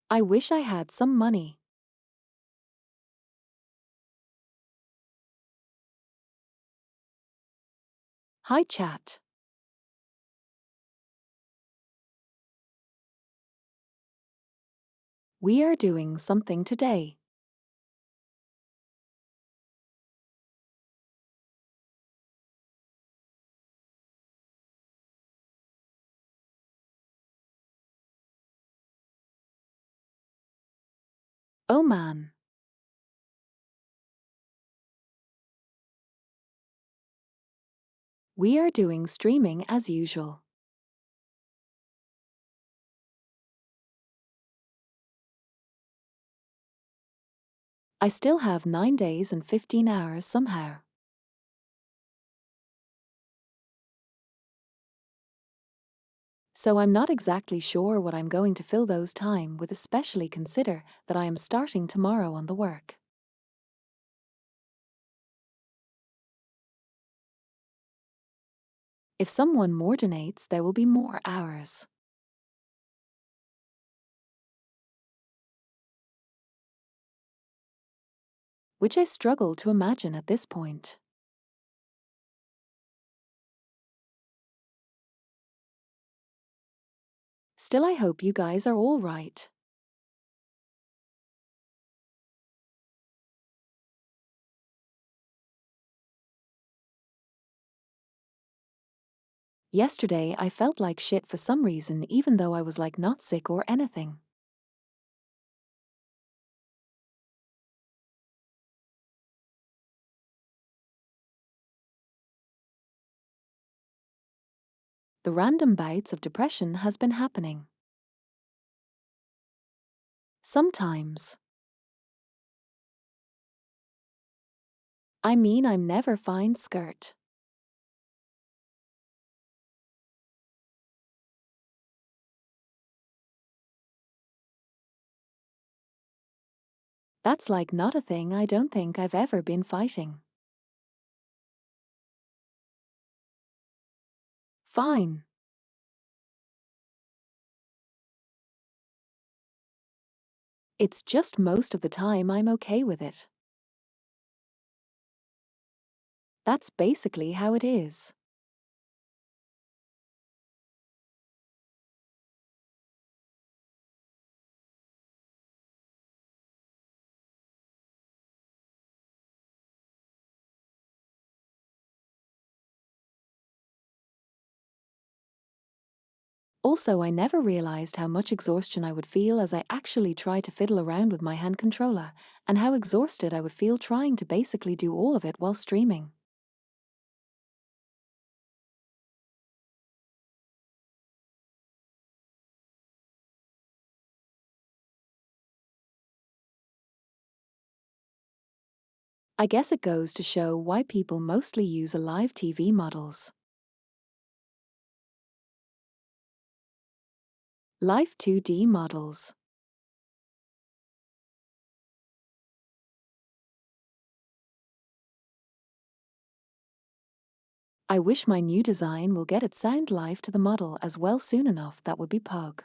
I wish I had some money. Hi chat. We are doing something today. Oh man. We are doing streaming as usual. I still have 9 days and 15 hours somehow. So I'm not exactly sure what I'm going to fill those time with, especially consider that I am starting tomorrow on the work. If someone more donates, there will be more hours. Which I struggle to imagine at this point. Still, I hope you guys are all right. Yesterday, I felt like shit for some reason, even though I was like not sick or anything. The random bouts of depression has been happening. Sometimes. I mean, I'm never fine skirt. That's like not a thing I don't think I've ever been fighting. Fine. It's just most of the time I'm okay with it. That's basically how it is. Also, I never realized how much exhaustion I would feel as I actually try to fiddle around with my hand controller, and how exhausted I would feel trying to basically do all of it while streaming. I guess it goes to show why people mostly use a live TV models. Live 2D models. I wish my new design will get its sound live to the model as well soon enough. That would be pug.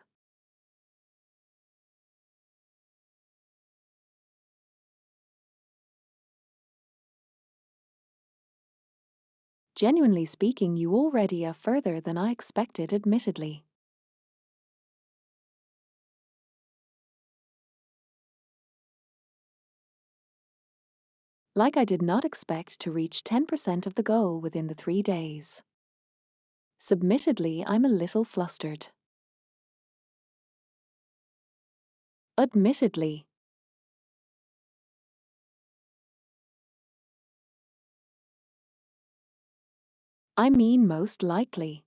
Genuinely speaking, you already are further than I expected, admittedly. Like I did not expect to reach 10% of the goal within the 3 days. Submittedly, I'm a little flustered. Admittedly. I mean most likely.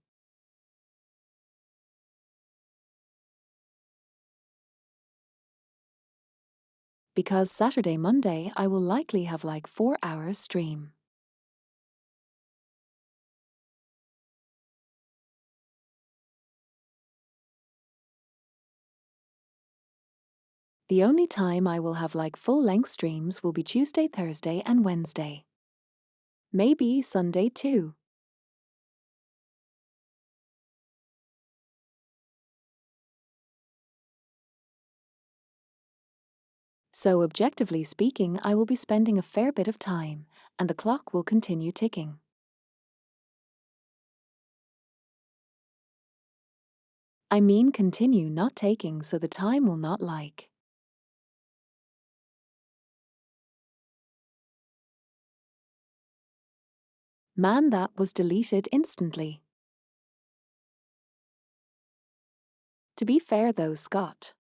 Because Saturday, Monday, I will likely have like 4 hours stream. The only time I will have like full-length streams will be Tuesday, Thursday, and Wednesday. Maybe Sunday too. So, objectively speaking, I will be spending a fair bit of time, and the clock will continue ticking. I mean continue, not taking, so the time will not like. Man, that was deleted instantly. To be fair though, Scott.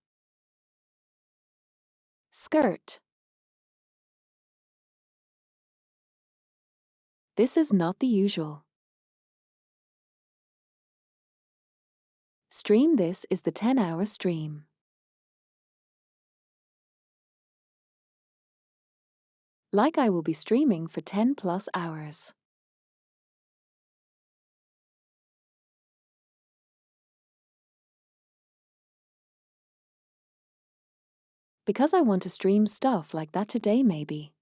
Skirt. This is not the usual. Stream, this is the 10-hour stream. Like I will be streaming for 10 plus hours. Because I want to stream stuff like that today maybe.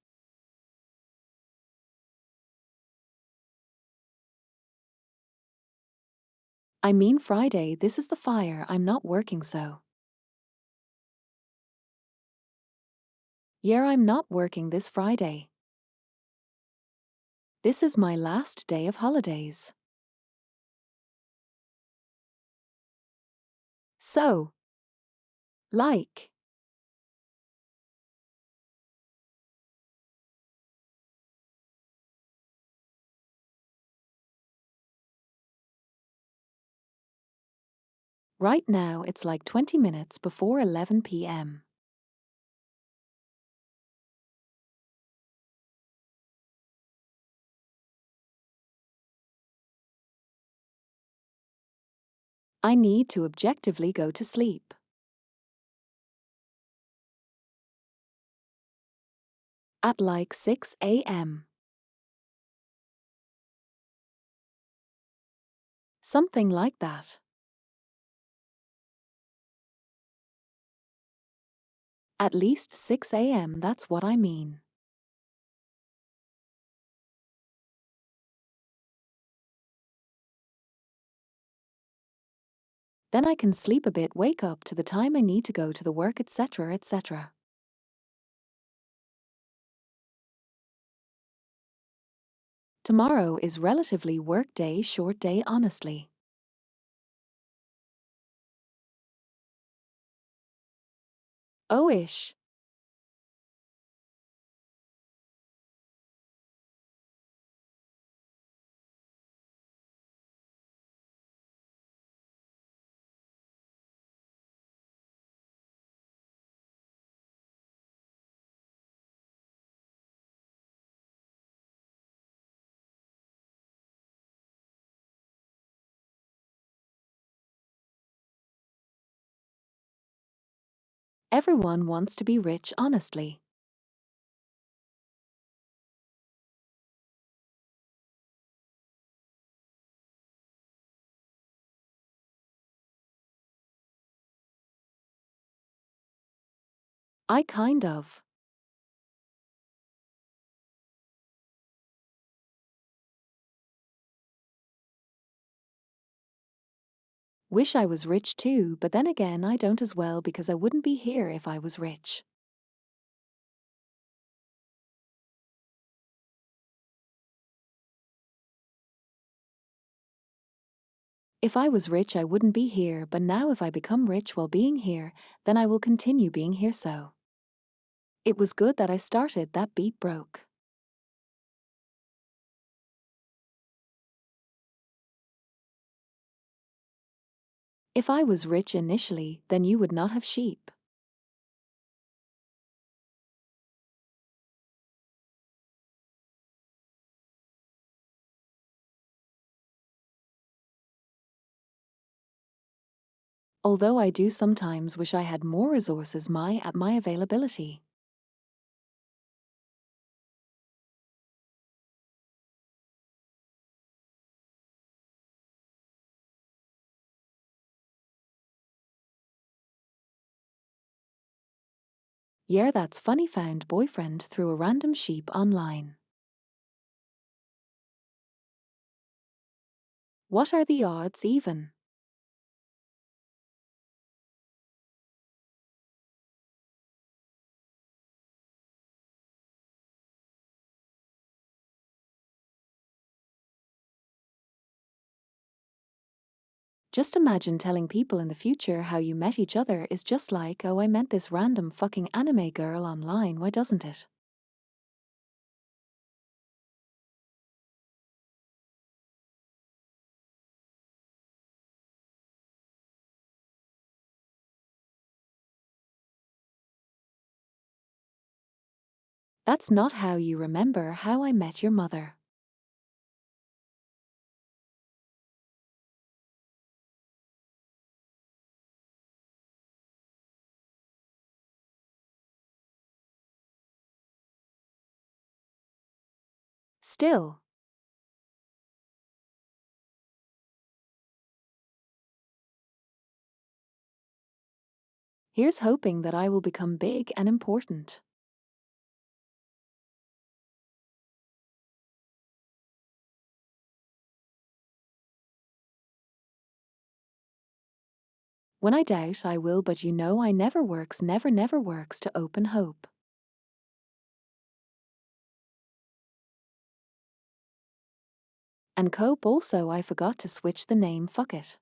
I mean Friday, this is the fire, I'm not working so. Yeah, I'm not working this Friday. This is my last day of holidays. So. Like. Right now it's like 20 minutes before 11 p.m. I need to objectively go to sleep. At like 6 a.m. Something like that. At least 6 a.m., that's what I mean. Then I can sleep a bit, wake up to the time I need to go to the work, etc., etc. Tomorrow is relatively work day, short day, honestly. Oh-ish. Everyone wants to be rich, honestly. I kind of. Wish I was rich too, but then again I don't as well because I wouldn't be here if I was rich. If I was rich I wouldn't be here, but now if I become rich while being here, then I will continue being here so. It was good that I started, that beat broke. If I was rich initially, then you would not have sheep. Although I do sometimes wish I had more resources at my availability. Yeah, that's funny, found boyfriend through a random sheep online. What are the odds even? Just imagine telling people in the future how you met each other is just like, oh, I met this random fucking anime girl online, why doesn't it? That's not how you remember how I met your mother. Still, here's hoping that I will become big and important. When I doubt, I will, but you know I never works, never works to open hope. And cope also, I forgot to switch the name, fuck it.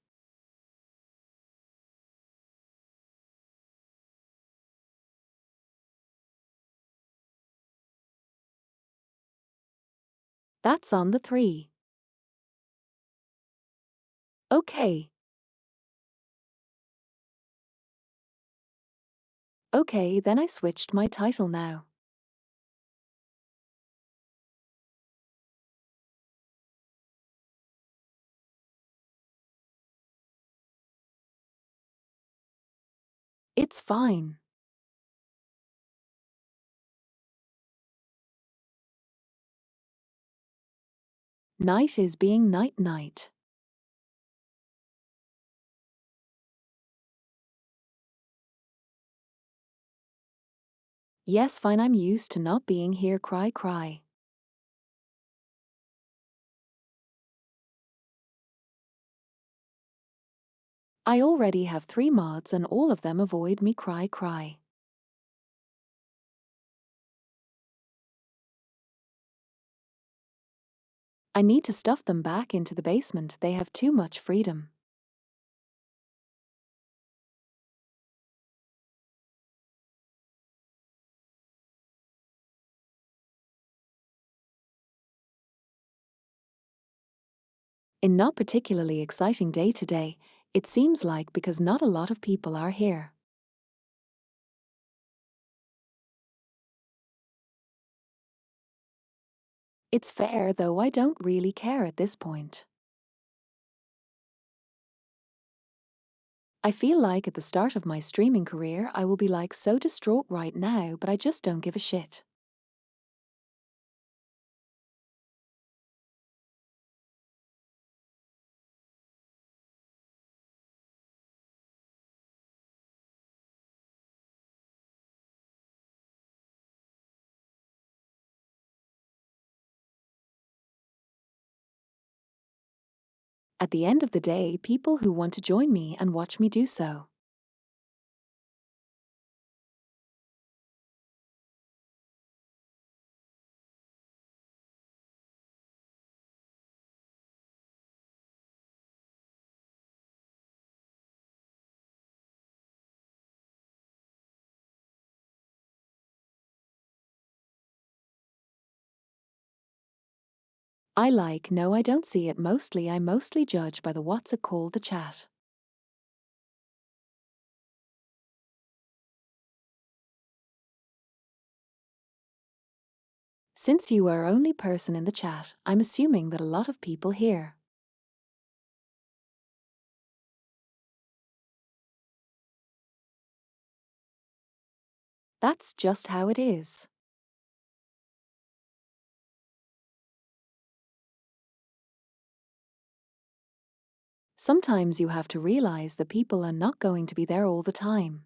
That's on the 3. Okay. Okay, then I switched my title now. It's fine. Night is being night. Yes, fine, I'm used to not being here, cry. I already have 3 mods and all of them avoid me, cry. I need to stuff them back into the basement, they have too much freedom. In not particularly exciting day today, it seems like, because not a lot of people are here. It's fair, though I don't really care at this point. I feel like at the start of my streaming career I will be like so distraught right now, but I just don't give a shit. At the end of the day, people who want to join me and watch me do so. No, I don't see it mostly. I mostly judge by the what's it called, the chat. Since you are only person in the chat, I'm assuming that a lot of people here. That's just how it is. Sometimes you have to realize that people are not going to be there all the time.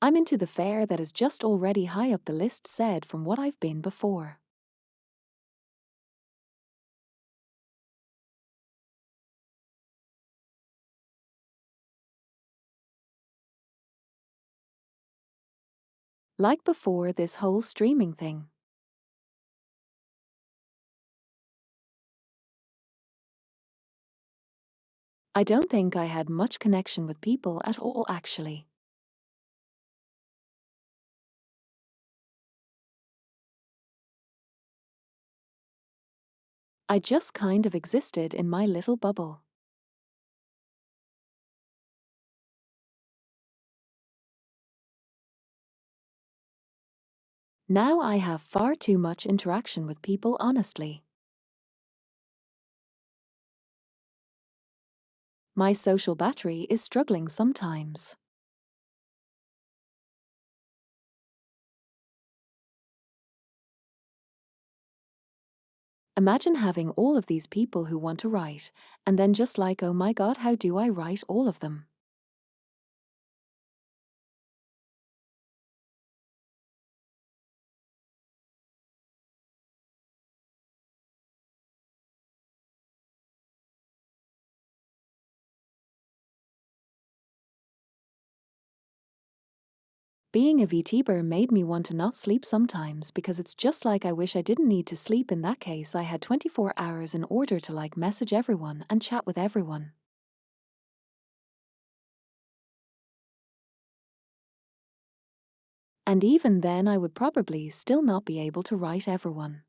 I'm into the fair that is just already high up the list, said from what I've been before. Like before this whole streaming thing. I don't think I had much connection with people at all, actually. I just kind of existed in my little bubble. Now I have far too much interaction with people, honestly. My social battery is struggling sometimes. Imagine having all of these people who want to write, and then just like, oh my god, how do I write all of them? Being a VTuber made me want to not sleep sometimes because it's just like I wish I didn't need to sleep. In that case, I had 24 hours in order to like message everyone and chat with everyone. And even then I would probably still not be able to write everyone.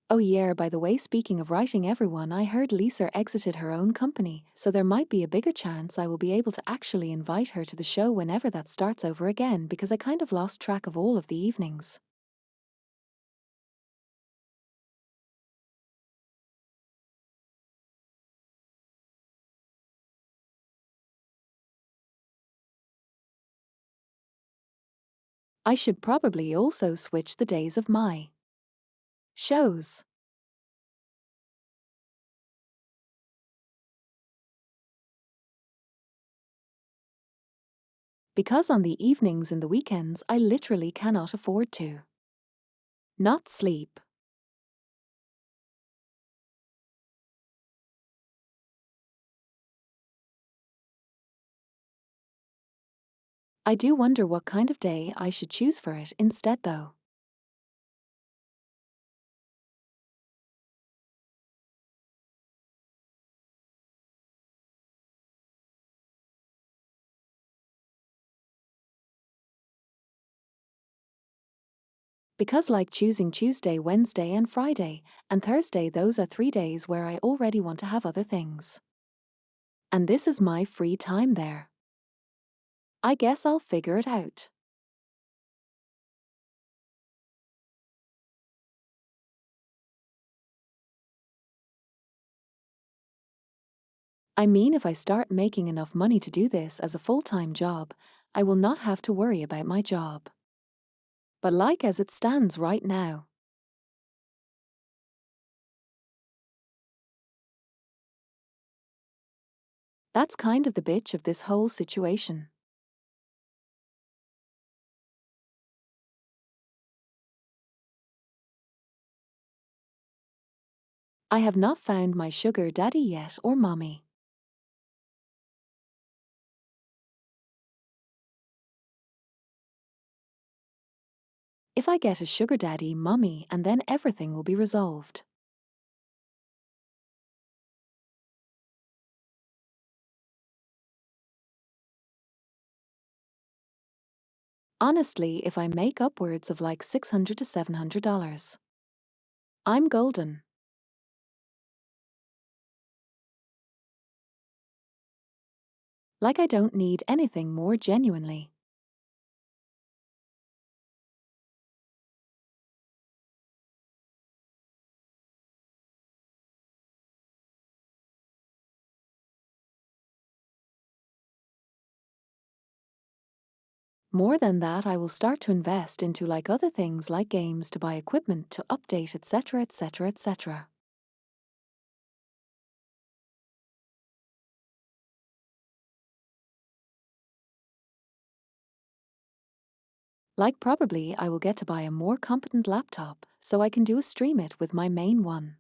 Oh yeah, by the way, speaking of writing everyone, I heard Lisa exited her own company, so there might be a bigger chance I will be able to actually invite her to the show whenever that starts over again, because I kind of lost track of all of the evenings. I should probably also switch the days of my shows. Because on the evenings and the weekends I literally cannot afford to not sleep. I do wonder what kind of day I should choose for it instead though. Because like choosing Tuesday, Wednesday and Friday, and Thursday, those are 3 days where I already want to have other things. And this is my free time there. I guess I'll figure it out. I mean, if I start making enough money to do this as a full-time job, I will not have to worry about my job. But like as it stands right now, that's kind of the bitch of this whole situation. I have not found my sugar daddy yet or mommy. If I get a sugar daddy, mommy, and then everything will be resolved. Honestly, if I make upwards of like $600 to $700, I'm golden. Like I don't need anything more genuinely. More than that, I will start to invest into like other things like games, to buy equipment, to update, etc., etc., etc. Like probably I will get to buy a more competent laptop so I can stream it with my main one.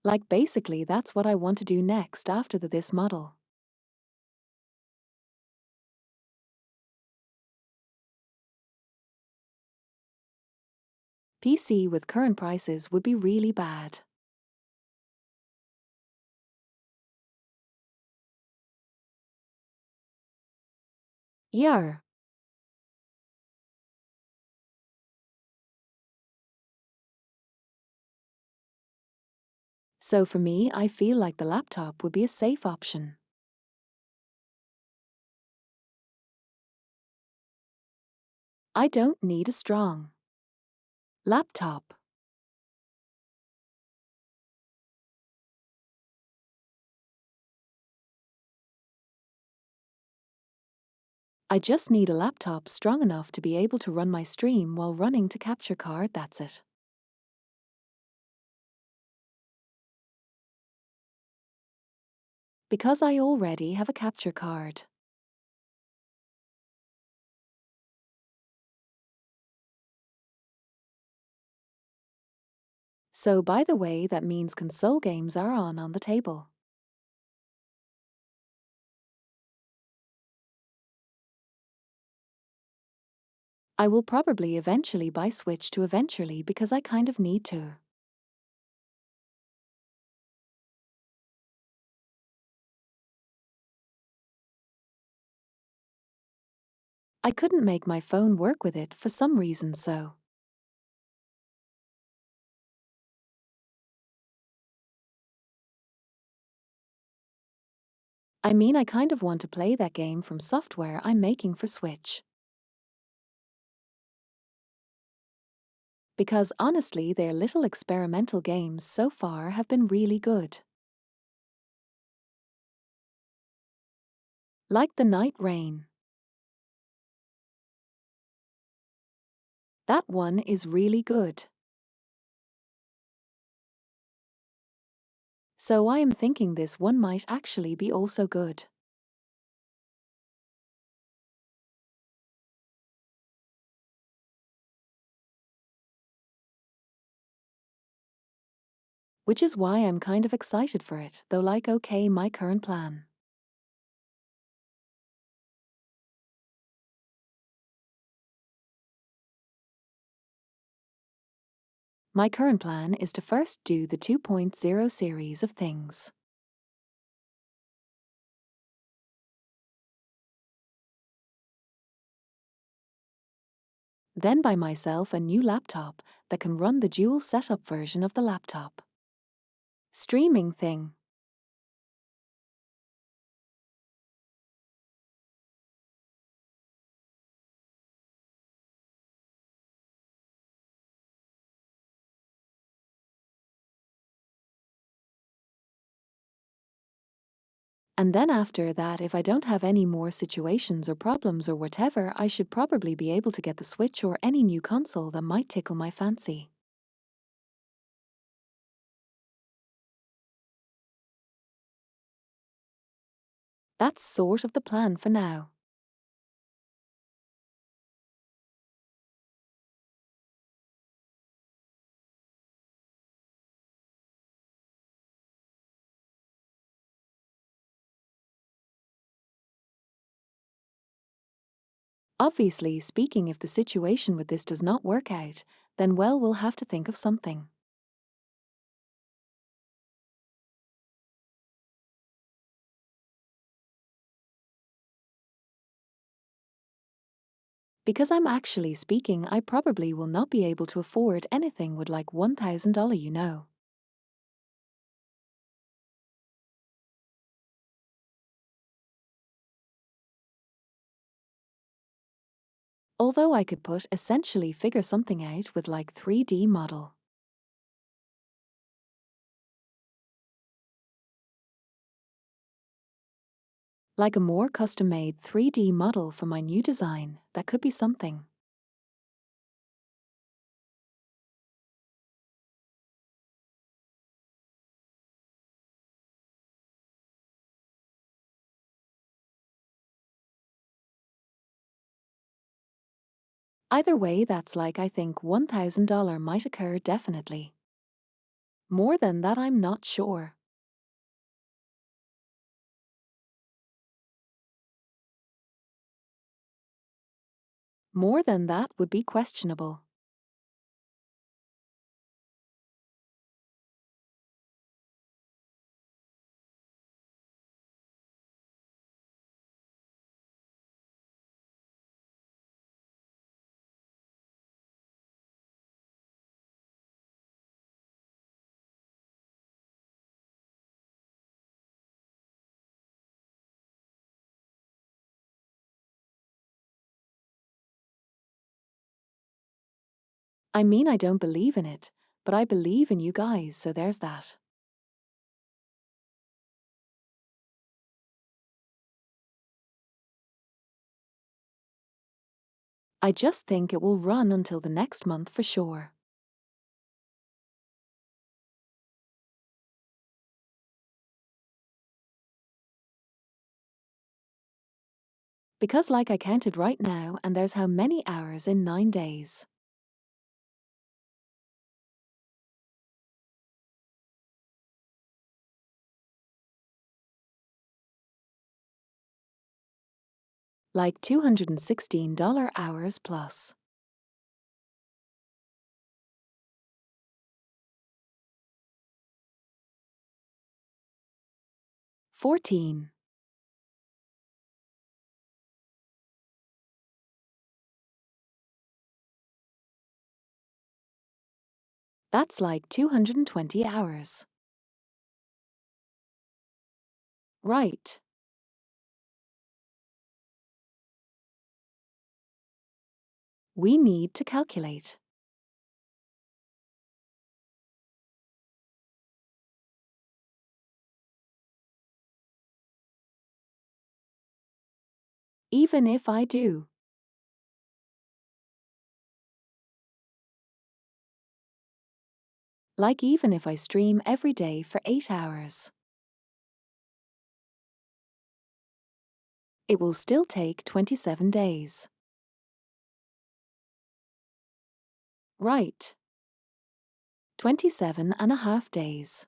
Like basically that's what I want to do next after this model. PC with current prices would be really bad. Yeah. So for me, I feel like the laptop would be a safe option. I don't need a strong laptop. I just need a laptop strong enough to be able to run my stream while running to capture card, that's it. Because I already have a capture card. So by the way, that means console games are on the table. I will probably eventually buy Switch to eventually because I kind of need to. I couldn't make my phone work with it for some reason, so I mean I kind of want to play that game from software I'm making for Switch. Because honestly, their little experimental games so far have been really good. Like the Night Rain. That one is really good. So I am thinking this one might actually be also good. Which is why I'm kind of excited for it, though like okay, my current plan. My current plan is to first do the 2.0 series of things. Then buy myself a new laptop that can run the dual setup version of the laptop. Streaming thing. And then after that, if I don't have any more situations or problems or whatever, I should probably be able to get the Switch or any new console that might tickle my fancy. That's sort of the plan for now. Obviously speaking, if the situation with this does not work out, then well, we'll have to think of something. Because I'm actually speaking, I probably will not be able to afford anything with like $1,000, you know. Although I could put essentially figure something out with like 3D model. Like a more custom-made 3D model for my new design, that could be something. Either way, that's like I think $1,000 might occur definitely. More than that, I'm not sure. More than that would be questionable. I mean, I don't believe in it, but I believe in you guys, so there's that. I just think it will run until the next month for sure. Because like I counted right now, and there's how many hours in 9 days. Like $216 hours plus. 14. That's like 220 hours. Right. We need to calculate. Even if I do. Like even if I stream every day for 8 hours. It will still take 27 days. Right. 27 and a half days.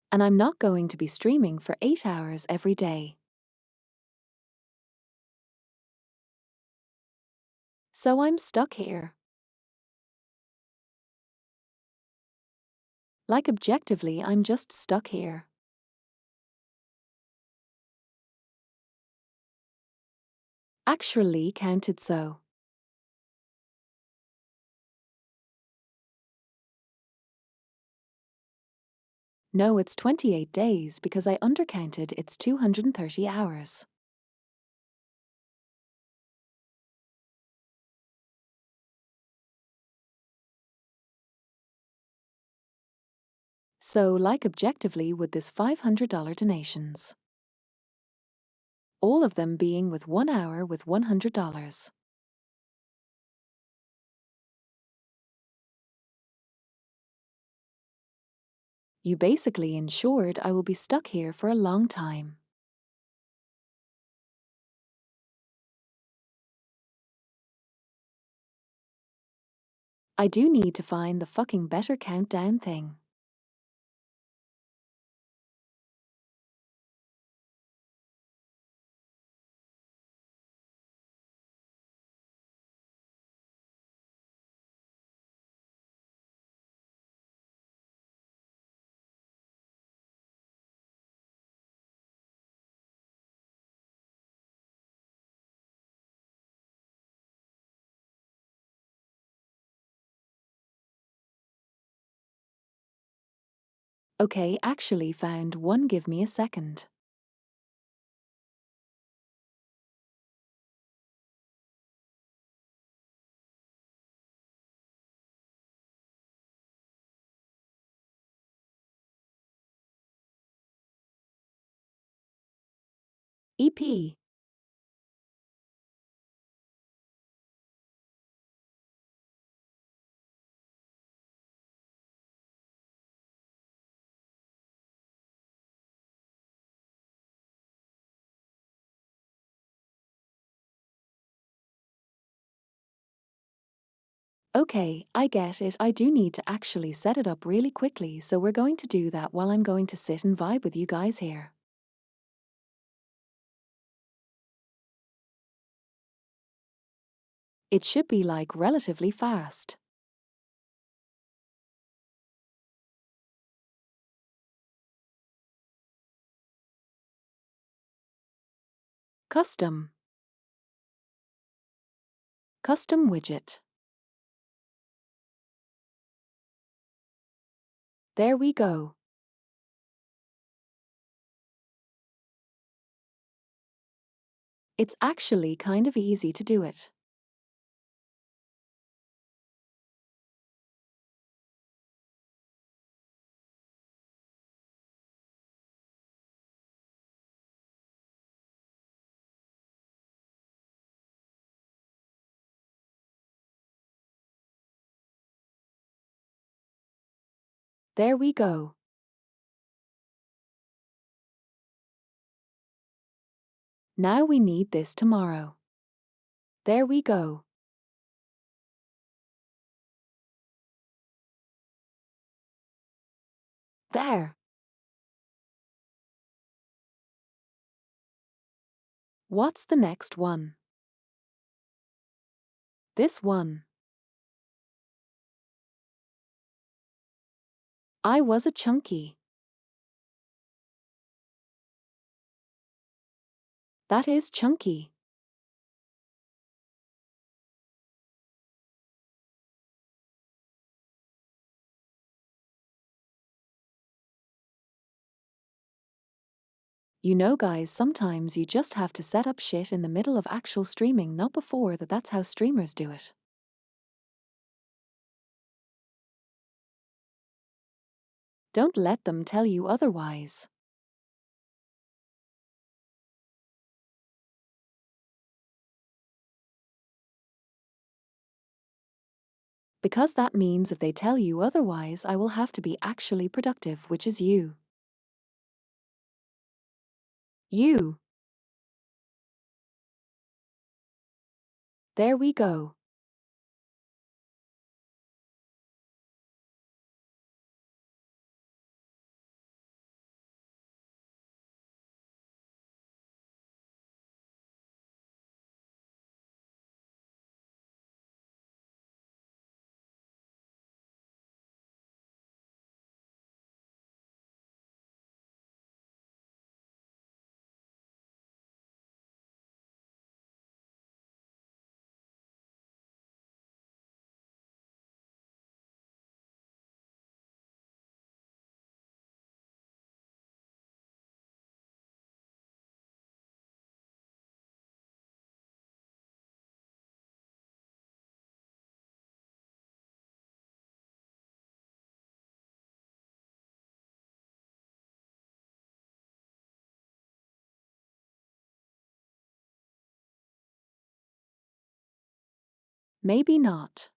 And I'm not going to be streaming for 8 hours every day. So I'm stuck here. Like objectively, I'm just stuck here. Actually counted so. No, it's 28 days because I undercounted it's 230 hours. So, like objectively with this $500 donations. All of them being with 1 hour with $100. You basically ensured I will be stuck here for a long time. I do need to find the fucking better countdown thing. Okay, actually found one, give me a second. EP. Okay, I get it. I do need to actually set it up really quickly, so we're going to do that while I'm going to sit and vibe with you guys here. It should be like relatively fast. Custom. Custom widget. There we go. It's actually kind of easy to do it. There we go. Now we need this tomorrow. There we go. There. What's the next one? This one. I was a chunky. That is chunky. You know, guys, sometimes you just have to set up shit in the middle of actual streaming, not before that. That's how streamers do it. Don't let them tell you otherwise. Because that means if they tell you otherwise, I will have to be actually productive, which is you. You. There we go. Maybe not.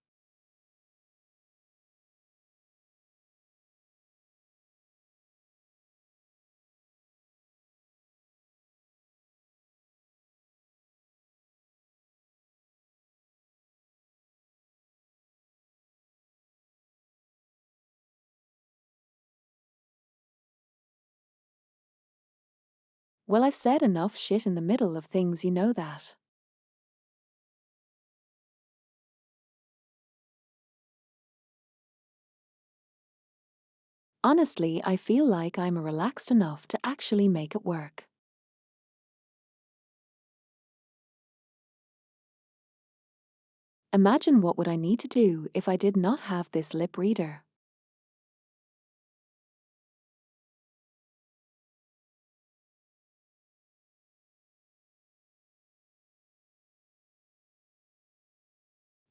Well, I've said enough shit in the middle of things, you know that. Honestly, I feel like I'm relaxed enough to actually make it work. Imagine what would I need to do if I did not have this lip reader.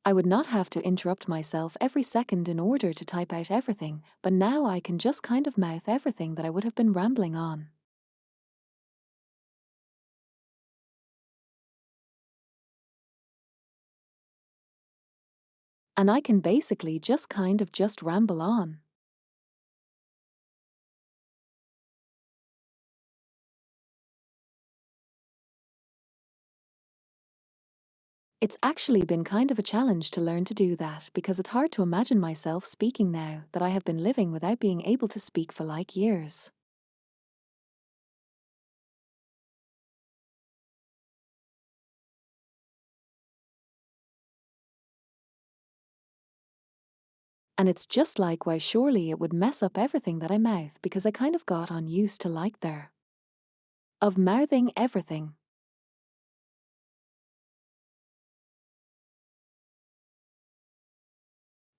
I would not have to interrupt myself every second in order to type out everything, but now I can just kind of mouth everything that I would have been rambling on. And I can basically just kind of just ramble on. It's actually been kind of a challenge to learn to do that because it's hard to imagine myself speaking now that I have been living without being able to speak for like years. And it's just like why surely it would mess up everything that I mouth because I kind of got on used to like there. Of mouthing everything.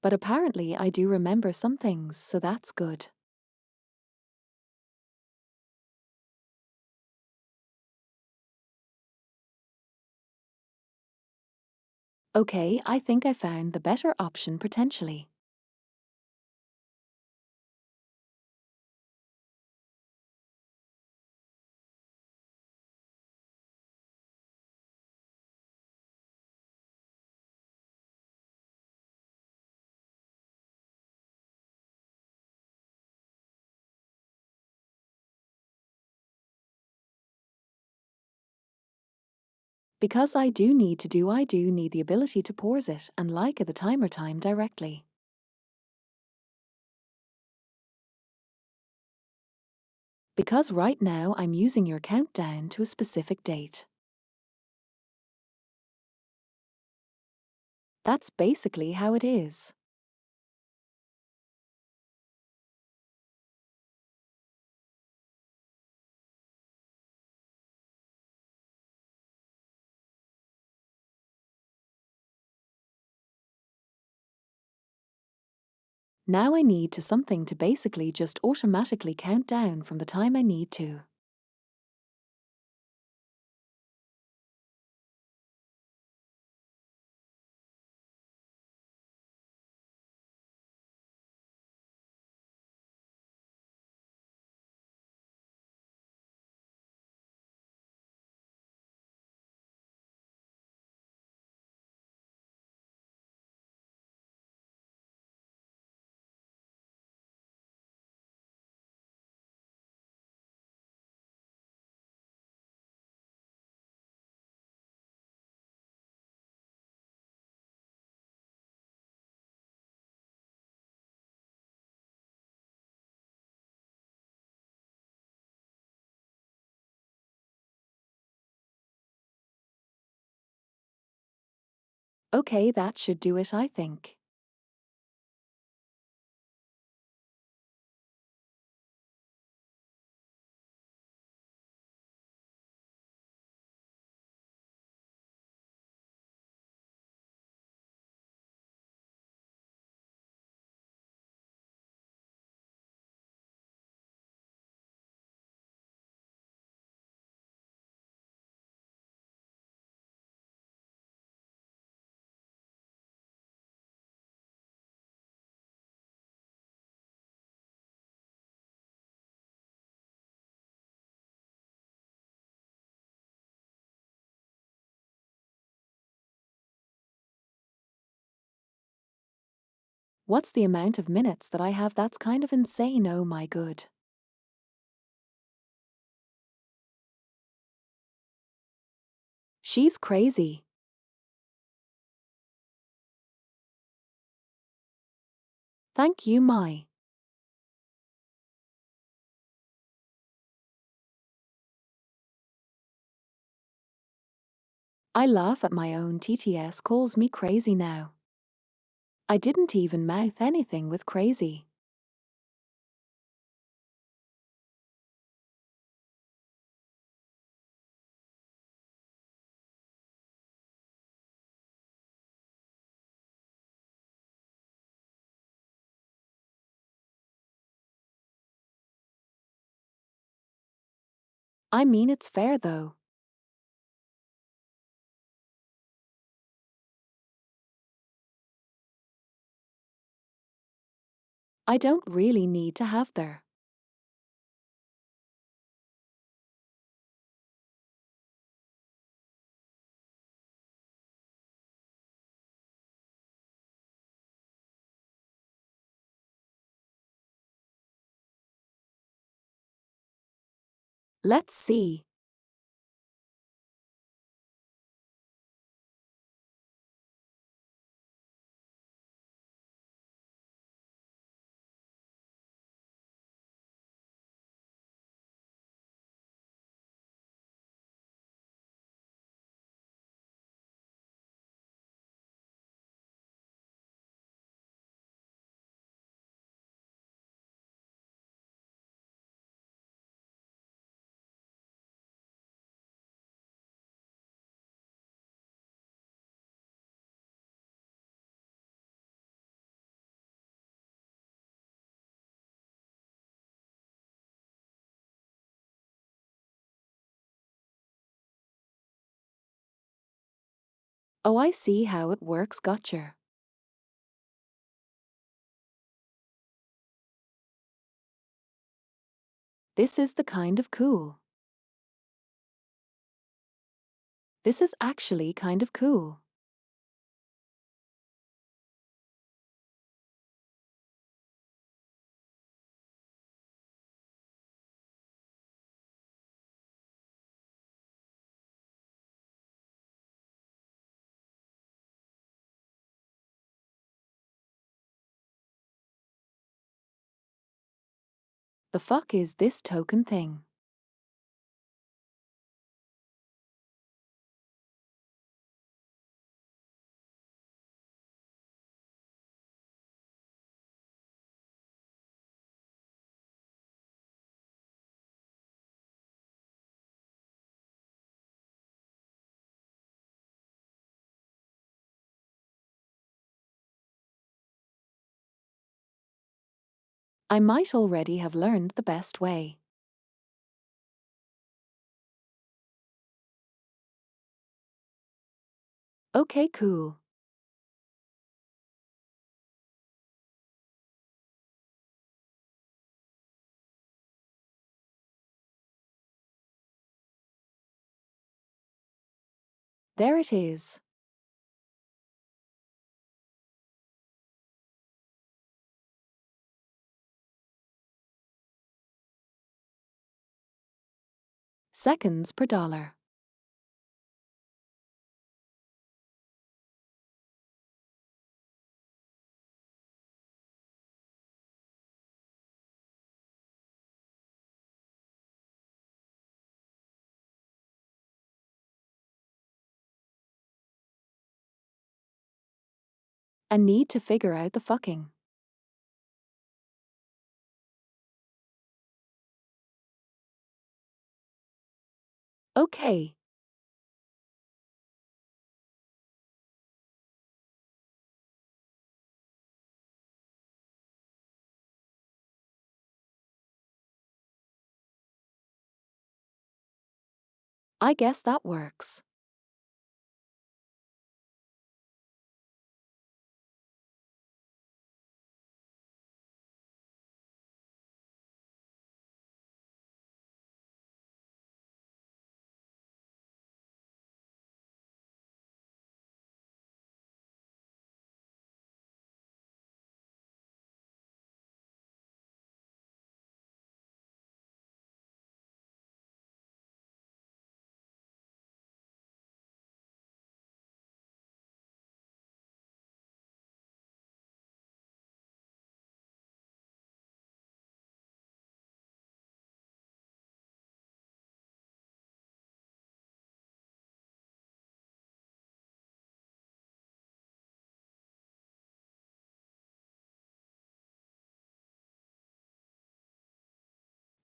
But apparently I do remember some things, so that's good. Okay, I think I found the better option potentially. Because I do need the ability to pause it and like at the timer time directly. Because right now I'm using your countdown to a specific date. That's basically how it is. Now I need to something to basically just automatically count down from the time I need to. Okay, that should do it, I think. What's the amount of minutes that I have? That's kind of insane, oh my good. She's crazy. Thank you, my. I laugh at my own TTS calls me crazy now. I didn't even mouth anything with crazy. I mean, it's fair though. I don't really need to have there. Let's see. Oh, I see how it works, gotcha. This is the kind of cool. This is actually kind of cool. The fuck is this token thing? I might already have learned the best way. Okay, cool. There it is. Seconds per dollar. And need to figure out the fucking. Okay. I guess that works.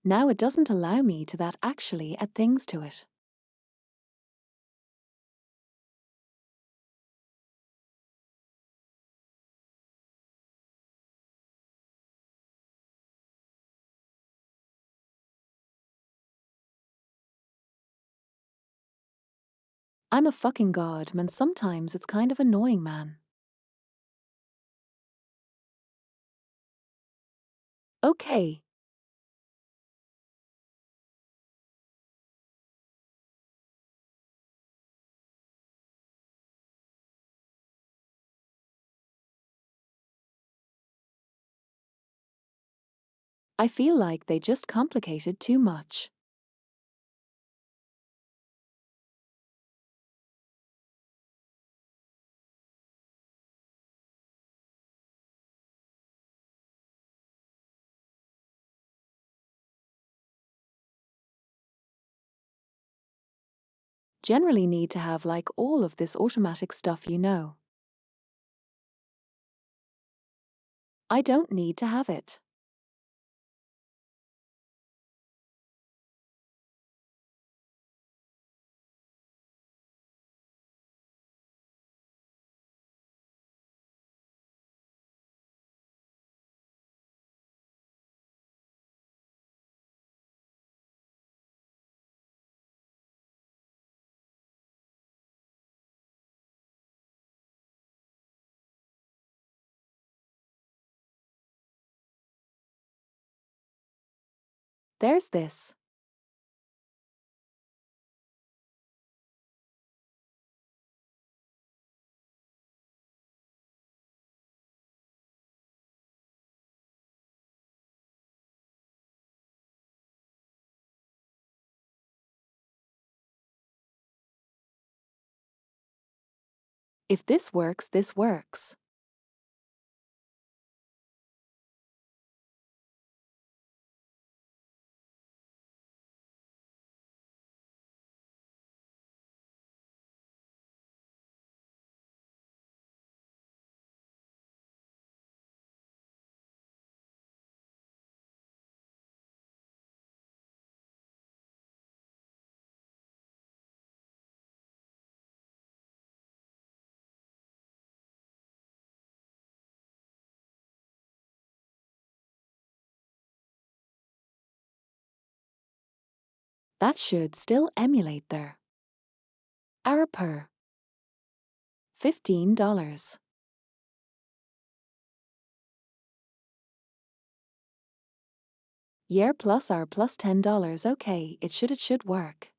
Now it doesn't allow me to that actually add things to it. I'm a fucking god, man. Sometimes it's kind of annoying, man. Okay. I feel like they just complicated too much. Generally need to have like all of this automatic stuff, you know. I don't need to have it. There's this. If this works, this works. That should still emulate there. Hour per. $15. Year plus hour plus $10. Okay, it should work.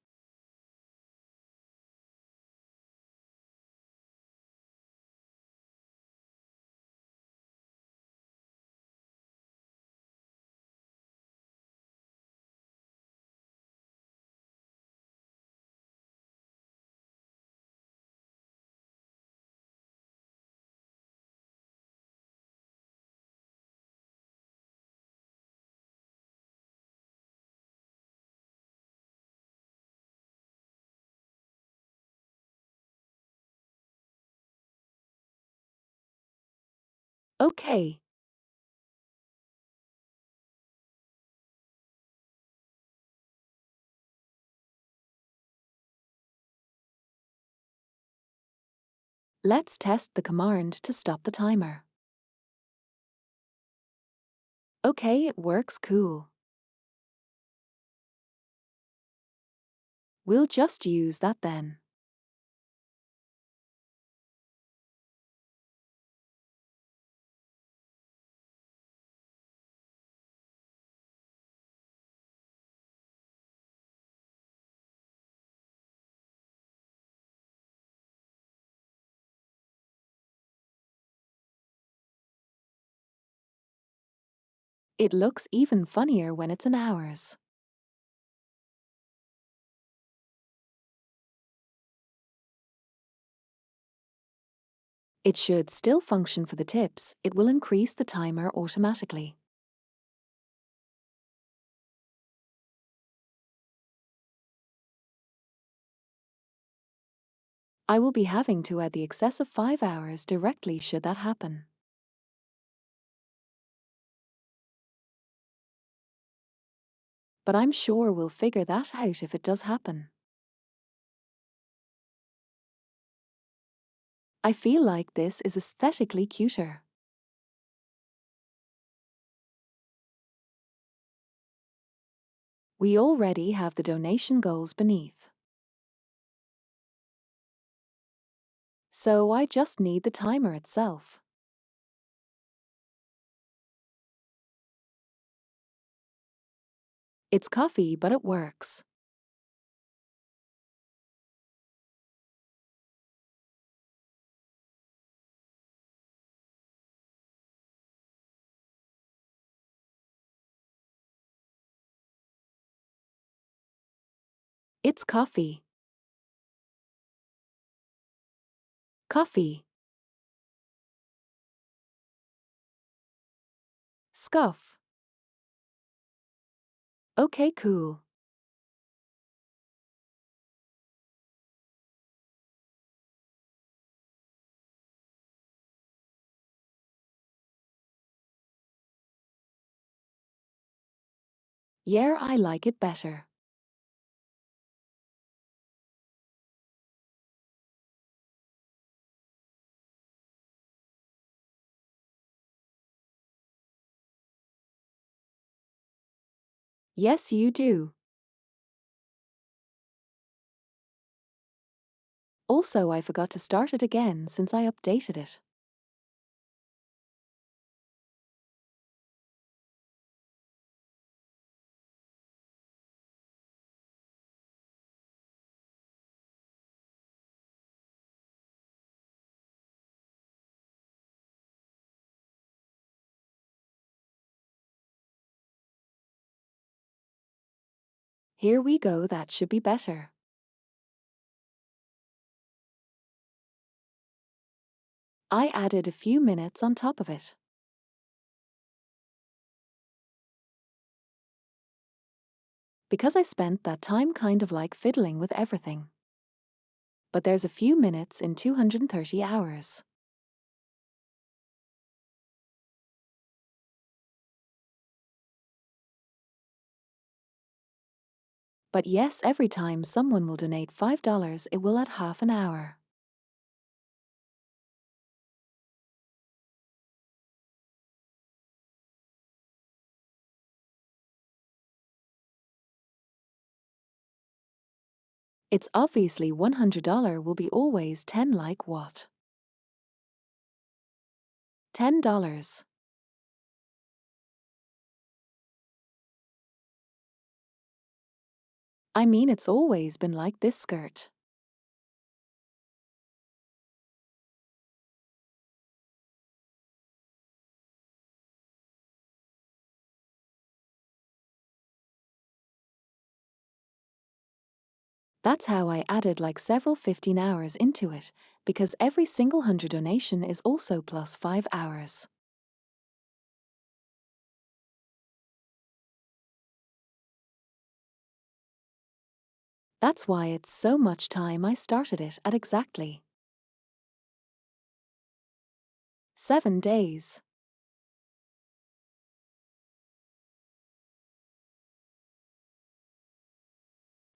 Okay. Let's test the command to stop the timer. Okay, it works cool. We'll just use that then. It looks even funnier when it's in hours. It should still function for the tips. It will increase the timer automatically. I will be having to add the excessive 5 hours directly should that happen. But I'm sure we'll figure that out if it does happen. I feel like this is aesthetically cuter. We already have the donation goals beneath. So I just need the timer itself. It's coffee, but it works. It's coffee. Coffee. Scuff. Okay, cool. Yeah, I like it better. Yes, you do. Also, I forgot to start it again since I updated it. Here we go, that should be better. I added a few minutes on top of it. Because I spent that time kind of like fiddling with everything. But there's a few minutes in 230 hours. But yes, every time someone will donate $5, it will add half an hour. It's obviously $100 will be always 10 like what? $10. I mean, it's always been like this skirt. That's how I added like several 15 hours into it, because every single 100 donation is also plus 5 hours. That's why it's so much time. I started it at exactly 7 days.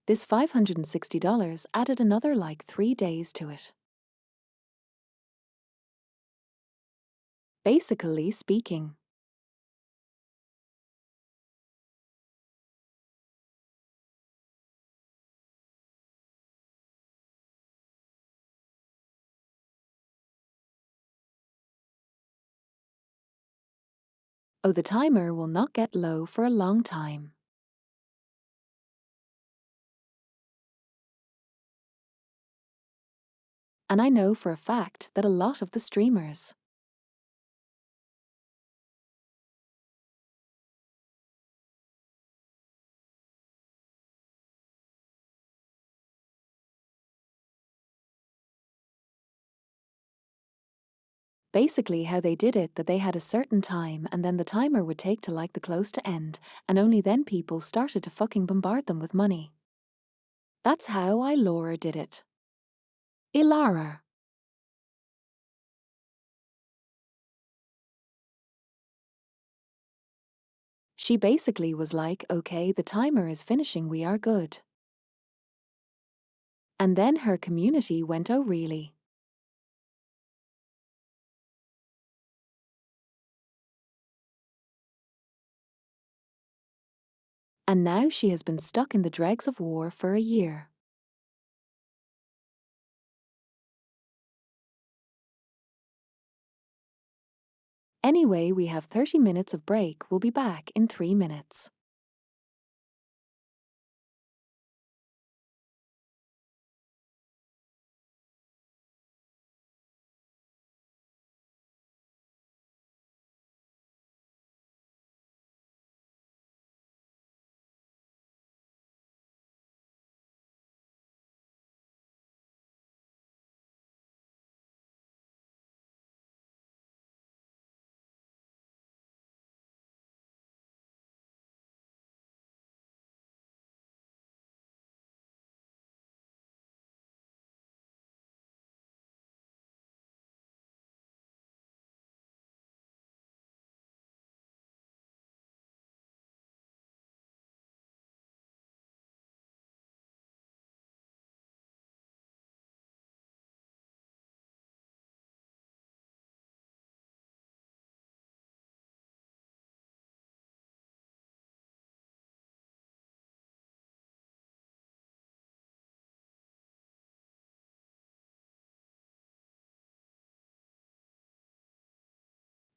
This $560 added another like 3 days to it. Basically speaking. Oh, the timer will not get low for a long time. And I know for a fact that a lot of the streamers basically how they did it, that they had a certain time and then the timer would take to like the close to end, and only then people started to fucking bombard them with money. That's how Laura did it. Ilara. She basically was like, okay, the timer is finishing, we are good. And then her community went, oh really? And now she has been stuck in the dregs of war for a year. Anyway, we have 30 minutes of break. We'll be back in 3 minutes.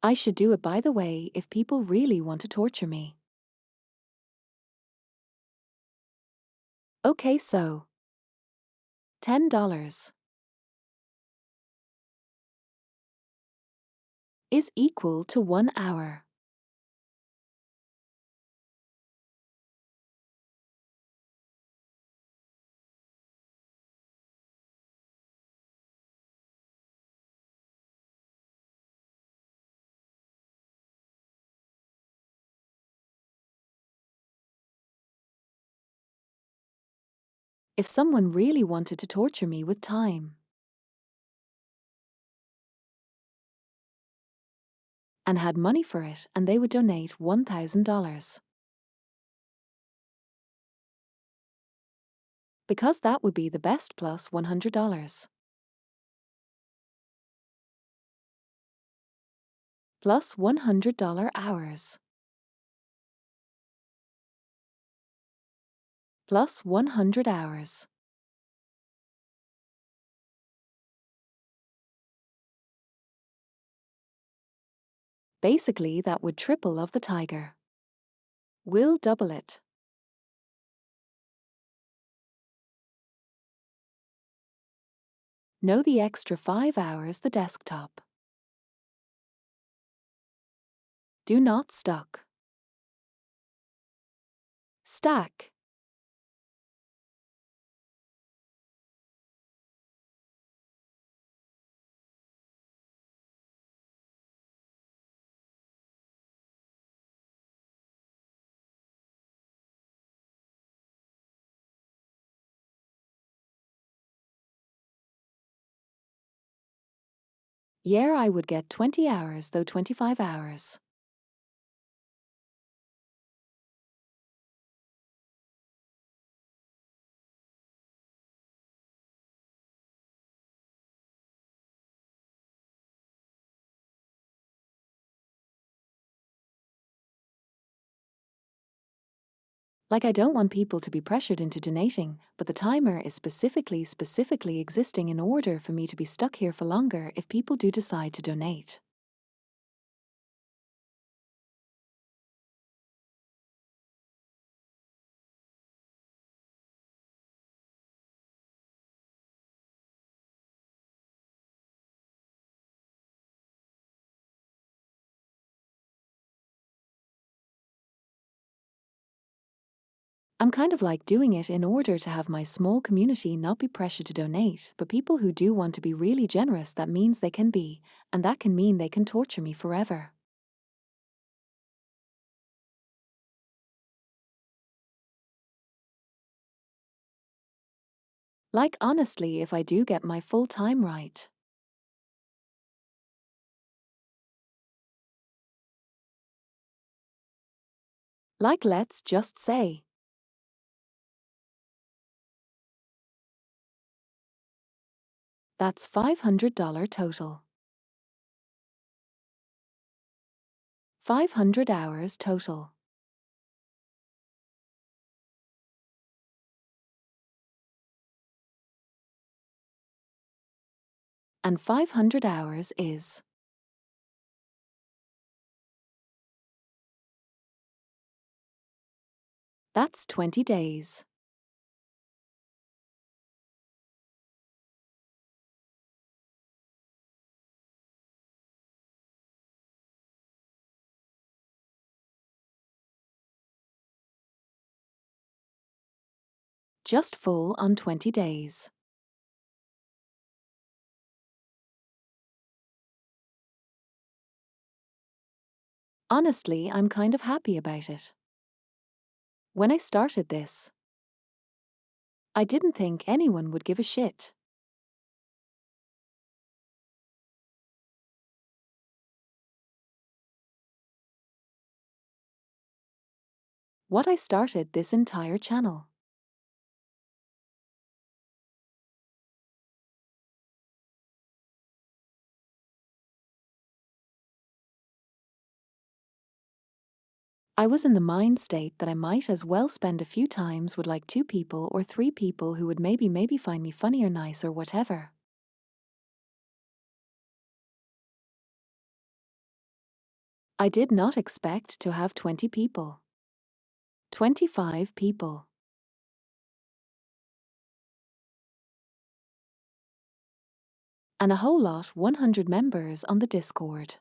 I should do it, by the way, if people really want to torture me. Okay, so $10 is equal to 1 hour. If someone really wanted to torture me with time and had money for it, and they would donate $1,000. Because that would be the best plus $100. Plus $100 hours. Plus 100 hours. Basically, that would triple of the tiger. We'll double it. No, the extra 5 hours the desktop. Do not stock. Stack. Yeah, I would get 20 hours, though 25 hours. Like, I don't want people to be pressured into donating, but the timer is specifically existing in order for me to be stuck here for longer if people do decide to donate. I'm kind of like doing it in order to have my small community not be pressured to donate, but people who do want to be really generous, that means they can be, and that can mean they can torture me forever. Like, honestly, if I do get my full time right. Like, let's just say that's $500 total. 500 hours total. And 500 hours is that's 20 days. Just full on 20 days. Honestly, I'm kind of happy about it. When I started this, I didn't think anyone would give a shit. What I started this entire channel. I was in the mind state that I might as well spend a few times with like 2 people or 3 people who would maybe find me funny or nice or whatever. I did not expect to have 20 people. 25 people. And a whole lot 100 members on the Discord.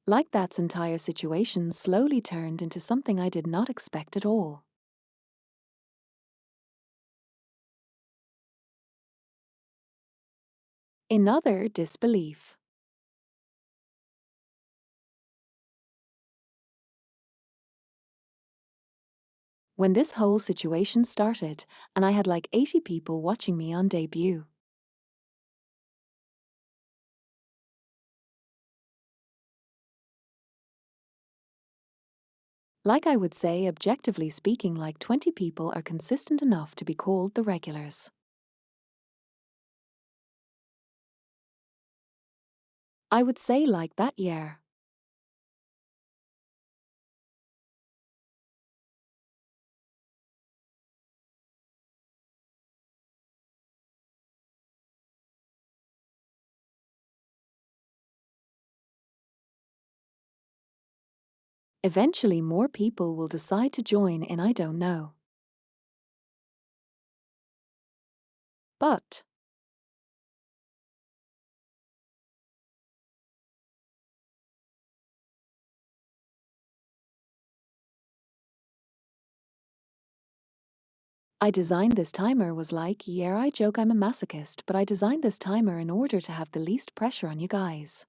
Like, that's entire situation slowly turned into something I did not expect at all. Another disbelief. When this whole situation started, and I had like 80 people watching me on debut. Like I would say, objectively speaking, like 20 people are consistent enough to be called the regulars. I would say like that, yeah. Eventually more people will decide to join in, I don't know. But I designed this timer was like, yeah, I joke I'm a masochist, but I designed this timer in order to have the least pressure on you guys.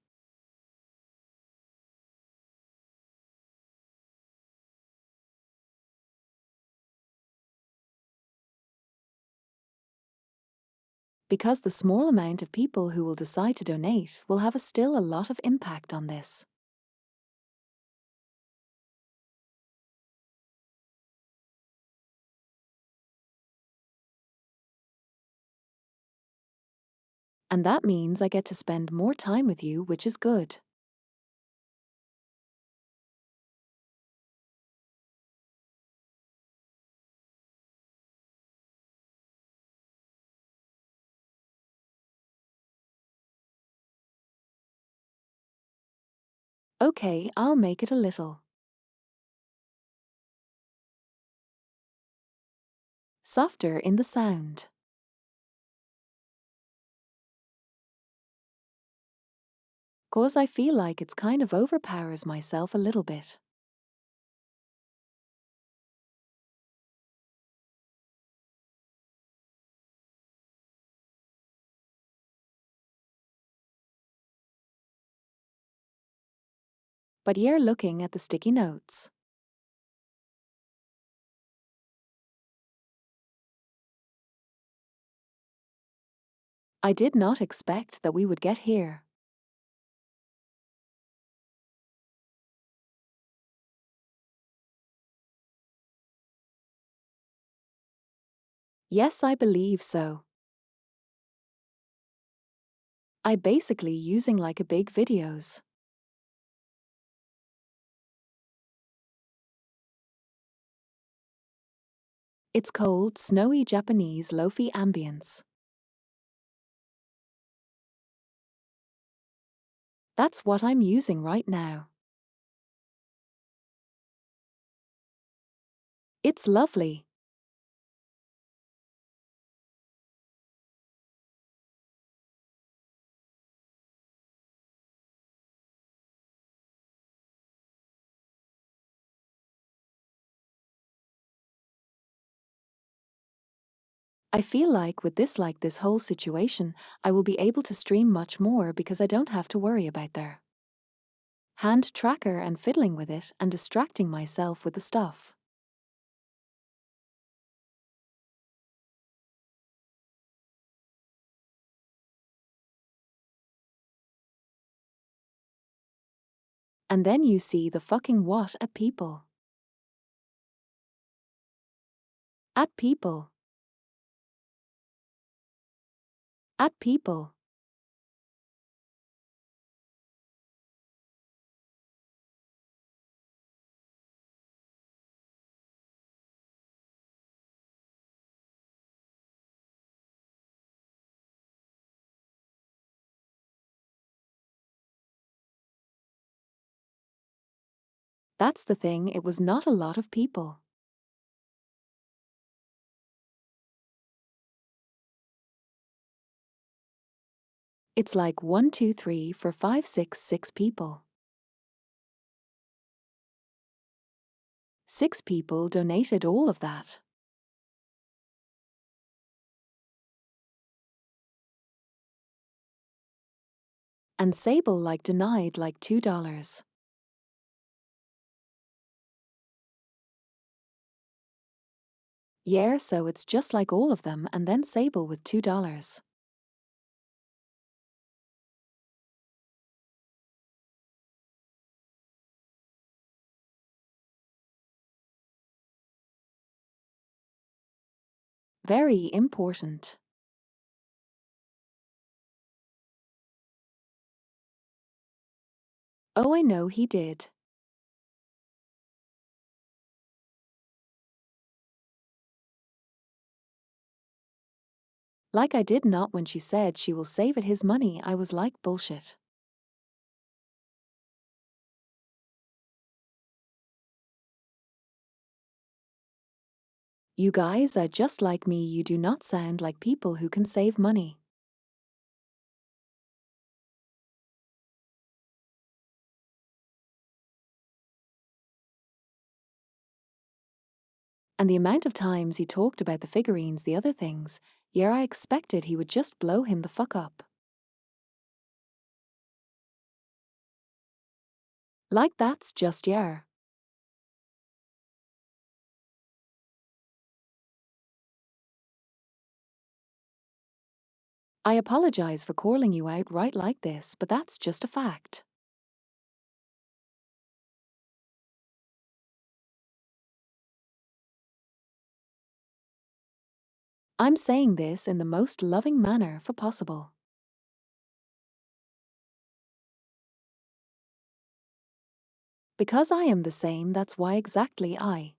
Because the small amount of people who will decide to donate will have still a lot of impact on this. And that means I get to spend more time with you, which is good. Okay, I'll make it a little softer in the sound. 'Cause I feel like it's kind of overpowers myself a little bit. But you're looking at the sticky notes. I did not expect that we would get here. Yes, I believe so. I basically using like a big videos. It's cold, snowy Japanese lofi ambience. That's what I'm using right now. It's lovely. I feel like this whole situation, I will be able to stream much more because I don't have to worry about their hand tracker and fiddling with it and distracting myself with the stuff. And then you see the fucking what at people. At people. At people. That's the thing, it was not a lot of people. It's like 1, 2, 3, 4, 5, 6, 6 people. 6 people donated all of that. And Sable like denied like $2. Yeah, so it's just like all of them and then Sable with $2. Very important. Oh, I know he did. Like I did not when she said she will save it his money, I was like bullshit. You guys are just like me, you do not sound like people who can save money. And the amount of times he talked about the figurines, the other things, yeah, I expected he would just blow him the fuck up. Like that's just yeah. I apologize for calling you out right like this, but that's just a fact. I'm saying this in the most loving manner for possible. Because I am the same, that's why exactly I.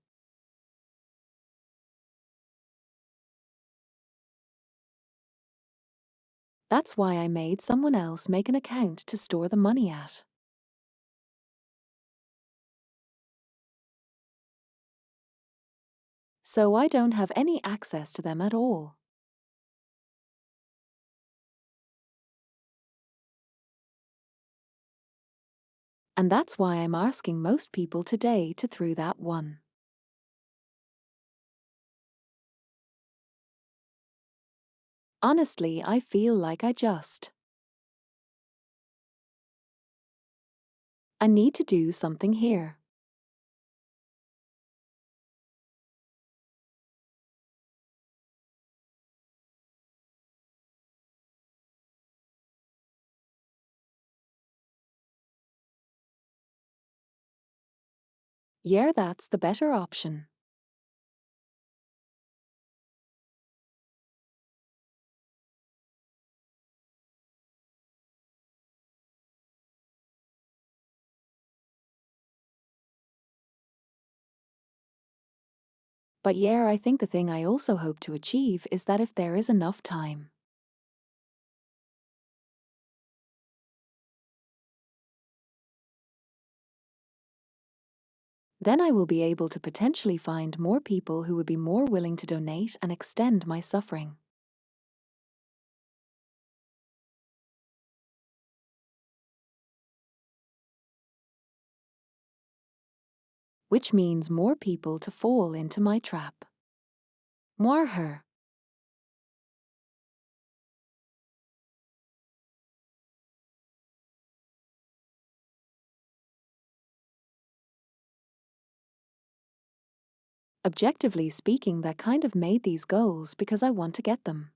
That's why I made someone else make an account to store the money at. So I don't have any access to them at all. And that's why I'm asking most people today to through that one. Honestly, I feel like I need to do something here. Yeah, that's the better option. But yeah, I think the thing I also hope to achieve is that if there is enough time, then I will be able to potentially find more people who would be more willing to donate and extend my suffering. Which means more people to fall into my trap. More her. Objectively speaking, that kind of made these goals because I want to get them.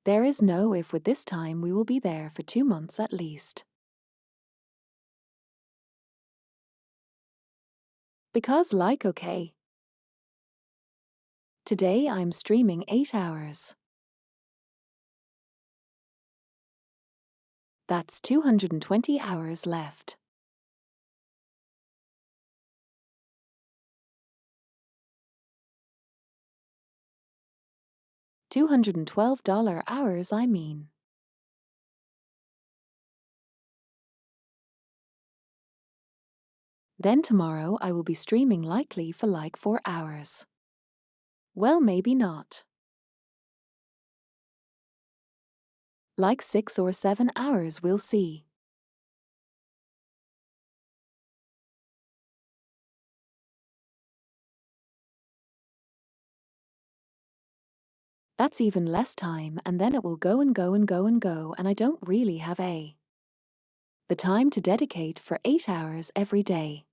There is no if with this time we will be there for 2 months at least. Because like okay. Today I'm streaming 8 hours. That's 220 hours left. $212 hours, I mean. Then tomorrow I will be streaming likely for like 4 hours. Well, maybe not. Like 6 or 7 hours, we'll see. That's even less time, and then it will go and go and go and go, and I don't really have a The time to dedicate for 8 hours every day.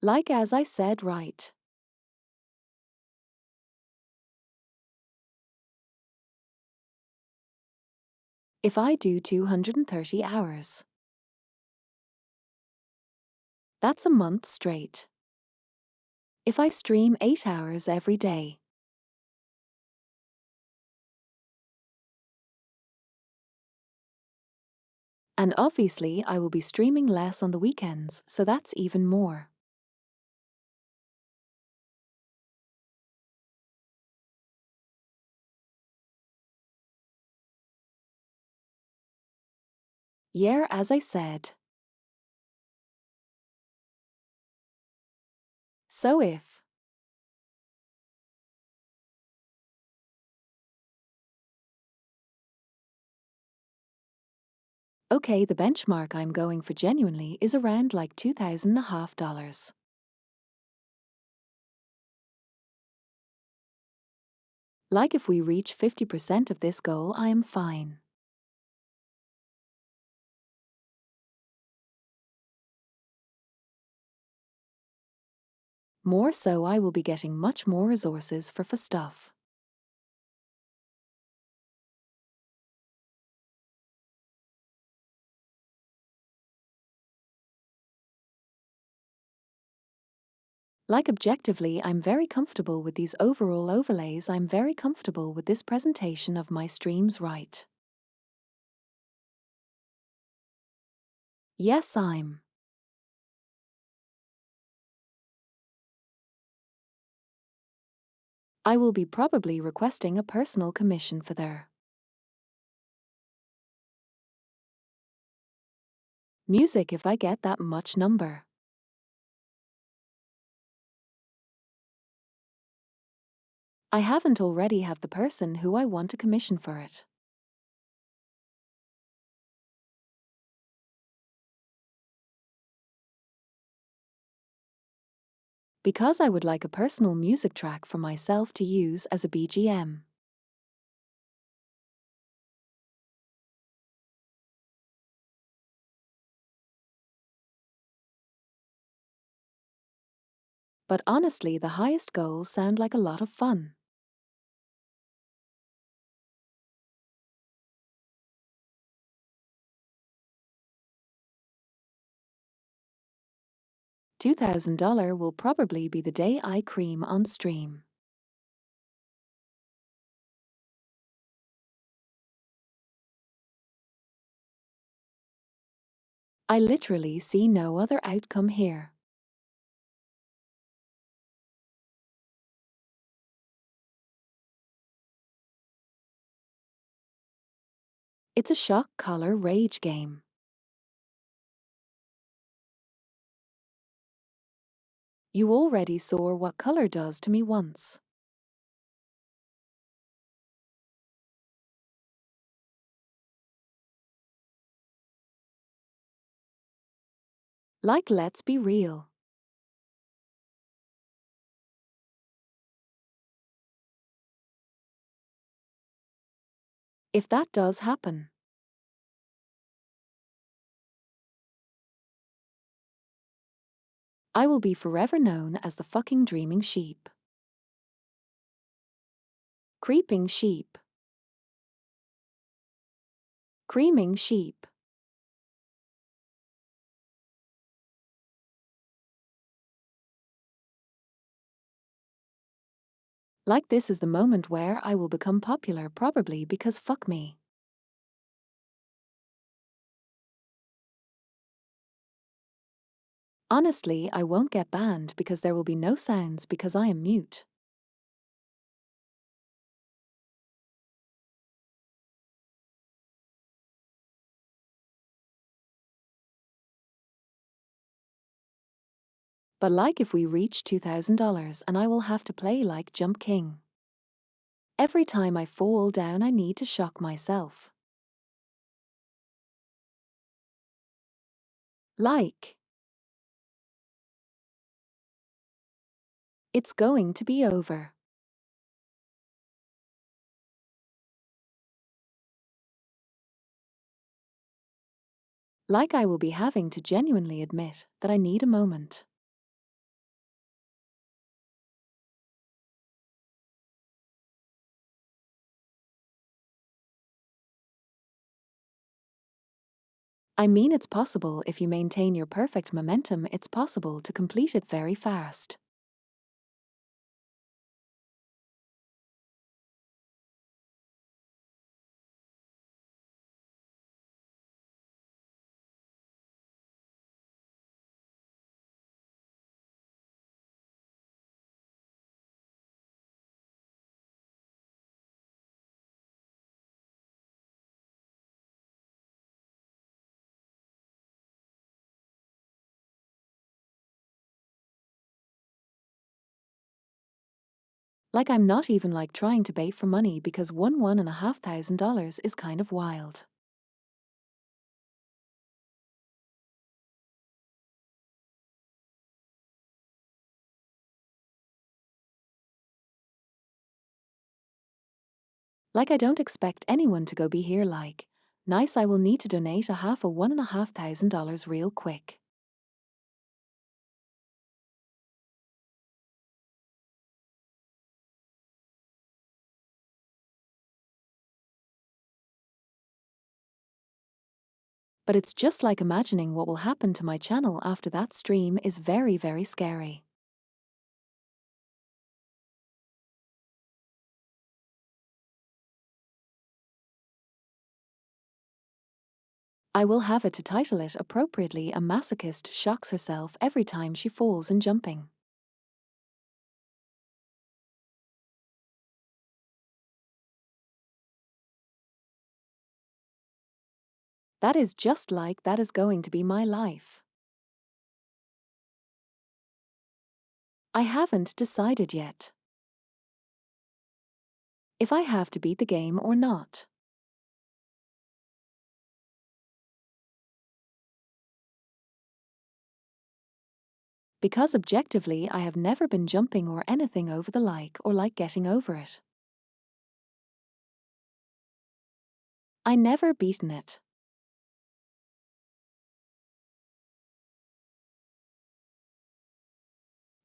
Like as I said, right. If I do 230 hours, that's a month straight. If I stream 8 hours every day, and obviously I will be streaming less on the weekends, so that's even more. Yeah, as I said. So if okay, the benchmark I'm going for genuinely is around like $2,500. Like if we reach 50% of this goal, I am fine. More so, I will be getting much more resources for stuff. Like objectively, I'm very comfortable with these overall overlays. I'm very comfortable with this presentation of my streams, right? Yes, I'm. I will be probably requesting a personal commission for their music if I get that much number. I haven't already have the person who I want to commission for it. Because I would like a personal music track for myself to use as a BGM. But honestly, the highest goals sound like a lot of fun. $2,000 will probably be the day I cream on stream. I literally see no other outcome here. It's a shock collar rage game. You already saw what color does to me once. Like, let's be real. If that does happen, I will be forever known as the fucking dreaming sheep. Creeping sheep. Creaming sheep. Like, this is the moment where I will become popular, probably because fuck me. Honestly, I won't get banned because there will be no sounds because I am mute. But like if we reach $2,000 and I will have to play like Jump King. Every time I fall down, I need to shock myself. Like, it's going to be over. Like I will be having to genuinely admit that I need a moment. I mean, it's possible if you maintain your perfect momentum, it's possible to complete it very fast. Like I'm not even like trying to bait for money because $1,500 is kind of wild. Like I don't expect anyone to go be here like, nice, I will need to donate a half a $1,500 real quick. But it's just like imagining what will happen to my channel after that stream is very, very scary. I will have it to title it appropriately: A Masochist Shocks Herself Every Time She Falls in Jumping. That is just like that is going to be my life. I haven't decided yet if I have to beat the game or not. Because objectively, I have never been jumping or anything over the like or like getting over it. I never beaten it.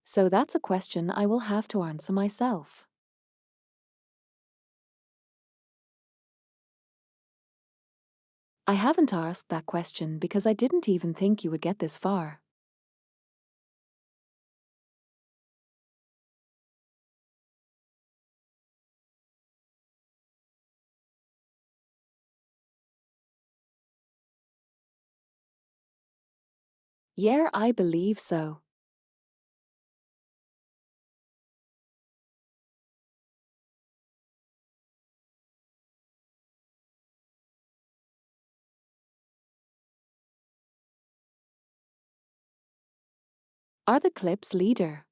So that's a question I will have to answer myself. I haven't asked that question because I didn't even think you would get this far. Yeah, I believe so. Are the clips leader?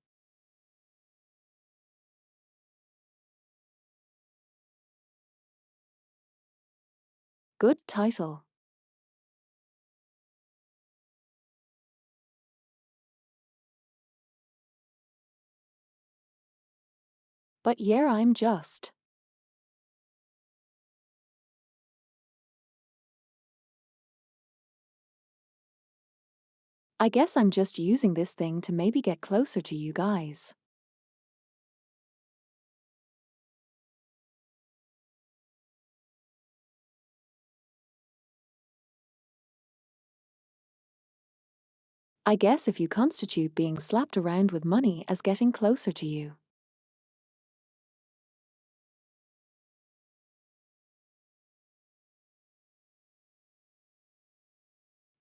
Good title. But yeah, I'm just. I guess I'm just using this thing to maybe get closer to you guys. I guess if you constitute being slapped around with money as getting closer to you.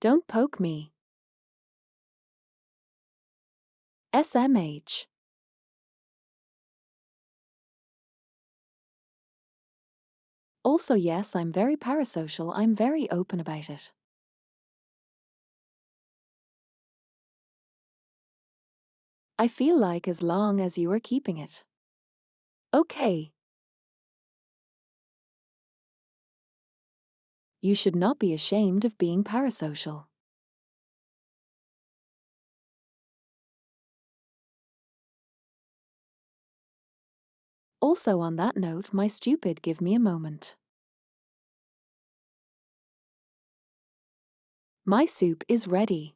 Don't poke me. SMH. Also, yes, I'm very parasocial, I'm very open about it. I feel like as long as you are keeping it. Okay. You should not be ashamed of being parasocial. Also on that note, my stupid, give me a moment. My soup is ready.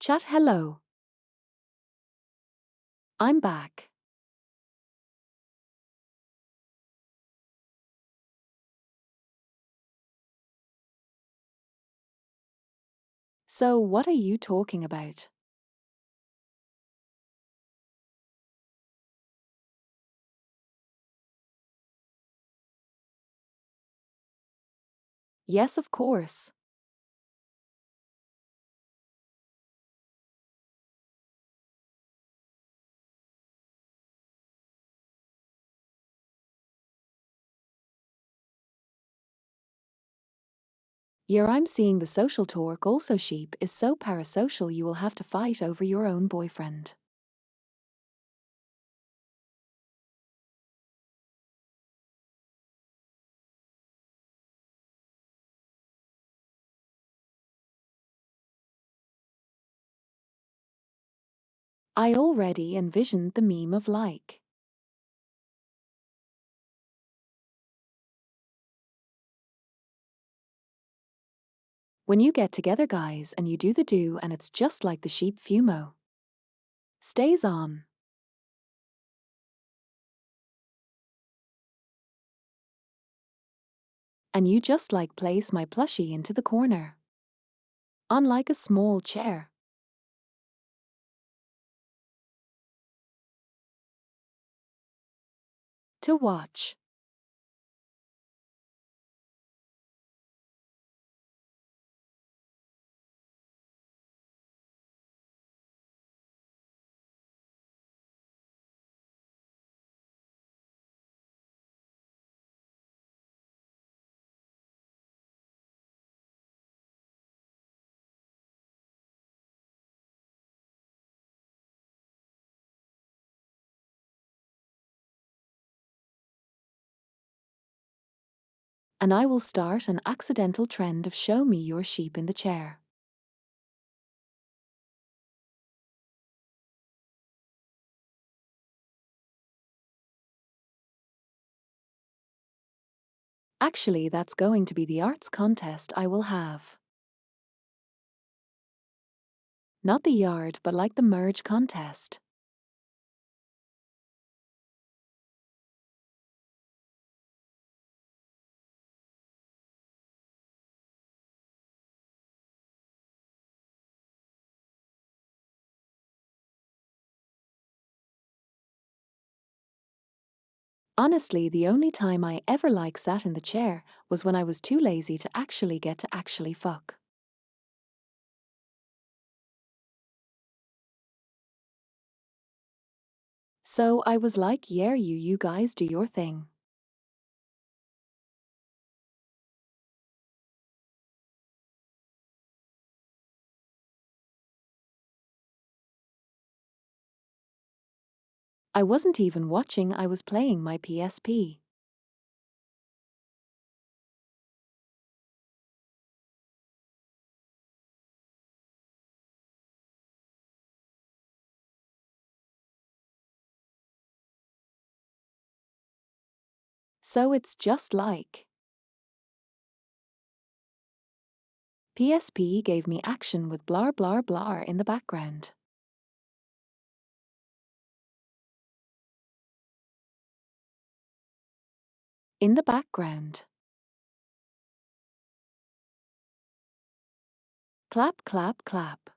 Chat hello. I'm back. So, what are you talking about? Yes, of course. Yeah, I'm seeing the social talk also sheep is so parasocial you will have to fight over your own boyfriend. I already envisioned the meme of like. When you get together, guys, and you do the do, and it's just like the sheep fumo. Stays on. And you just like place my plushie into the corner. Unlike a small chair. To watch. And I will start an accidental trend of show me your sheep in the chair. Actually, that's going to be the arts contest I will have. Not the yard, but like the merge contest. Honestly, the only time I ever sat in the chair was when I was too lazy to actually fuck. So I was like, yeah, you guys do your thing. I wasn't even watching, I was playing my PSP. So it's just like. PSP gave me action with blah blah blah in the background. In the background. Clap, clap, clap.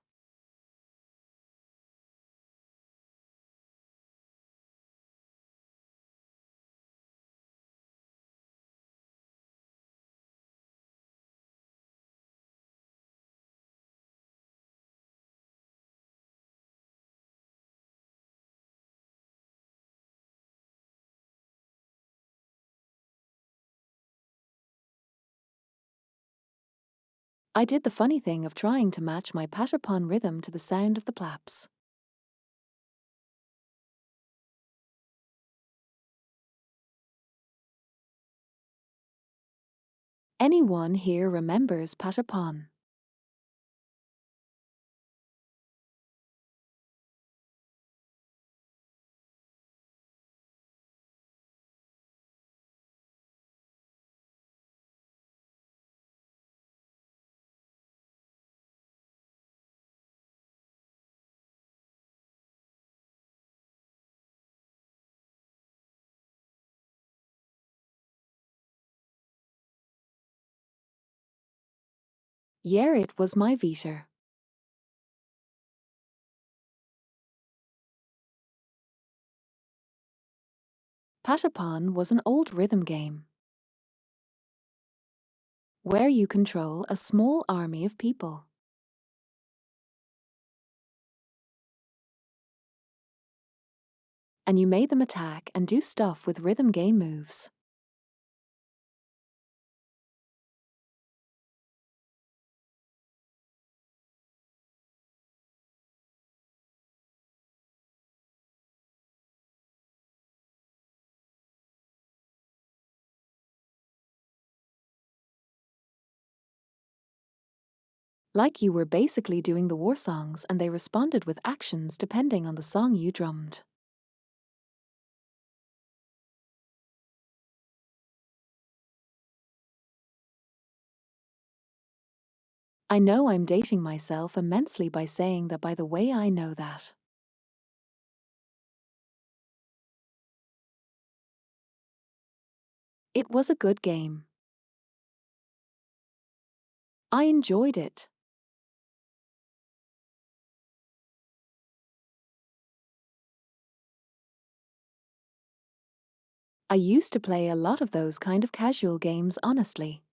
I did the funny thing of trying to match my patapon rhythm to the sound of the plaps. Anyone here remembers patapon? Yeah, it was my Vita. Patapon was an old rhythm game where you control a small army of people. And you made them attack and do stuff with rhythm game moves. Like you were basically doing the war songs and they responded with actions depending on the song you drummed. I know I'm dating myself immensely by saying that by the way I know that. It was a good game. I enjoyed it. I used to play a lot of those kind of casual games honestly.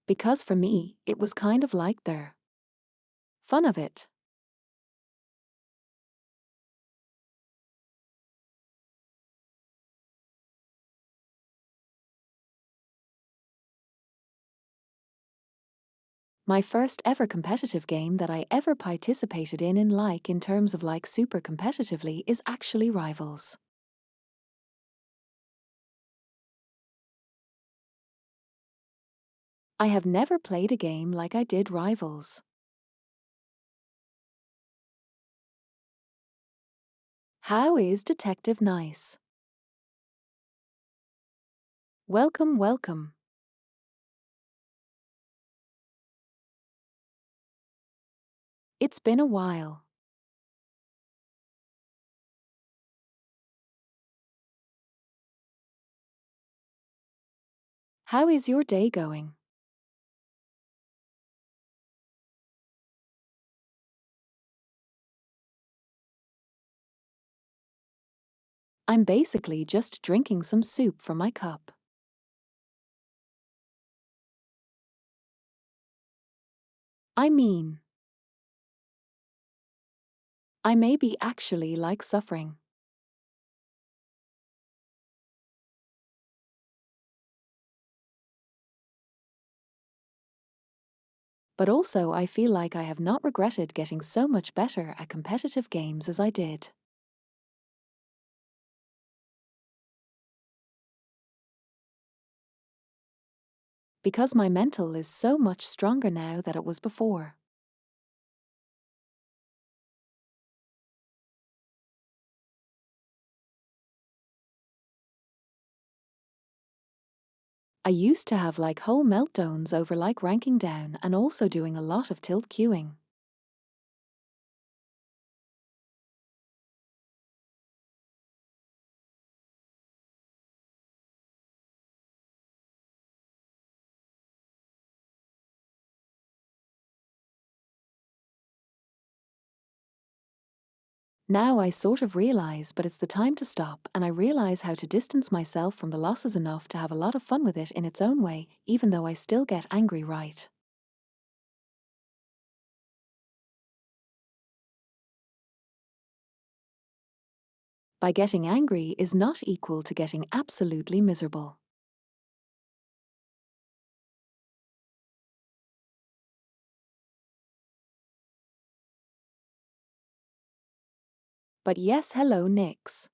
Because for me, it was kind of like their fun of it. My first ever competitive game that I ever participated in terms of like super competitively is actually Rivals. I have never played a game like I did Rivals. How is Detective Nice? Welcome, welcome. It's been a while. How is your day going? I'm basically just drinking some soup from my cup. I mean, I may be actually like suffering. But also I feel like I have not regretted getting so much better at competitive games as I did. Because my mental is so much stronger now than it was before. I used to have like whole meltdowns over like ranking down and also doing a lot of tilt queuing. Now I sort of realize, but it's the time to stop, and I realize how to distance myself from the losses enough to have a lot of fun with it in its own way, even though I still get angry, right? By getting angry is not equal to getting absolutely miserable. But yes, hello, Nix.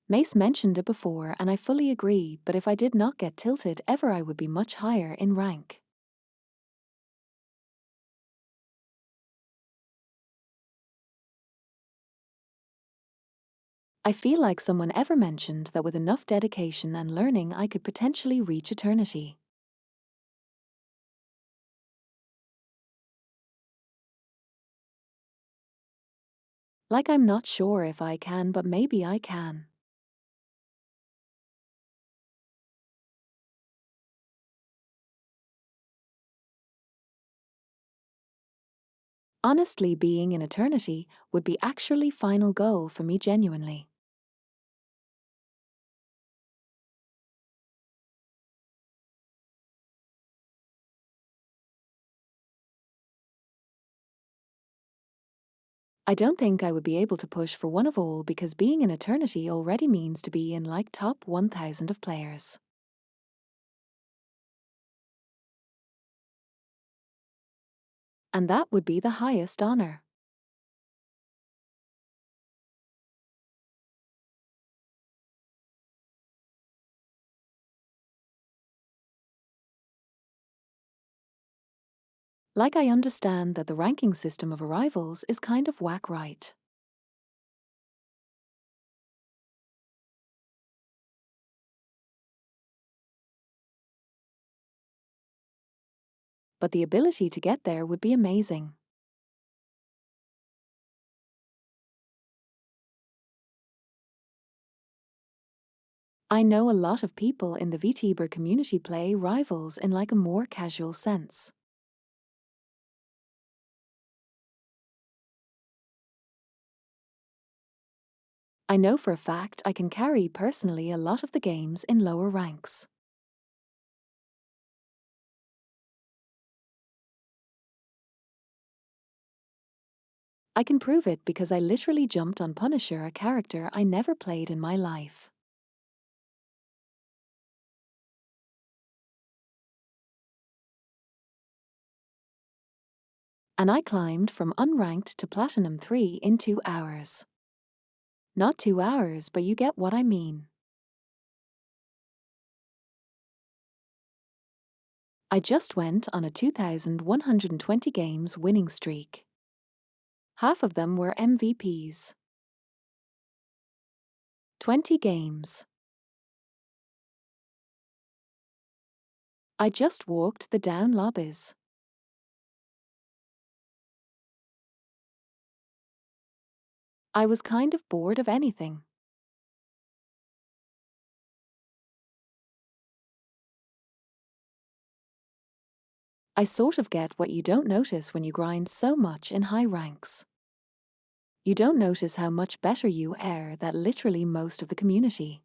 Mace mentioned it before, and I fully agree, but if I did not get tilted ever, I would be much higher in rank. I feel like someone ever mentioned that with enough dedication and learning, I could potentially reach eternity. Like I'm not sure if I can, but maybe I can. Honestly, being in eternity would be actually final goal for me genuinely. I don't think I would be able to push for one of all because being in eternity already means to be in like top 1000 of players. And that would be the highest honor. Like I understand that the ranking system of arrivals is kind of whack, right? But the ability to get there would be amazing. I know a lot of people in the VTuber community play rivals in like a more casual sense. I know for a fact I can carry personally a lot of the games in lower ranks. I can prove it because I literally jumped on Punisher, a character I never played in my life. And I climbed from unranked to Platinum 3 in 2 hours. Not 2 hours, but you get what I mean. I just went on a 2,120 games winning streak. Half of them were MVPs. 20 games. I just walked the down lobbies. I was kind of bored of anything. I sort of get what you don't notice when you grind so much in high ranks. You don't notice how much better you are than literally most of the community.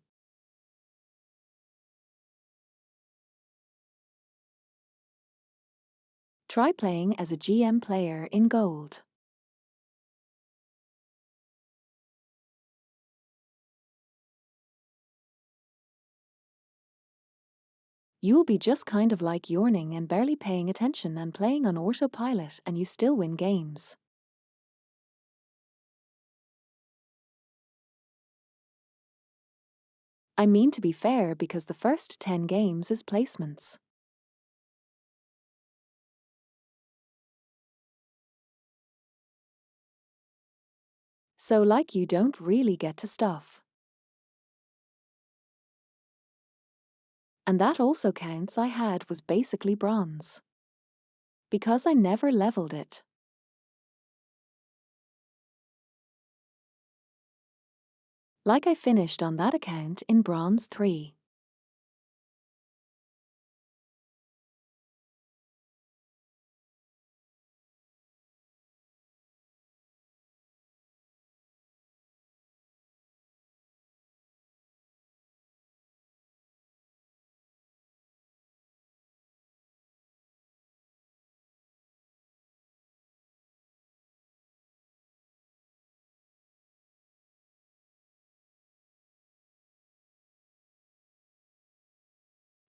Try playing as a GM player in gold. You'll be just kind of like yawning and barely paying attention and playing on autopilot, and you still win games. I mean to be fair because the first 10 games is placements. So like you don't really get to stuff. And that also counts. I had was basically bronze. Because I never leveled it. Like I finished on that account in bronze 3.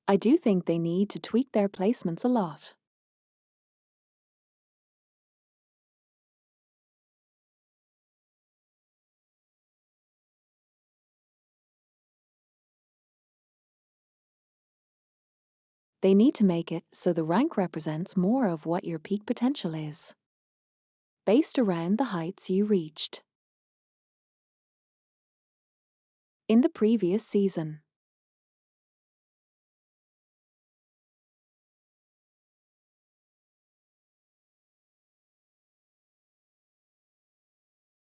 I do think they need to tweak their placements a lot. They need to make it so the rank represents more of what your peak potential is, based around the heights you reached. in the previous season.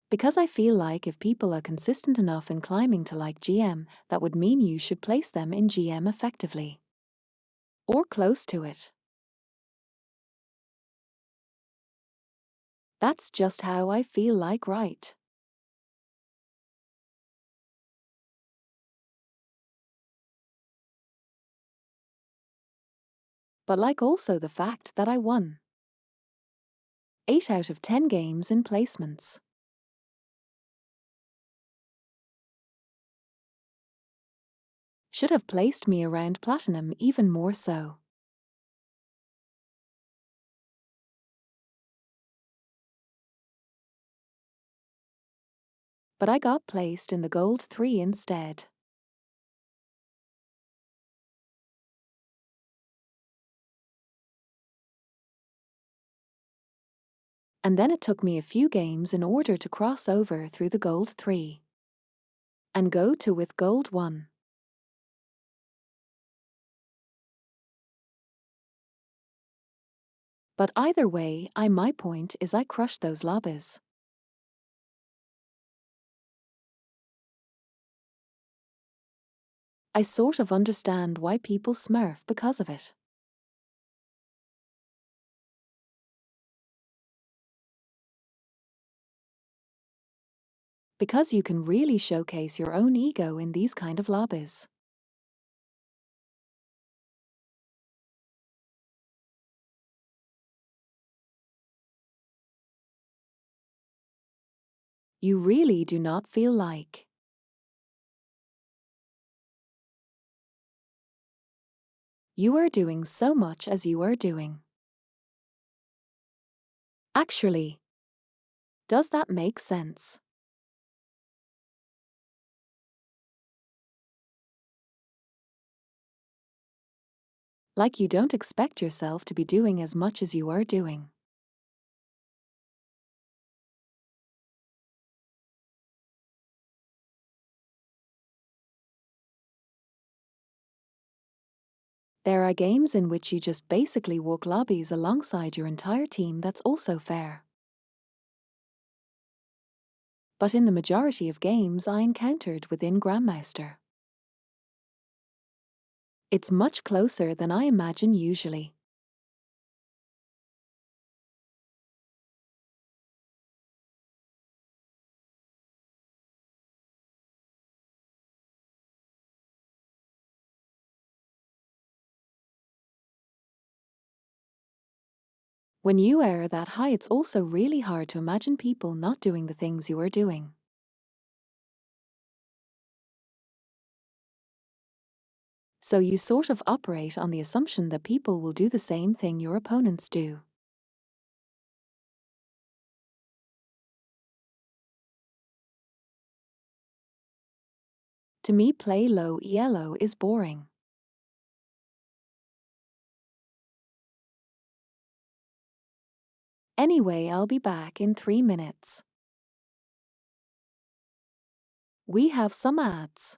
Because I feel like if people are consistent enough in climbing to like GM, that would mean you should place them in GM effectively. Or close to it. That's just how I feel like, right? But like also the fact that I won 8 out of 10 games in placements. Should have placed me around platinum even more so. But I got placed in the gold 3 instead. And then it took me a few games in order to cross over through the gold 3 and go to with gold 1. But either way, my point is I crushed those lobbies. I sort of understand why people smurf because of it. Because you can really showcase your own ego in these kind of lobbies. You really do not feel like you are doing so much as you are doing. Actually, does that make sense? Like you don't expect yourself to be doing as much as you are doing. There are games in which you just basically walk lobbies alongside your entire team. That's also fair. But in the majority of games I encountered within Grandmaster, it's much closer than I imagine usually. When you are that high, it's also really hard to imagine people not doing the things you are doing. So you sort of operate on the assumption that people will do the same thing your opponents do. To me, play low ELO is boring. Anyway, I'll be back in 3 minutes. We have some ads.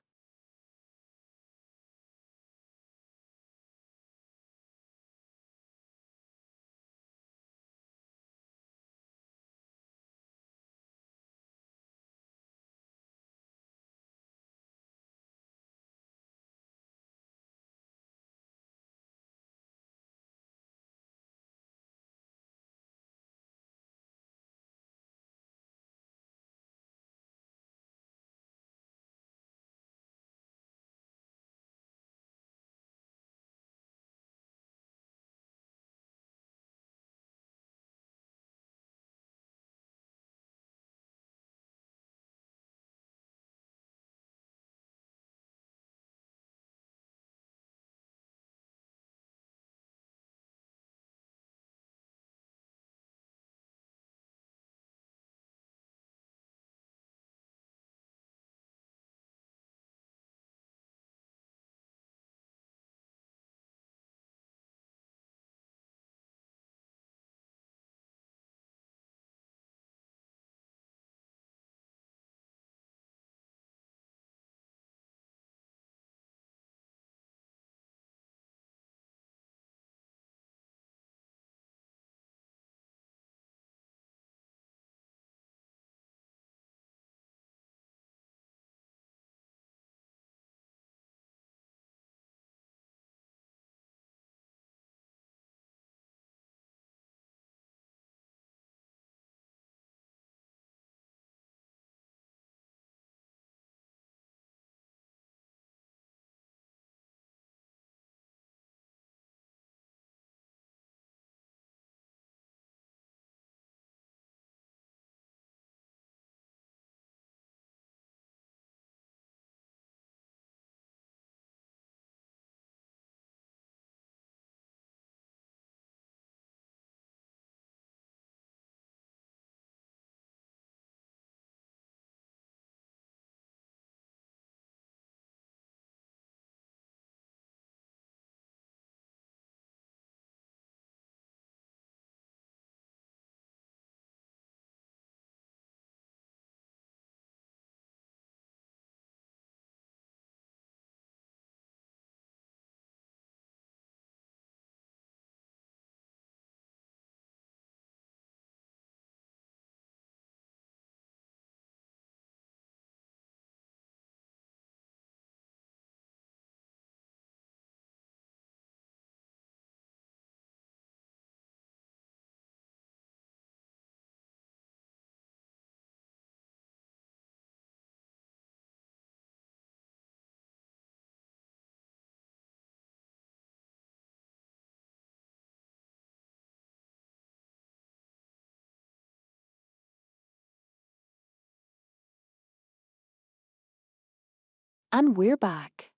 And we're back.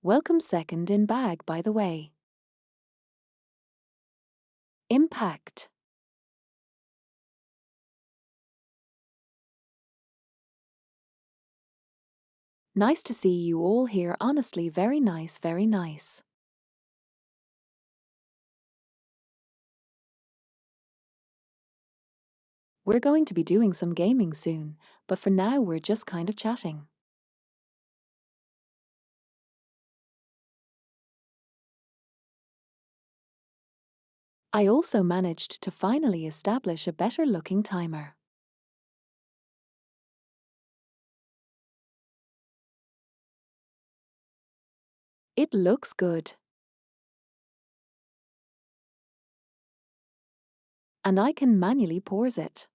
Welcome second in bag, by the way. Impact. Nice to see you all here, honestly, very nice, very nice. We're going to be doing some gaming soon, but for now we're just kind of chatting. I also managed to finally establish a better looking timer. It looks good. And I can manually pause it.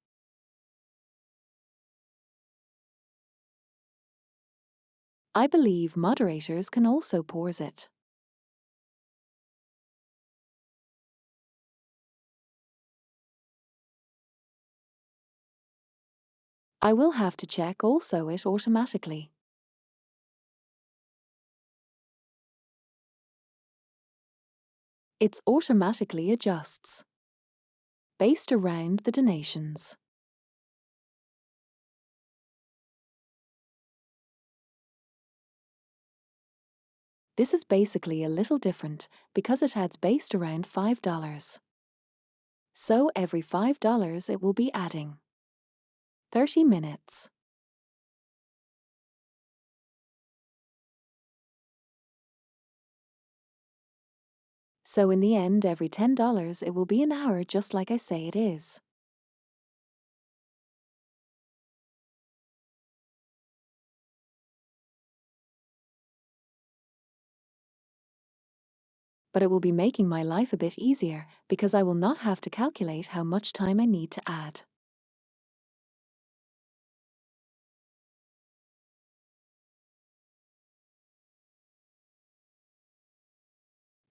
I believe moderators can also pause it. I will have to check also it automatically. It automatically adjusts based around the donations. This is basically a little different because it adds based around $5. So every $5 it will be adding 30 minutes. So in the end, every $10 it will be an hour, just like I say it is. But it will be making my life a bit easier because I will not have to calculate how much time I need to add.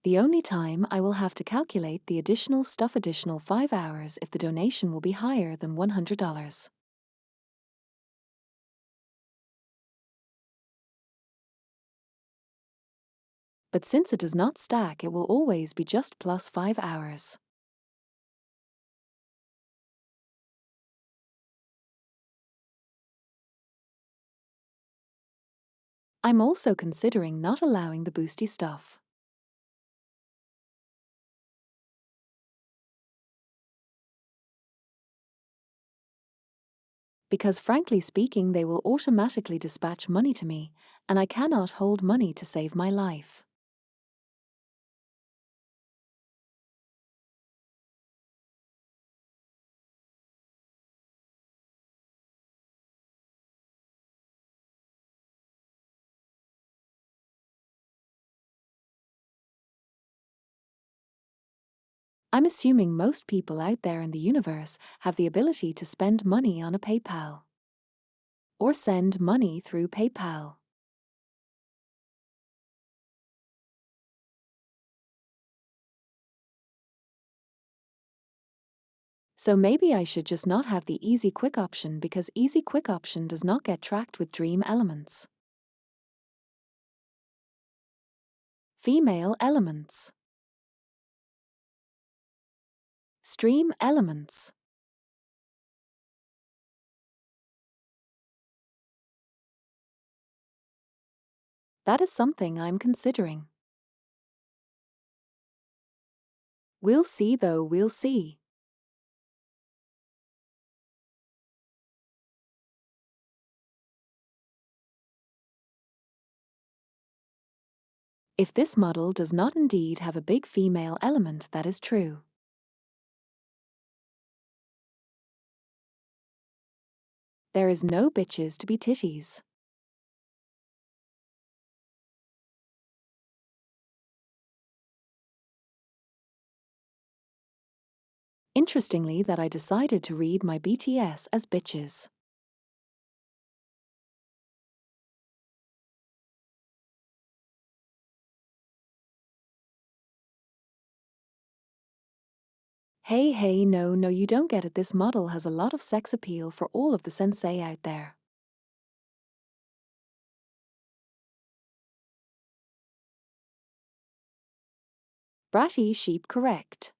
The only time I will have to calculate the additional 5 hours if the donation will be higher than $100. But since it does not stack, it will always be just plus 5 hours. I'm also considering not allowing the boosty stuff. Because frankly speaking, they will automatically dispatch money to me, and I cannot hold money to save my life. I'm assuming most people out there in the universe have the ability to spend money on a PayPal or send money through PayPal. So maybe I should just not have the easy quick option, because easy quick option does not get tracked with dream elements. Female elements. Stream elements. That is something I'm considering. We'll see though, we'll see. If this model does not indeed have a big female element, that is true. There is no bitches to be titties. Interestingly, that I decided to read my BTS as bitches. Hey, no, you don't get it. This model has a lot of sex appeal for all of the sensei out there. Bratty sheep correct.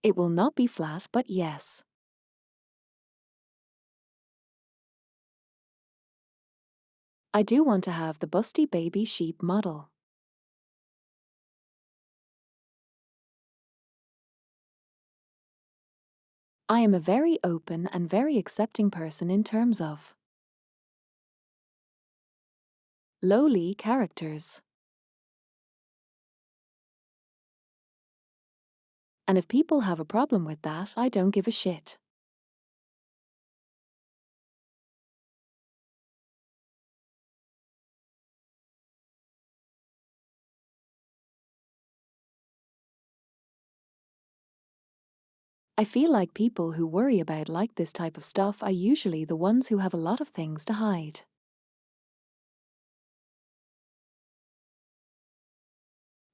It will not be flat, but yes. I do want to have the busty baby sheep model. I am a very open and very accepting person in terms of lowly characters. And if people have a problem with that, I don't give a shit. I feel like people who worry about like this type of stuff are usually the ones who have a lot of things to hide.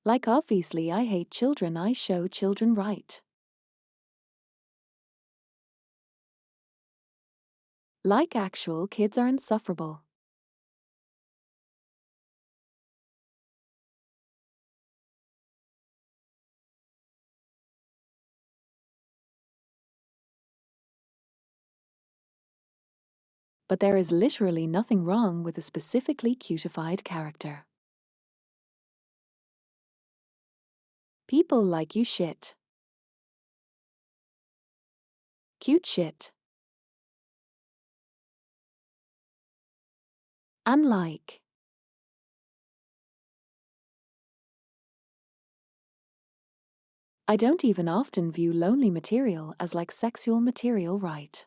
Like obviously I hate children, I show children right. Like actual kids are insufferable. But there is literally nothing wrong with a specifically cutified character. People like you shit. Cute shit. And like. I don't even often view lonely material as like sexual material, right?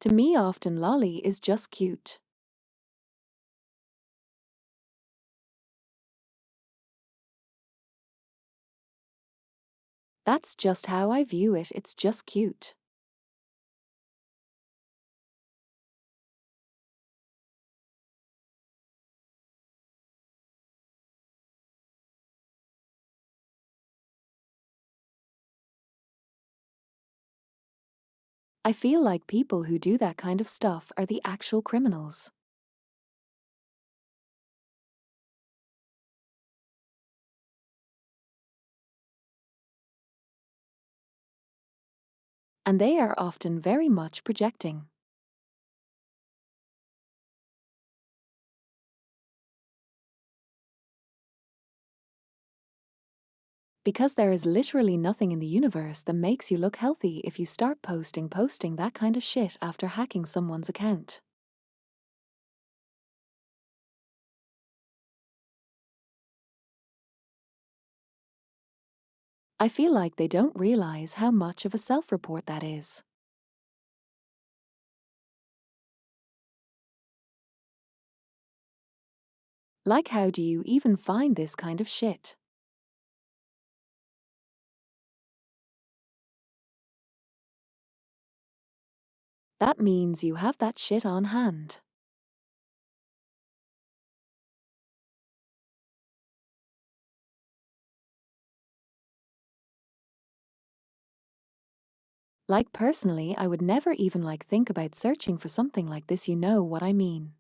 To me often lolly is just cute. That's just how I view it, it's just cute. I feel like people who do that kind of stuff are the actual criminals. And they are often very much projecting. Because there is literally nothing in the universe that makes you look healthy if you start posting that kind of shit after hacking someone's account. I feel like they don't realize how much of a self-report that is. Like, how do you even find this kind of shit? That means you have that shit on hand. Like personally, I would never even think about searching for something like this, you know what I mean.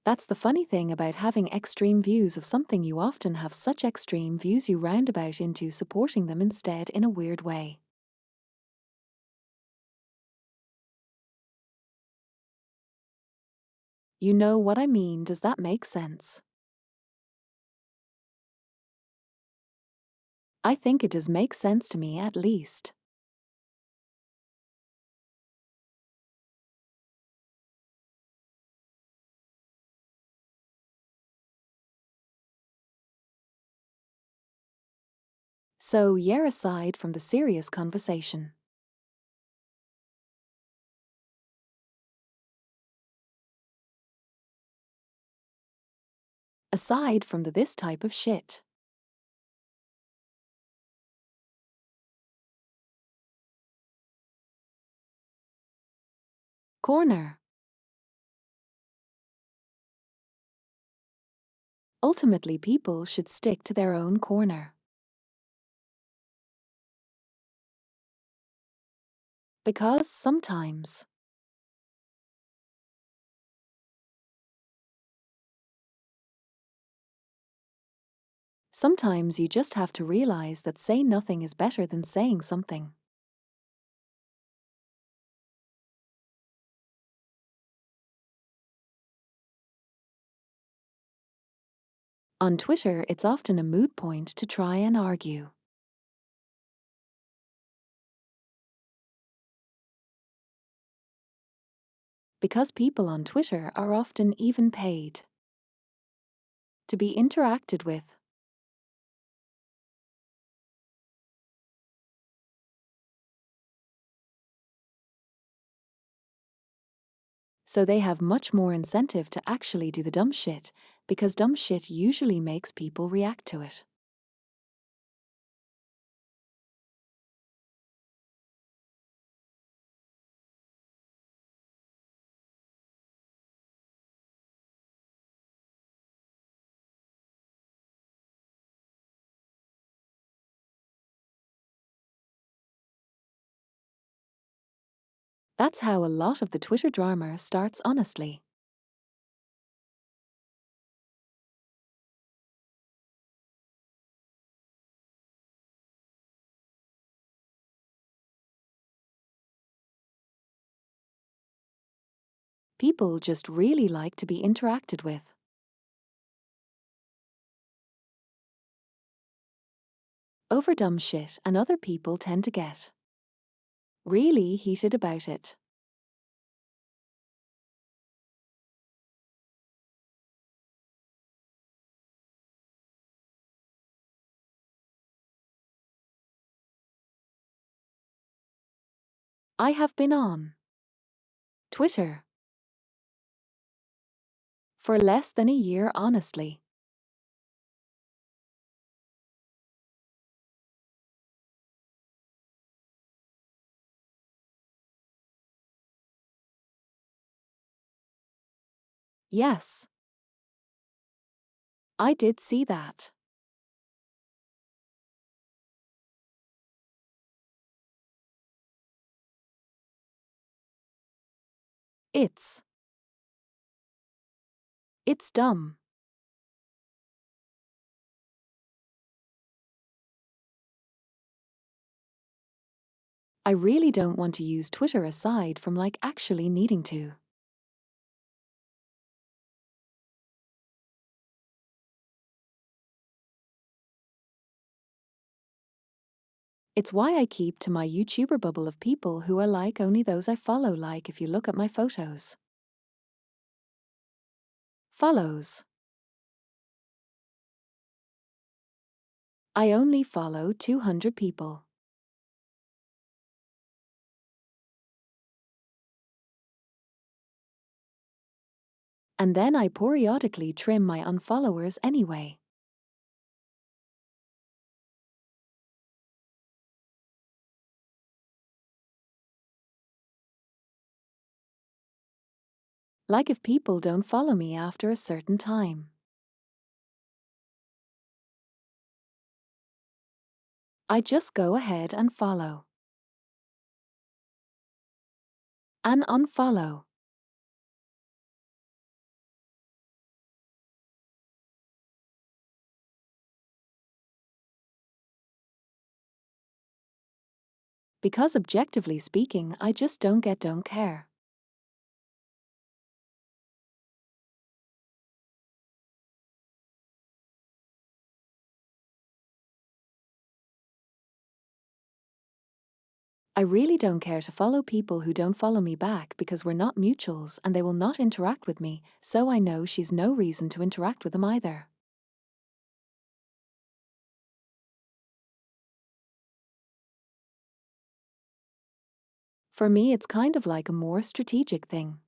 That's the funny thing about having extreme views of something, you often have such extreme views you roundabout into supporting them instead in a weird way. You know what I mean, does that make sense? I think it does make sense to me at least. So, yeah, aside from the serious conversation. Aside from the this type of shit. Corner. Ultimately, people should stick to their own corner. Because sometimes you just have to realize that saying nothing is better than saying something. On Twitter, it's often a moot point to try and argue. Because people on Twitter are often even paid to be interacted with. So they have much more incentive to actually do the dumb shit, because dumb shit usually makes people react to it. That's how a lot of the Twitter drama starts, honestly. People just really like to be interacted with. Over dumb shit, and other people tend to get really heated about it. I have been on Twitter for less than a year, honestly. Yes, I did see that. It's dumb. I really don't want to use Twitter aside from actually needing to. It's why I keep to my YouTuber bubble of people who are only those I follow. If you look at my photos. Follows. I only follow 200 people. And then I periodically trim my unfollowers anyway. If people don't follow me after a certain time, I just go ahead and follow. And unfollow. Because objectively speaking, I just don't care. I really don't care to follow people who don't follow me back because we're not mutuals and they will not interact with me, so I know she's no reason to interact with them either. For me, it's kind of like a more strategic thing.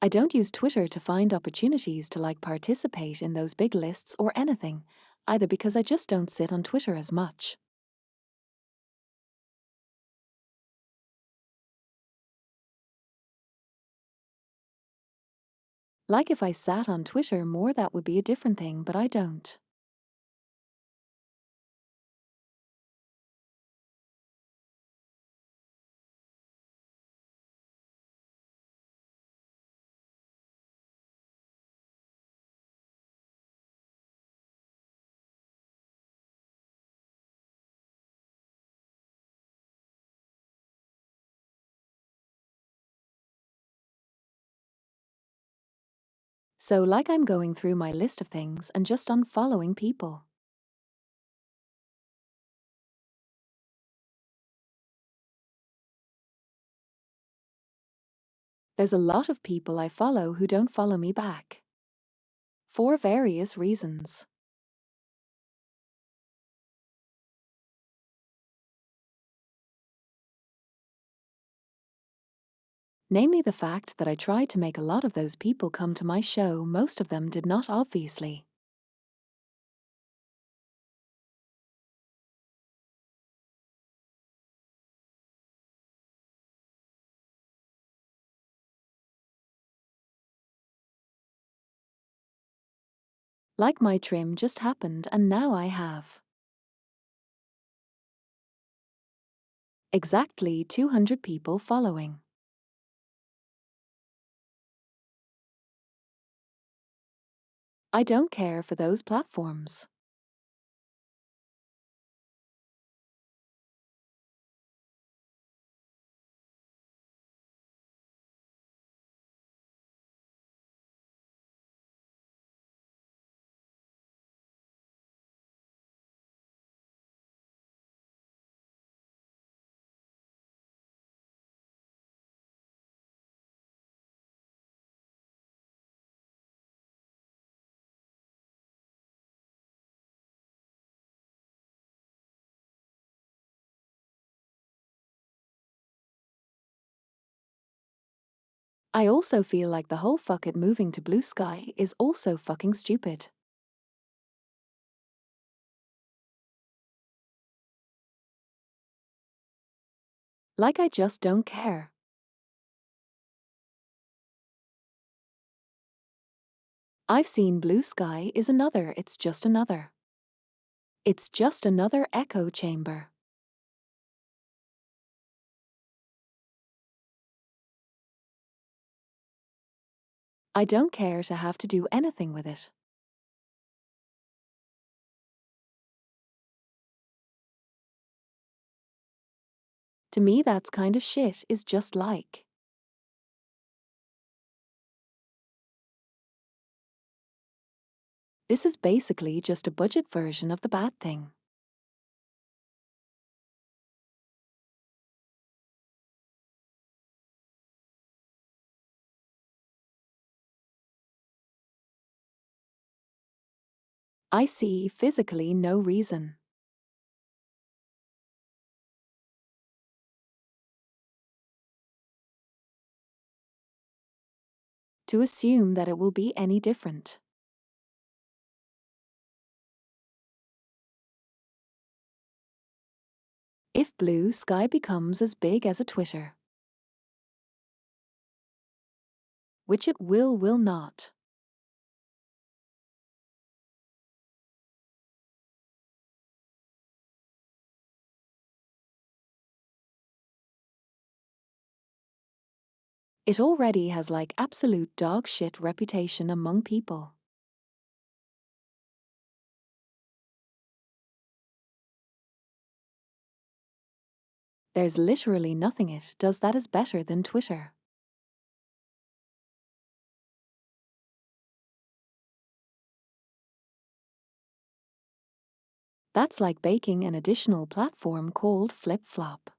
I don't use Twitter to find opportunities to participate in those big lists or anything, either because I just don't sit on Twitter as much. Like if I sat on Twitter more, that would be a different thing, but I don't. So, I'm going through my list of things and just unfollowing people. There's a lot of people I follow who don't follow me back. For various reasons. Namely, the fact that I tried to make a lot of those people come to my show, most of them did not, obviously. Like my trim just happened, and now I have exactly 200 people following. I don't care for those platforms. I also feel like the whole fuck it moving to Blue Sky is also fucking stupid. Like I just don't care. I've seen Blue Sky is another, it's just another. It's just another echo chamber. I don't care to have to do anything with it. To me, that's kind of shit is just like. This is basically just a budget version of the bad thing. I see physically no reason to assume that it will be any different. If Blue Sky becomes as big as a Twitter, which it will not. It already has absolute dog shit reputation among people. There's literally nothing it does that is better than Twitter. That's like baking an additional platform called Flip Flop.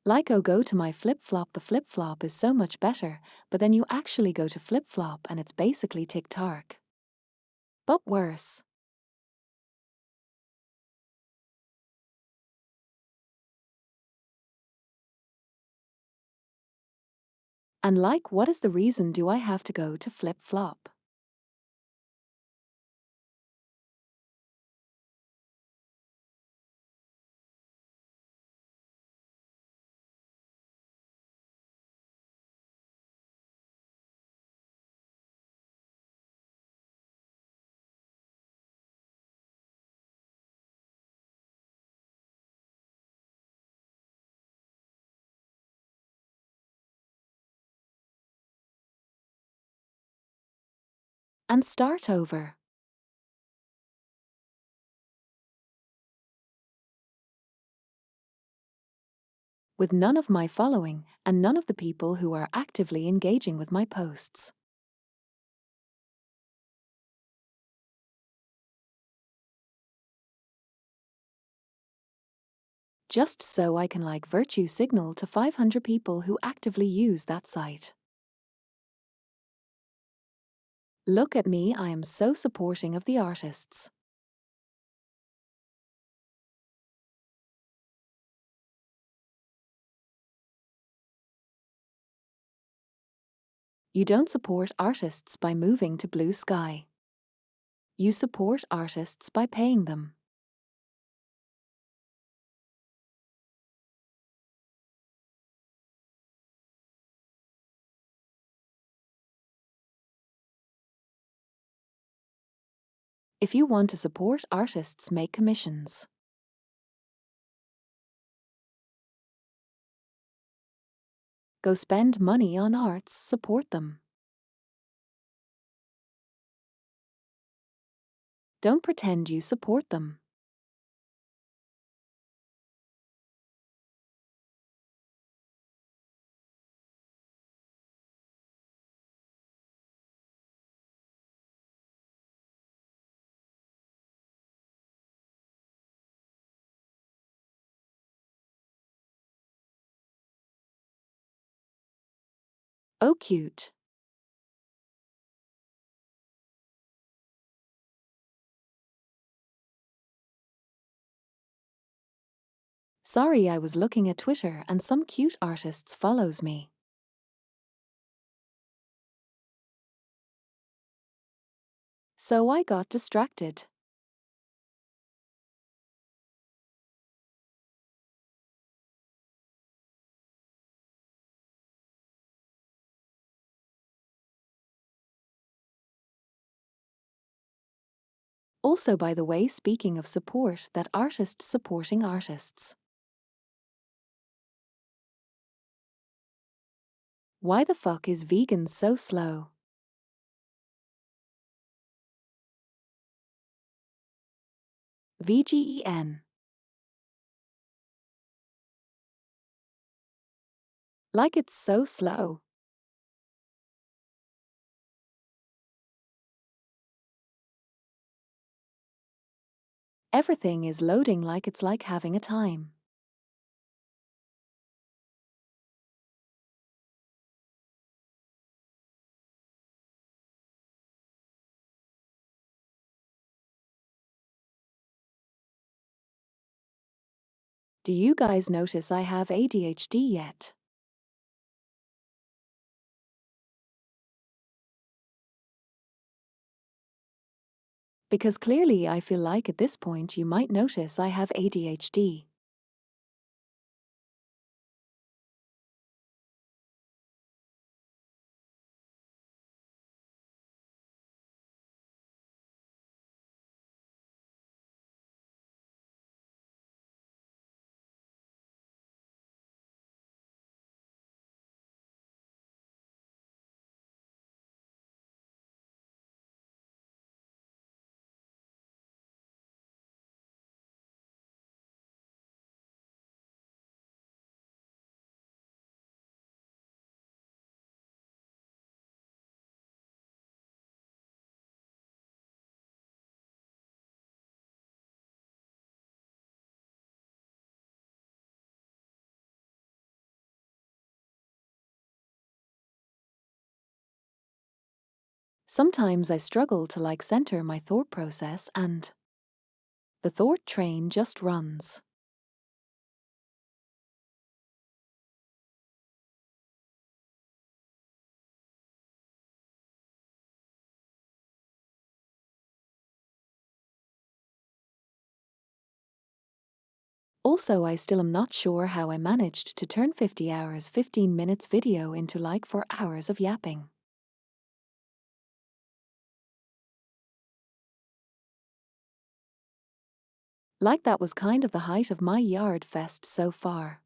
Like, oh, go to my flip-flop, the flip-flop is so much better, but then you actually go to flip-flop and it's basically TikTok. But worse. And like, what is the reason do I have to go to flip-flop? And start over. With none of my following and none of the people who are actively engaging with my posts. Just so I can like virtue signal to 500 people who actively use that site. Look at me, I am so supporting of the artists. You don't support artists by moving to Blue Sky. You support artists by paying them. If you want to support artists, make commissions. Go spend money on arts, support them. Don't pretend you support them. Oh, cute. Sorry, I was looking at Twitter and some cute artists follows me. So I got distracted. Also, by the way, speaking of support, that artist supporting artists. Why the fuck is vegan so slow? VGEN. Like, it's so slow. Everything is loading like it's like having a time. Do you guys notice I have ADHD yet? Because clearly I feel like at this point you might notice I have ADHD. Sometimes I struggle to center my thought process and the thought train just runs. Also, I still am not sure how I managed to turn 50 hours 15 minutes video into 4 hours of yapping. That was kind of the height of my yard fest so far.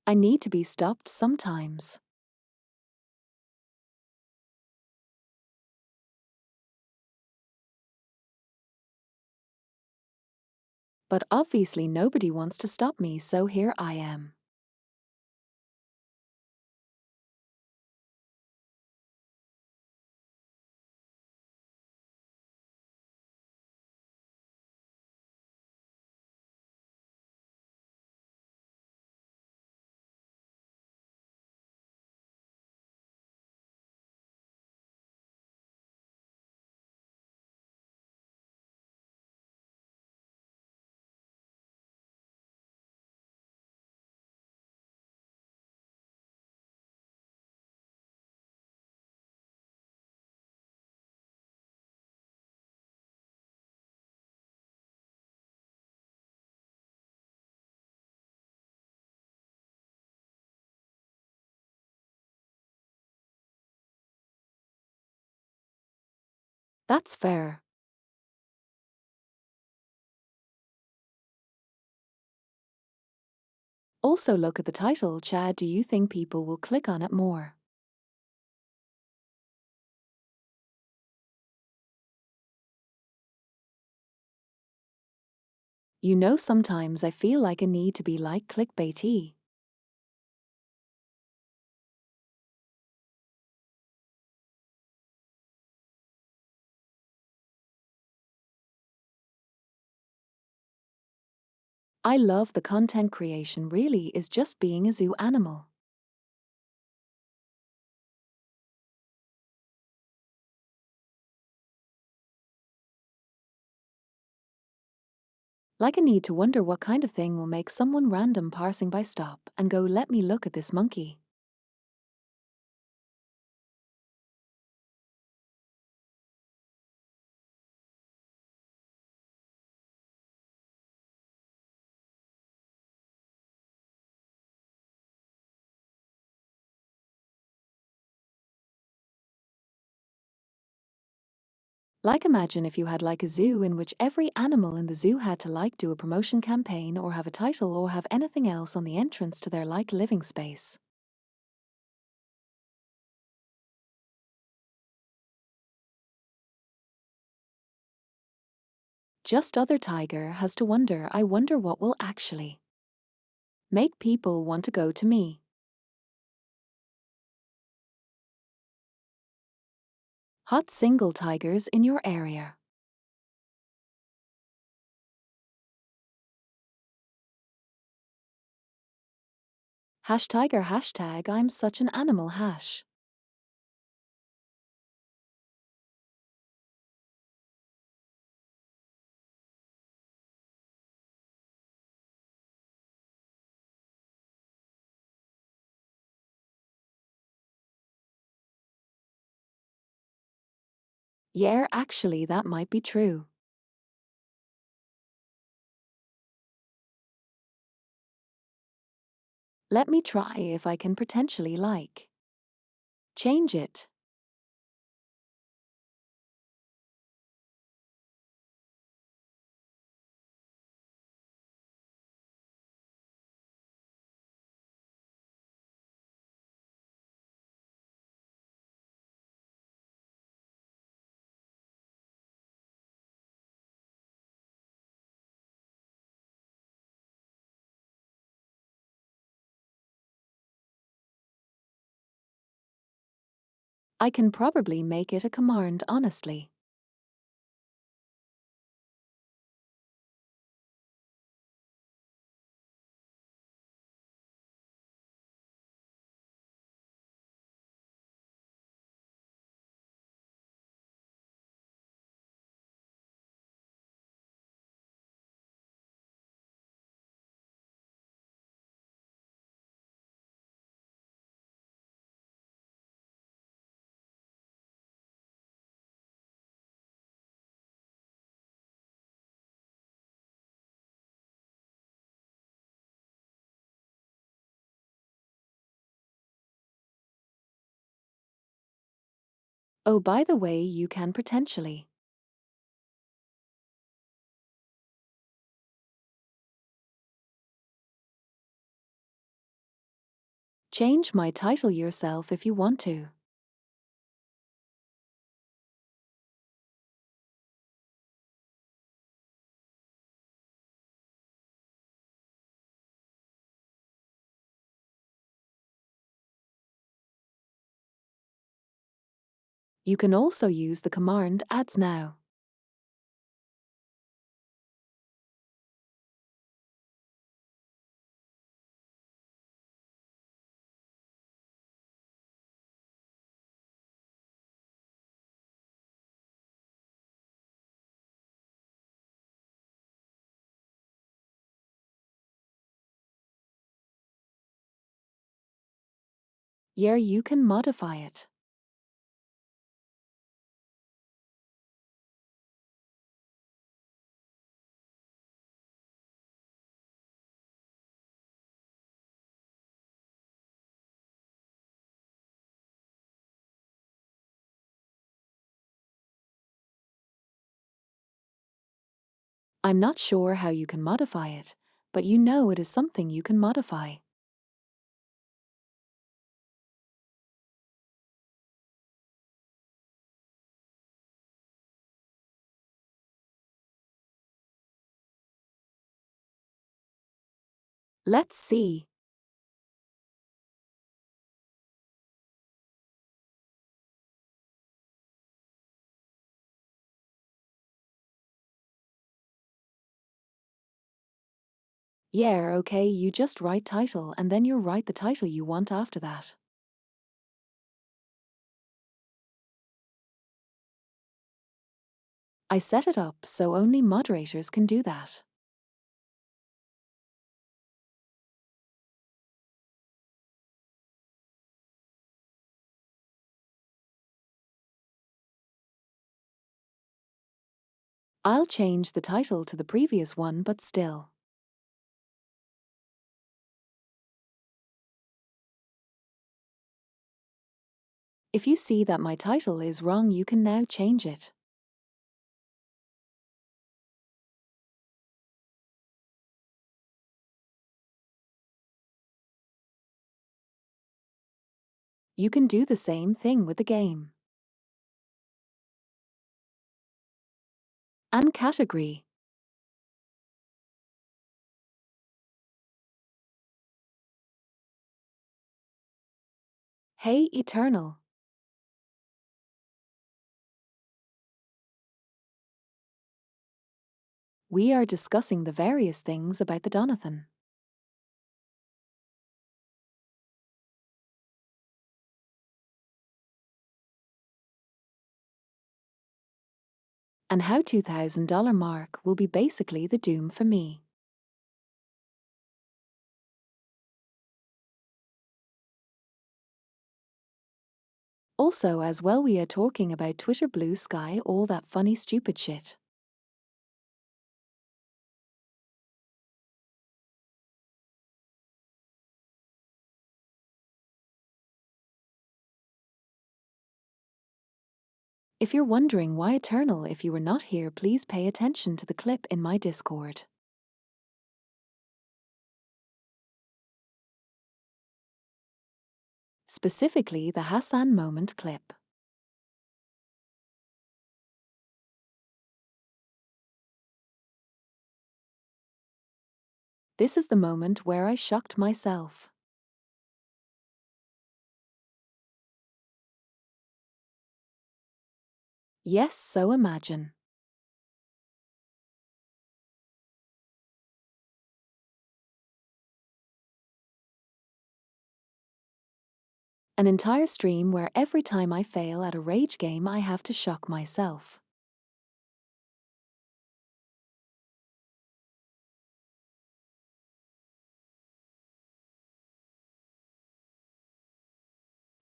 I need to be stopped sometimes. But obviously nobody wants to stop me, so here I am. That's fair. Also, look at the title, Chad. Do you think people will click on it more? You know, sometimes I feel like a need to be clickbaity. I love the content creation really is just being a zoo animal. I need to wonder what kind of thing will make someone random passing by stop and go, let me look at this monkey. Imagine if you had a zoo in which every animal in the zoo had to do a promotion campaign or have a title or have anything else on the entrance to their living space. Just other tiger has to wonder, I wonder what will actually make people want to go to me. Hot single tigers in your area. #tiger #I'm such an animal #. Yeah, actually that might be true. Let me try if I can potentially change it. I can probably make it a command, honestly. Oh, by the way, you can potentially change my title yourself if you want to. You can also use the command adds now. Yeah, you can modify it. I'm not sure how you can modify it, but you know it is something you can modify. Let's see. Yeah, okay, you just write title and then you write the title you want after that. I set it up so only moderators can do that. I'll change the title to the previous one, but still. If you see that my title is wrong, you can now change it. You can do the same thing with the game. And category. Hey, Eternal. We are discussing the various things about the Donothon. And how $2,000 mark will be basically the doom for me. Also, as well, we are talking about Twitter, Blue Sky, all that funny stupid shit. If you're wondering why Eternal, if you were not here, please pay attention to the clip in my Discord. Specifically, the Hassan moment clip. This is the moment where I shocked myself. Yes, so imagine. An entire stream where every time I fail at a rage game I have to shock myself.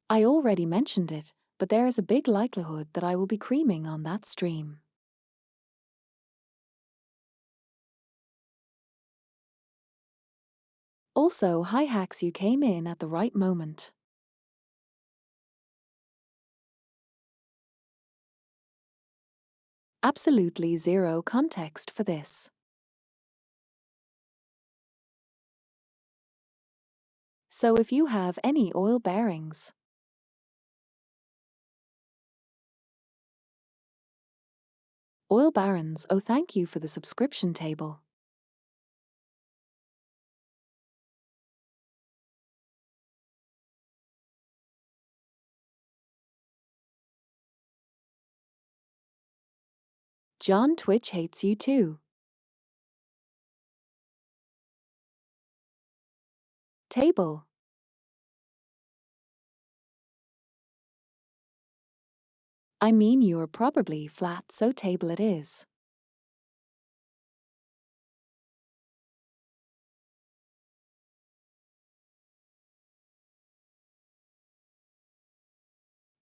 I already mentioned it, but there is a big likelihood that I will be creaming on that stream. Also, hi Hacks, you came in at the right moment. Absolutely zero context for this. So if you have any oil bearings, oil barons, oh thank you for the subscription table. John Twitch hates you too. Table. I mean you're probably flat, so table it is.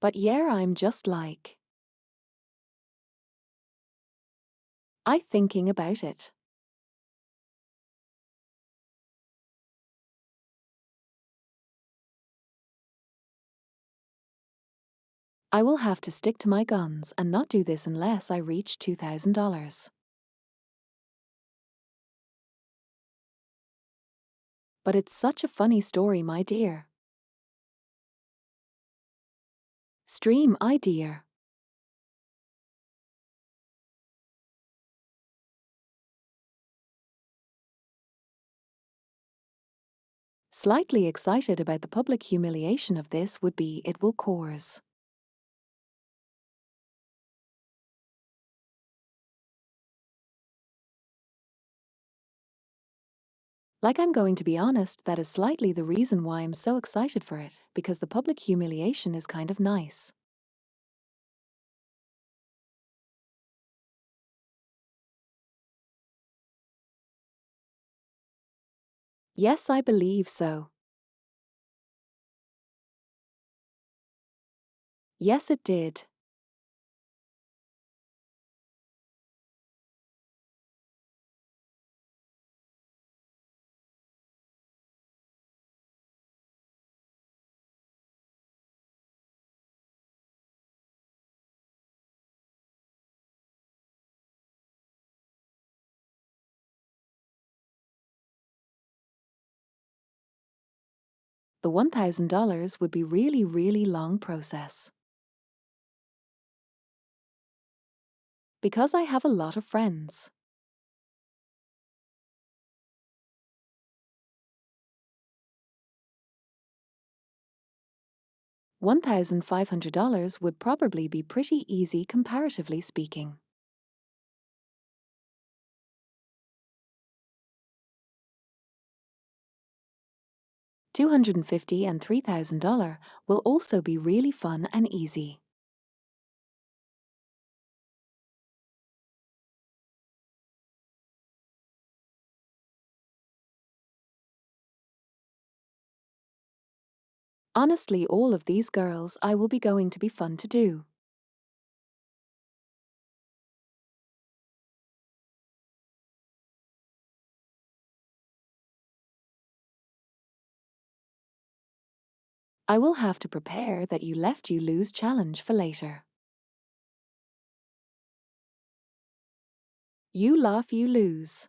But yeah, I'm just like. I thinking about it. I will have to stick to my guns and not do this unless I reach $2,000. But it's such a funny story, my dear. Stream idea. Slightly excited about the public humiliation of this would be it will cause. Like I'm going to be honest, that is slightly the reason why I'm so excited for it, because the public humiliation is kind of nice. Yes, I believe so. Yes, it did. The $1,000 would be really long process. Because I have a lot of friends. $1,500 would probably be pretty easy comparatively speaking. $250 and $3,000 will also be really fun and easy. Honestly, all of these girls I will be going to be fun to do. I will have to prepare that you left you lose challenge for later. You laugh, you lose.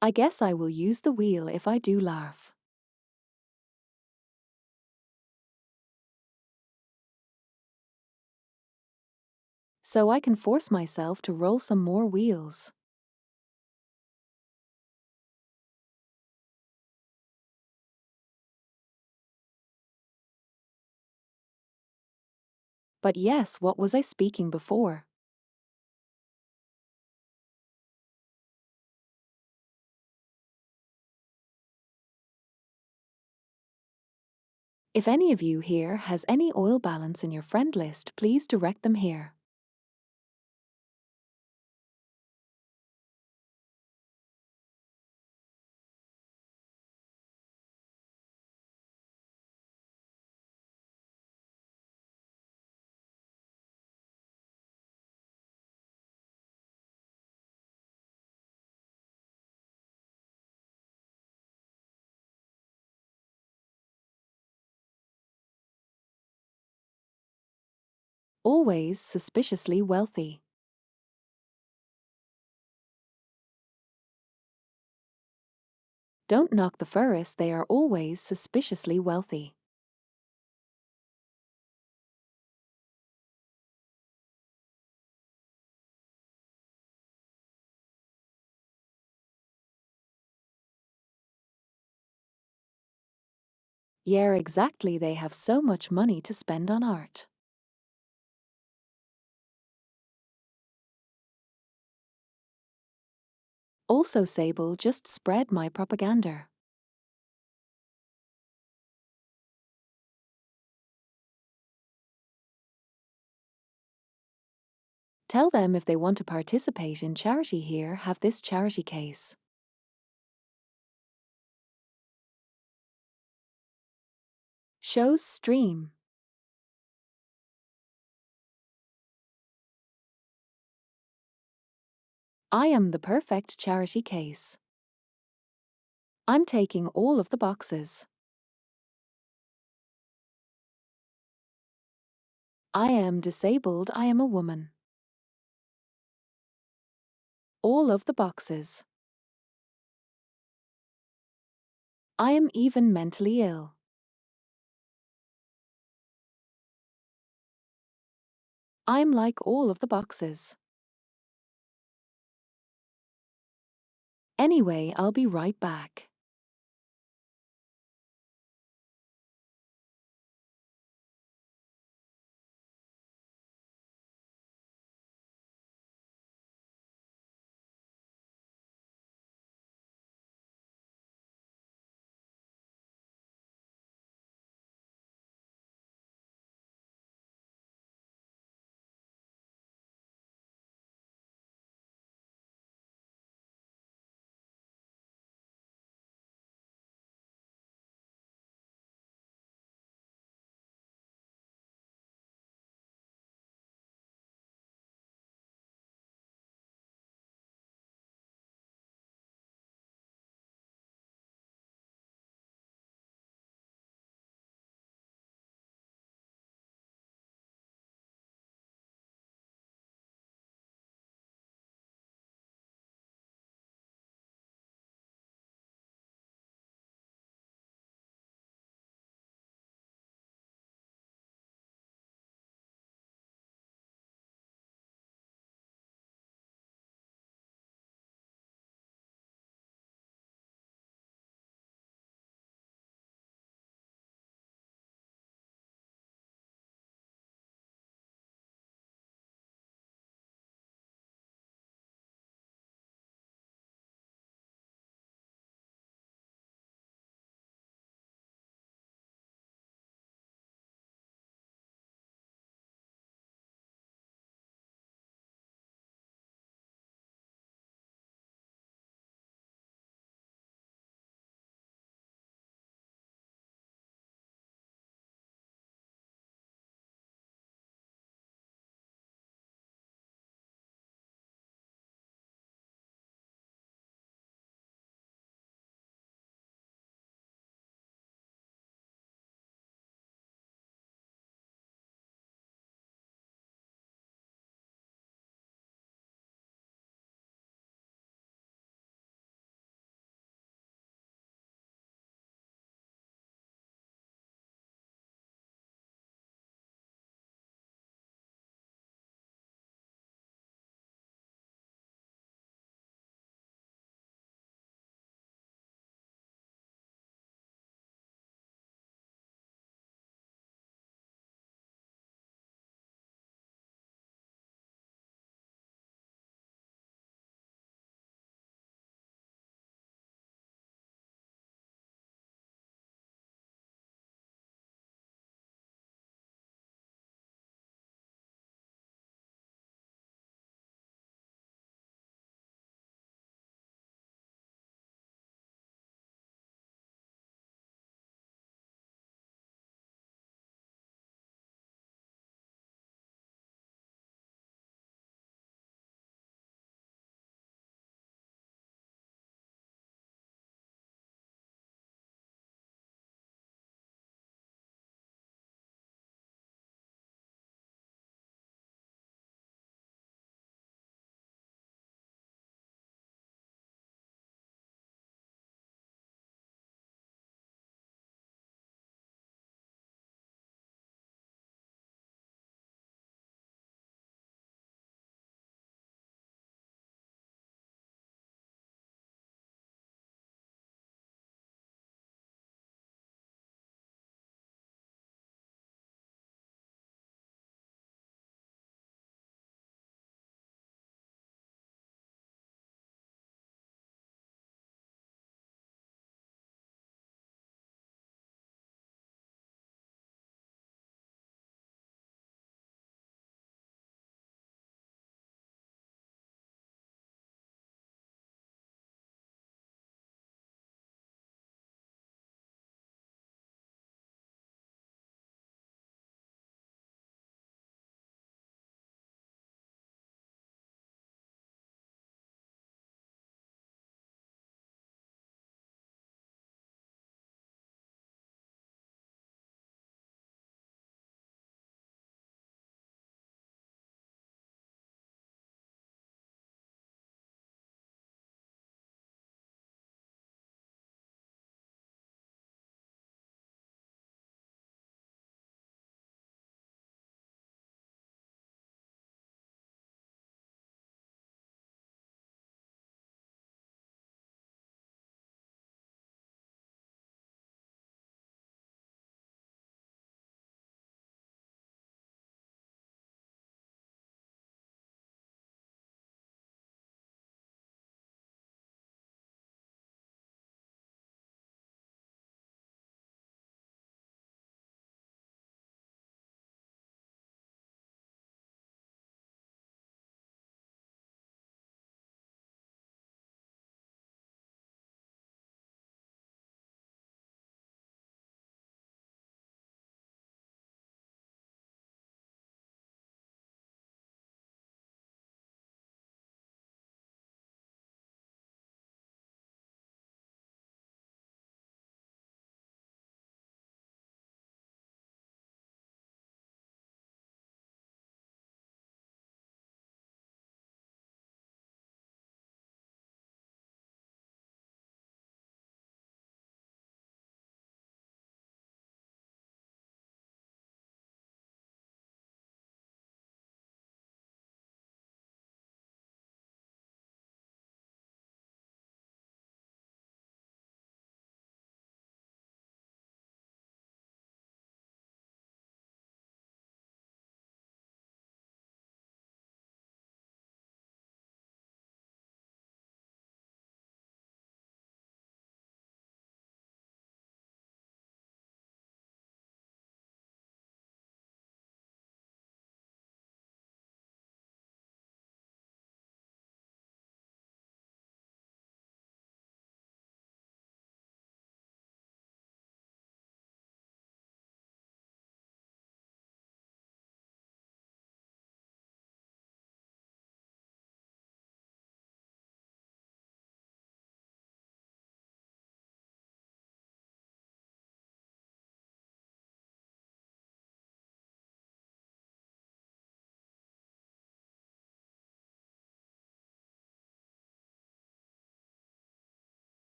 I guess I will use the wheel if I do laugh. So I can force myself to roll some more wheels. But yes, what was I speaking before? If any of you here has any oil balance in your friend list, please direct them here. Always suspiciously wealthy. Don't knock the furries, they are always suspiciously wealthy. Yeah, exactly, they have so much money to spend on art. Also, Sable just spread my propaganda. Tell them if they want to participate in charity here, have this charity case. Shows stream. I am the perfect charity case. I'm taking all of the boxes. I am disabled, I am a woman. All of the boxes. I am even mentally ill. I'm like all of the boxes. Anyway, I'll be right back.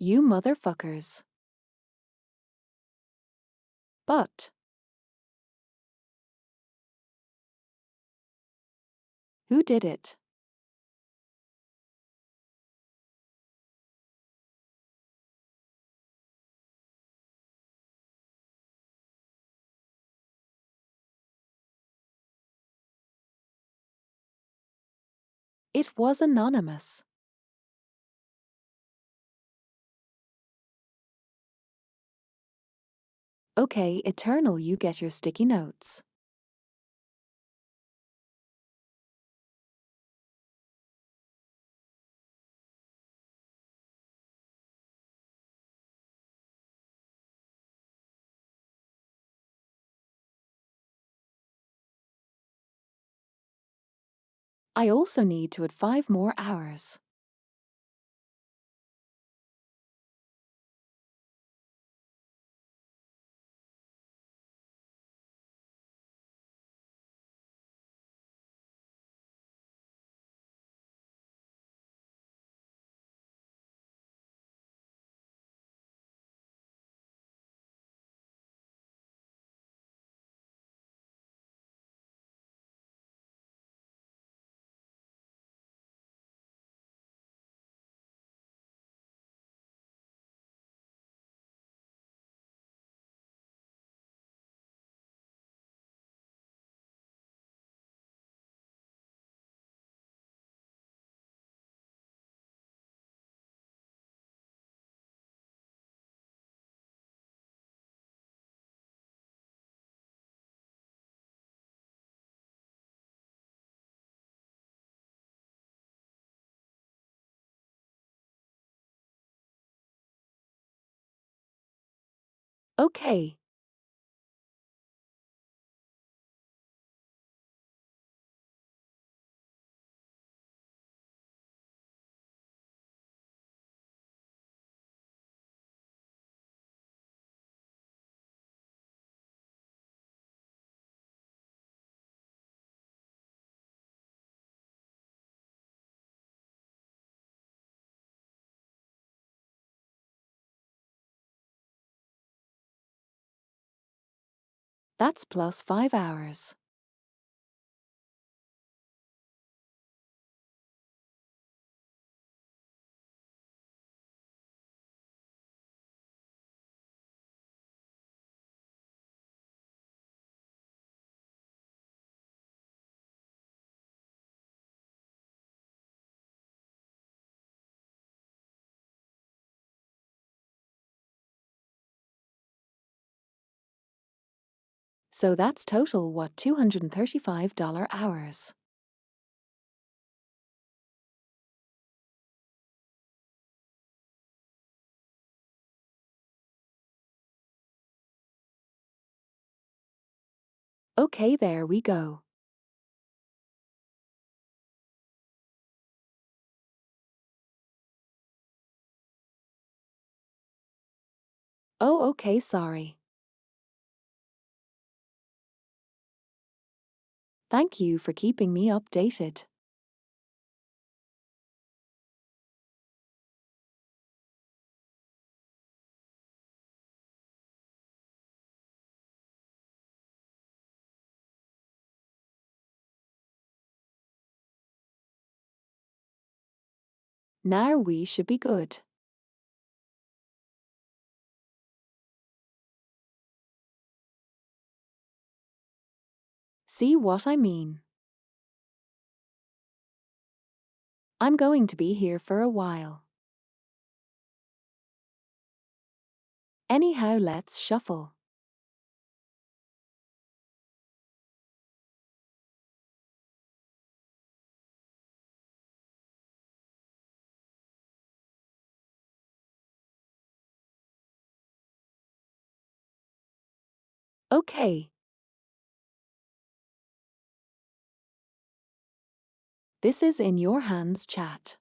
You motherfuckers. But who did it? It was anonymous. Okay, Eternal, you get your sticky notes. I also need to add 5 more hours. Okay. That's plus 5 hours. So that's total what, $235 hours. Okay, there we go. Oh, okay, sorry. Thank you for keeping me updated. Now we should be good. See what I mean? I'm going to be here for a while. Anyhow, let's shuffle. Okay. This is in your hands, chat.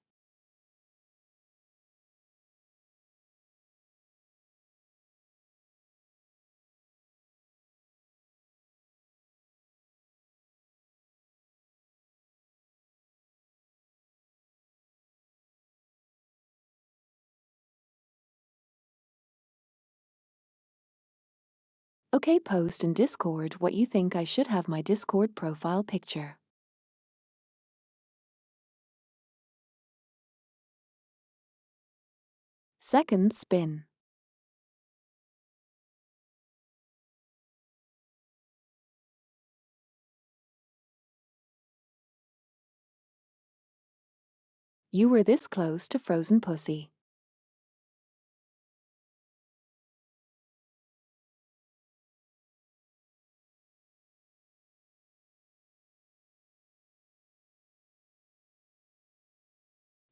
Okay, post in Discord what you think I should have my Discord profile picture. Second spin. You were this close to frozen pussy.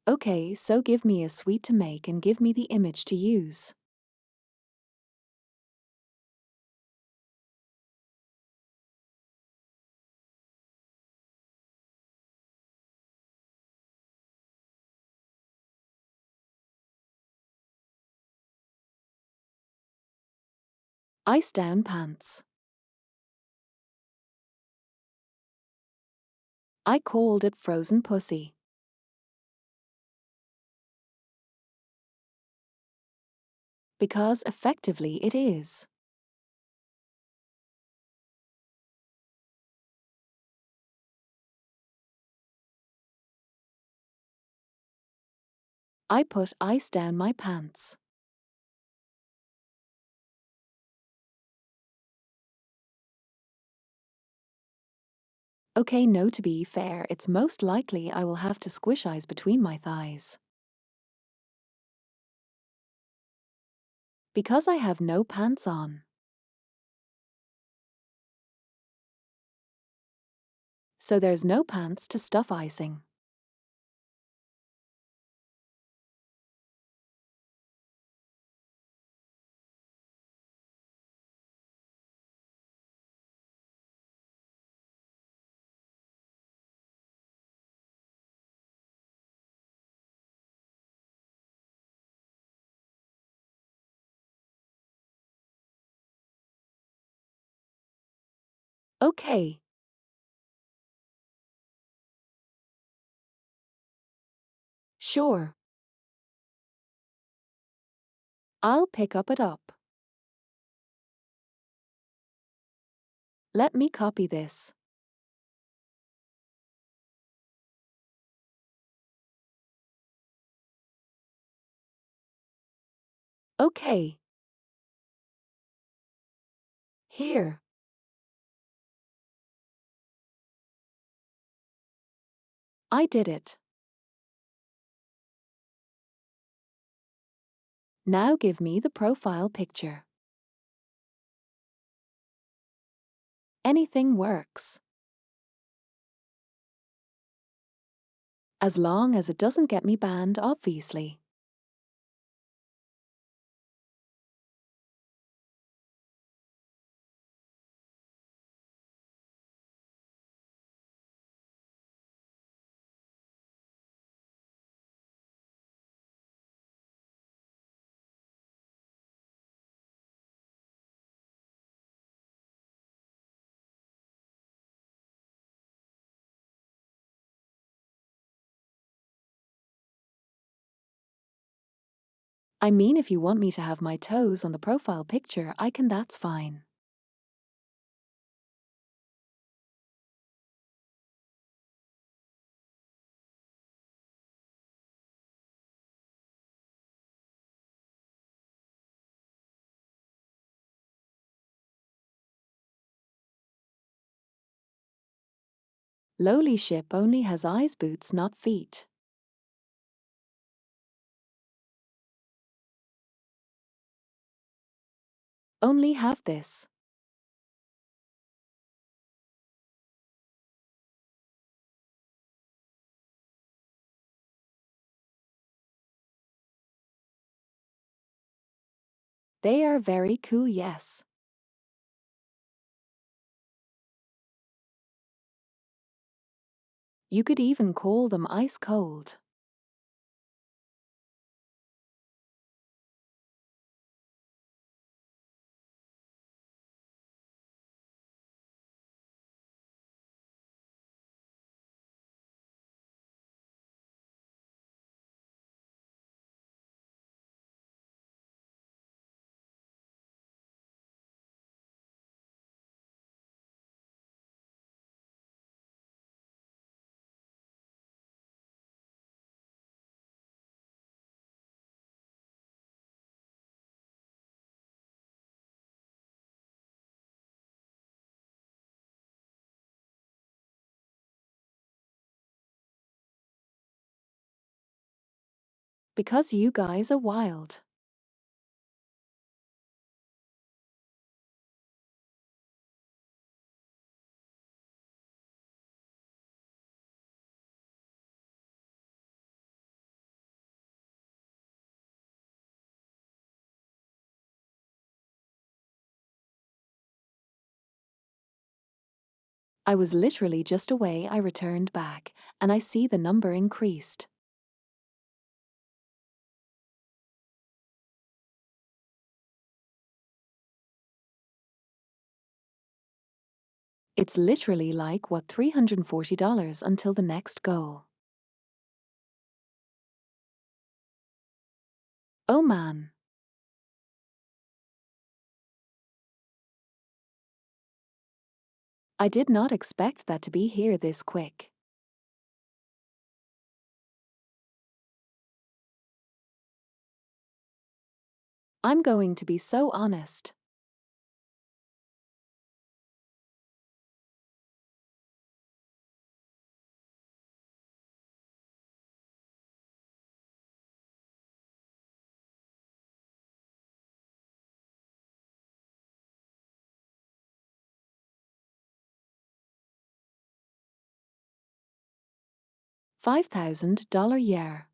Okay, so give me a sweet to make and give me the image to use. Ice down pants. I called it frozen pussy. Because effectively it is. I put ice down my pants. Okay, no, to be fair, it's most likely I will have to squish ice between my thighs. Because I have no pants on. So there's no pants to stuff icing. Okay. Sure. I'll pick it up. Let me copy this. Okay. Here. I did it. Now give me the profile picture. Anything works. As long as it doesn't get me banned, obviously. I mean, if you want me to have my toes on the profile picture, I can, that's fine. Lowly ship only has eyes, boots, not feet. Only have this. They are very cool, yes. You could even call them ice cold. Because you guys are wild. I was literally just away. I returned back, and I see the number increased. It's literally like, what, $340 until the next goal. Oh man. I did not expect that to be here this quick. I'm going to be so honest. $5,000 year.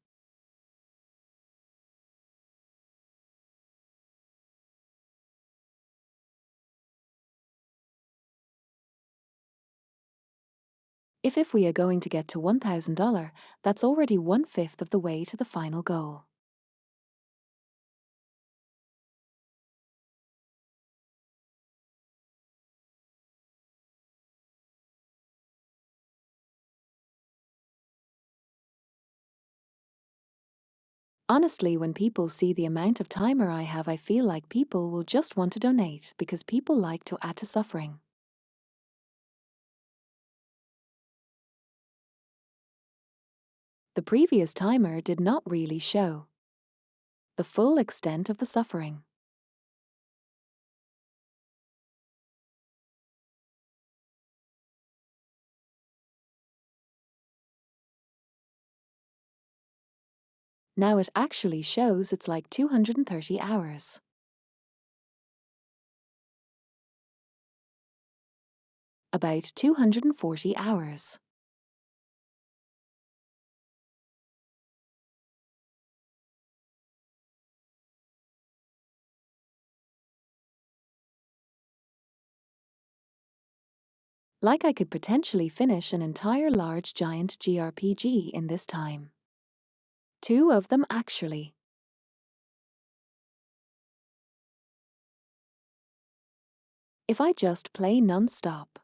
If we are going to get to $1,000, that's already 1/5 of the way to the final goal. Honestly, when people see the amount of timer I have, I feel like people will just want to donate because people like to add to suffering. The previous timer did not really show the full extent of the suffering. Now it actually shows it's like 230 hours. About 240 hours. Like I could potentially finish an entire large giant GRPG in this time. 2 of them actually. If I just play non-stop.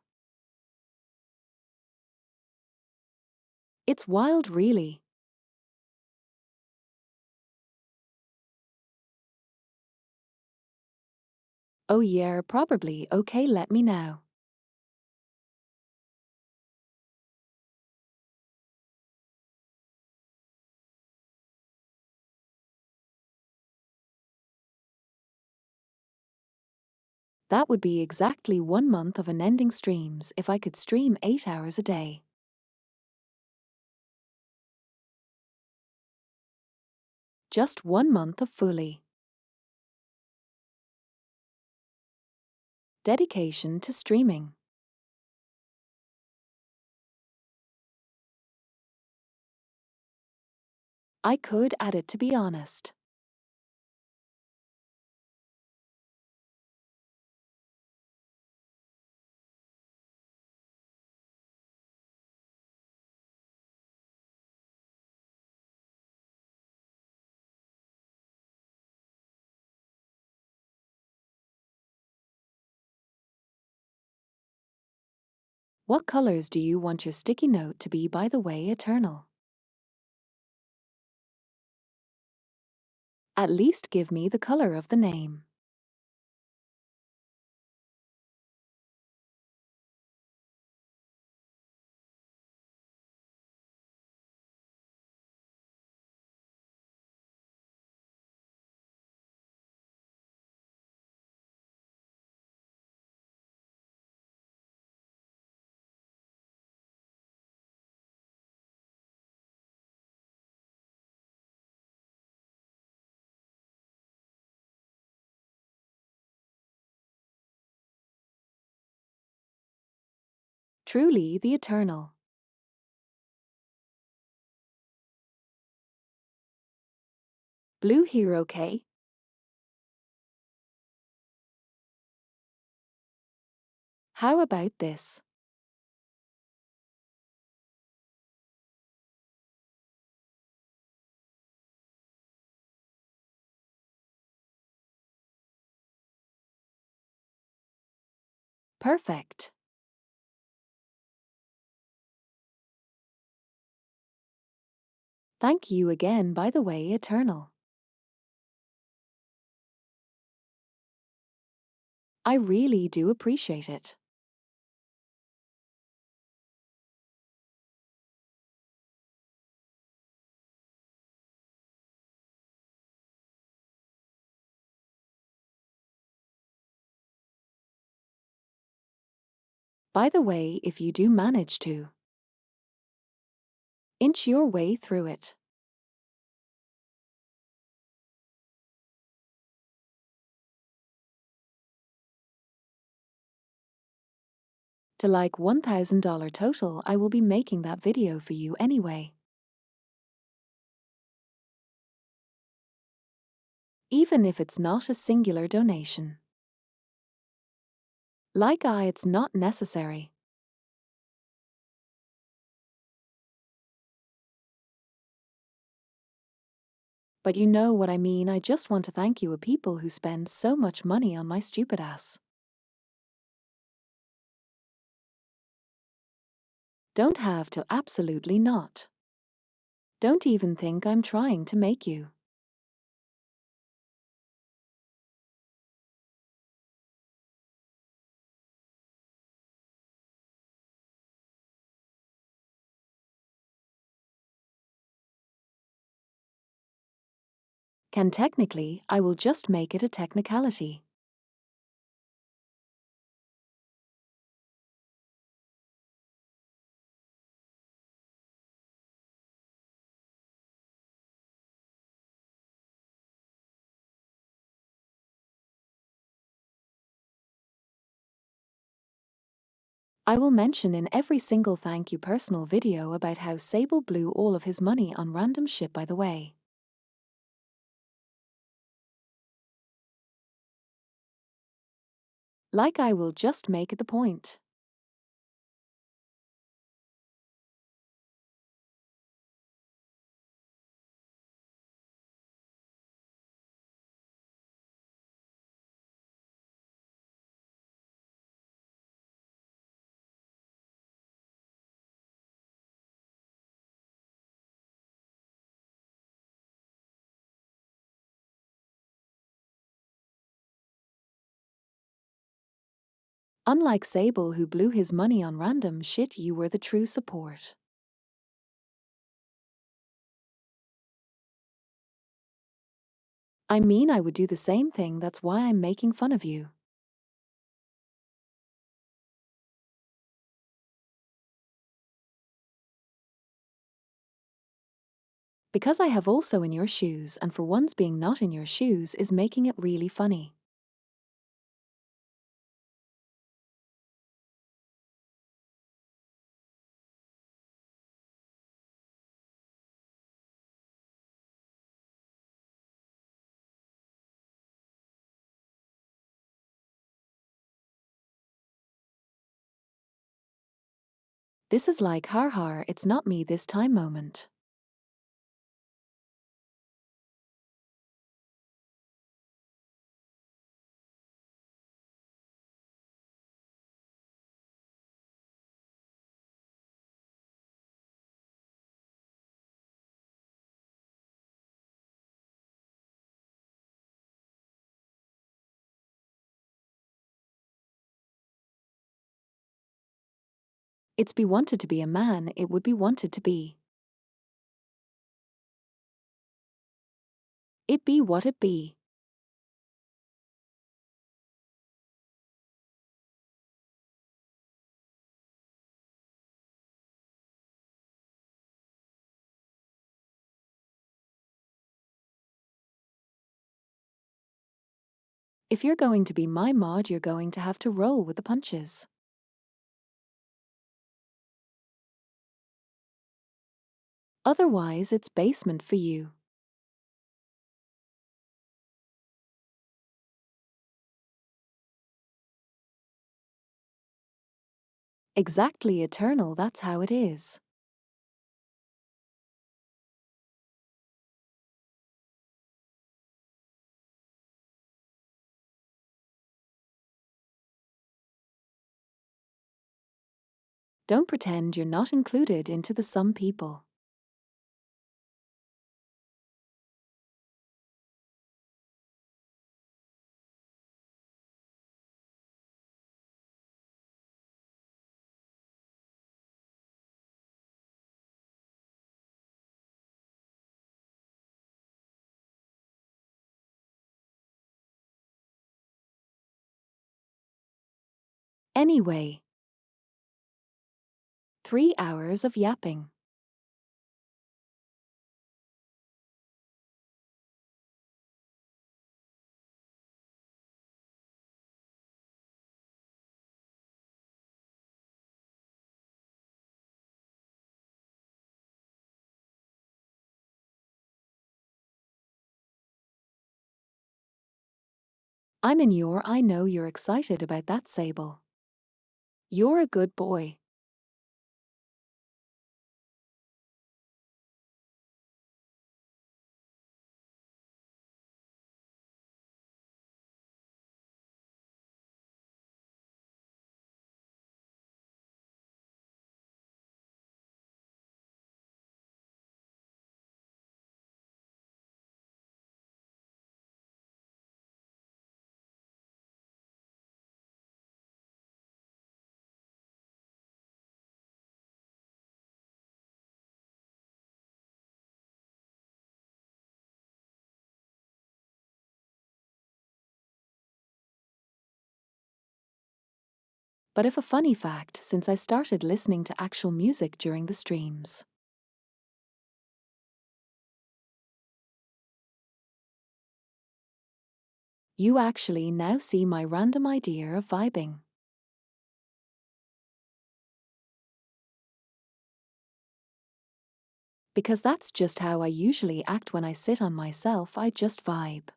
It's wild, really. Oh yeah, probably. Okay, let me know. That would be exactly 1 month of unending streams if I could stream 8 hours a day. Just 1 month of fully dedication to streaming. I could add it, to be honest. What colors do you want your sticky note to be, by the way, Eternal? At least give me the color of the name. Truly the eternal. Blue hero K. How about this? Perfect. Thank you again, by the way, eternal. I really do appreciate it. By the way, if you do manage to inch your way through it, to like $1,000 total, I will be making that video for you anyway. Even if it's not a singular donation. Like it's not necessary. But you know what I mean. I just want to thank you, a people who spend so much money on my stupid ass. Don't have to, absolutely not. Don't even think I'm trying to make you. Can technically, I will just make it a technicality. I will mention in every single thank you personal video about how Sable blew all of his money on random shit, by the way. Like I will just make it the point. Unlike Sable, who blew his money on random shit, you were the true support. I mean, I would do the same thing, that's why I'm making fun of you. Because I have also in your shoes, and for once being not in your shoes is making it really funny. This is like har har, it's not me this time moment. It's be wanted to be a man, it would be wanted to be. It be what it be. If you're going to be my mod, you're going to have to roll with the punches. Otherwise, it's basement for you. Exactly eternal, that's how it is. Don't pretend you're not included into the some people. Anyway, 3 hours of yapping. I know you're excited about that, Sable. You're a good boy. But if a funny fact, since I started listening to actual music during the streams. You actually now see my random idea of vibing. Because that's just how I usually act when I sit on myself, I just vibe.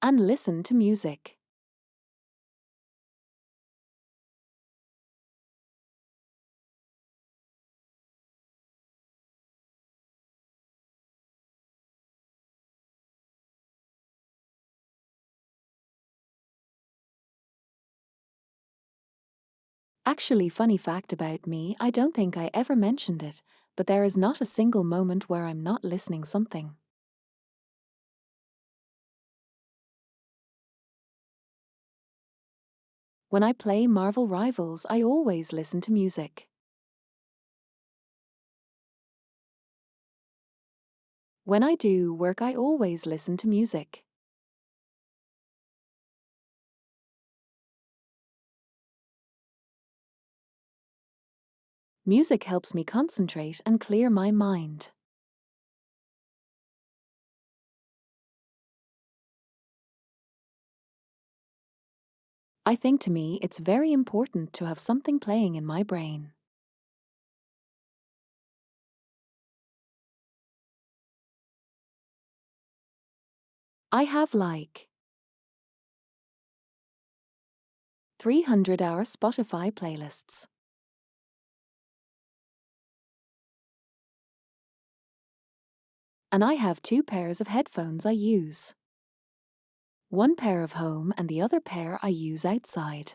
And listen to music. Actually, funny fact about me, I don't think I ever mentioned it, but there is not a single moment where I'm not listening something. When I play Marvel Rivals, I always listen to music. When I do work, I always listen to music. Music helps me concentrate and clear my mind. I think to me it's very important to have something playing in my brain. I have like 300-hour Spotify playlists. And I have 2 pairs of headphones I use. One pair of home and the other pair I use outside.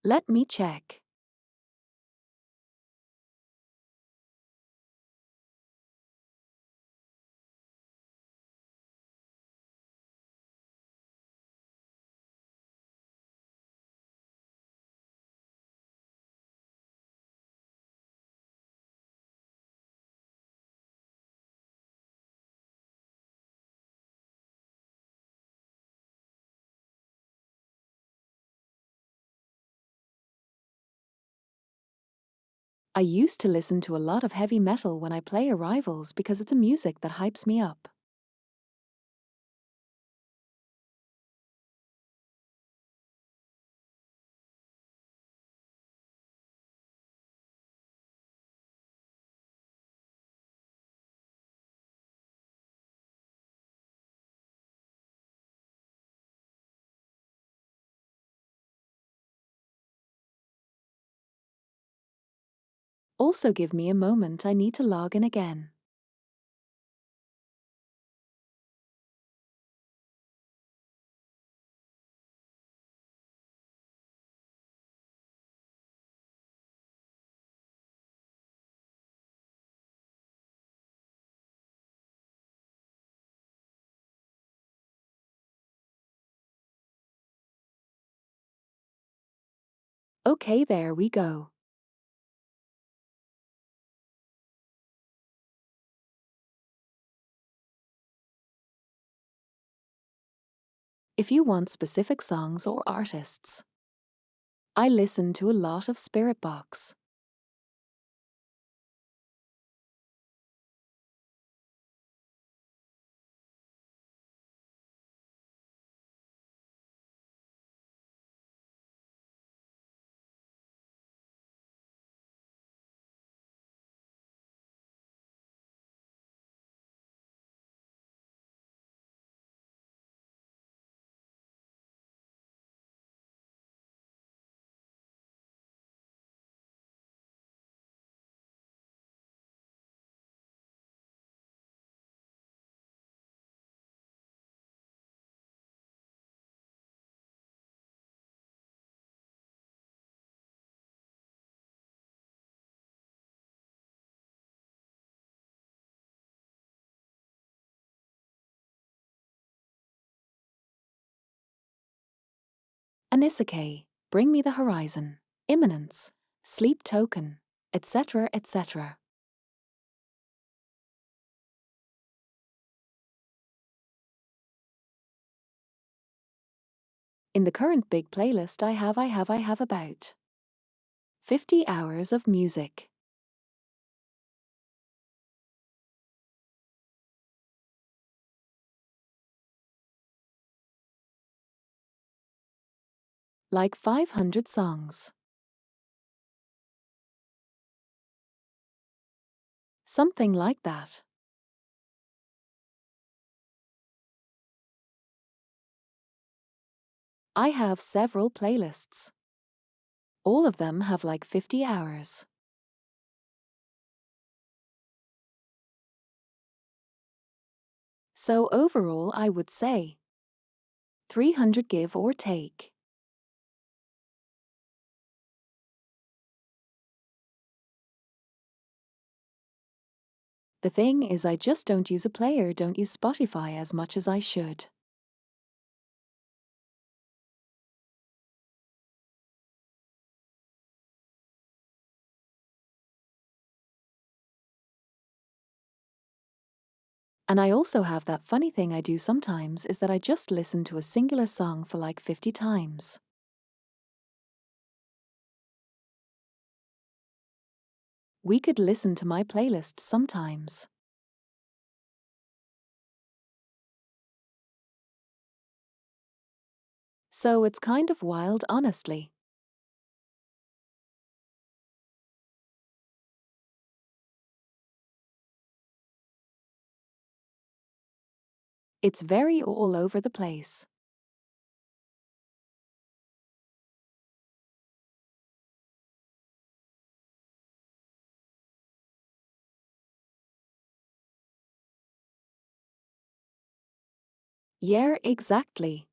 Let me check. I used to listen to a lot of heavy metal when I play Arrivals because it's a music that hypes me up. Also give me a moment, I need to log in again. Okay, there we go. If you want specific songs or artists, I listen to a lot of Spirit Box. Anisake, Bring Me the Horizon, Imminence, Sleep Token, etc., etc. In the current big playlist I have about 50 hours of music. Like 500 songs. Something like that. I have several playlists. All of them have like 50 hours. So overall I would say 300 give or take. The thing is I just don't use a player, don't use Spotify as much as I should. And I also have that funny thing I do sometimes is that I just listen to a singular song for like 50 times. We could listen to my playlist sometimes. So it's kind of wild, honestly. It's very all over the place. Yeah, exactly.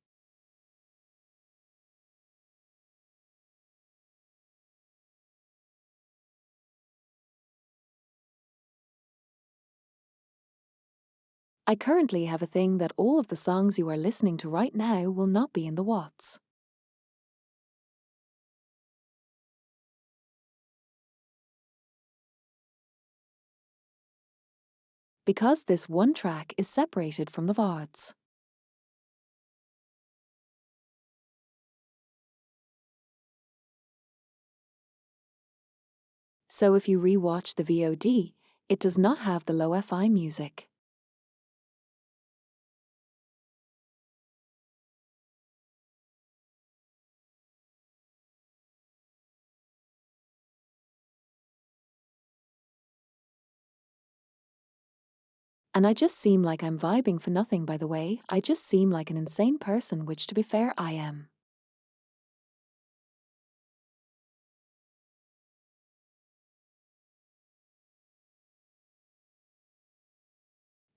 I currently have a thing that all of the songs you are listening to right now will not be in the watts. Because this one track is separated from the VODs. So if you rewatch the VOD, it does not have the lo-fi music. And I just seem like I'm vibing for nothing, by the way. I just seem like an insane person, which to be fair, I am.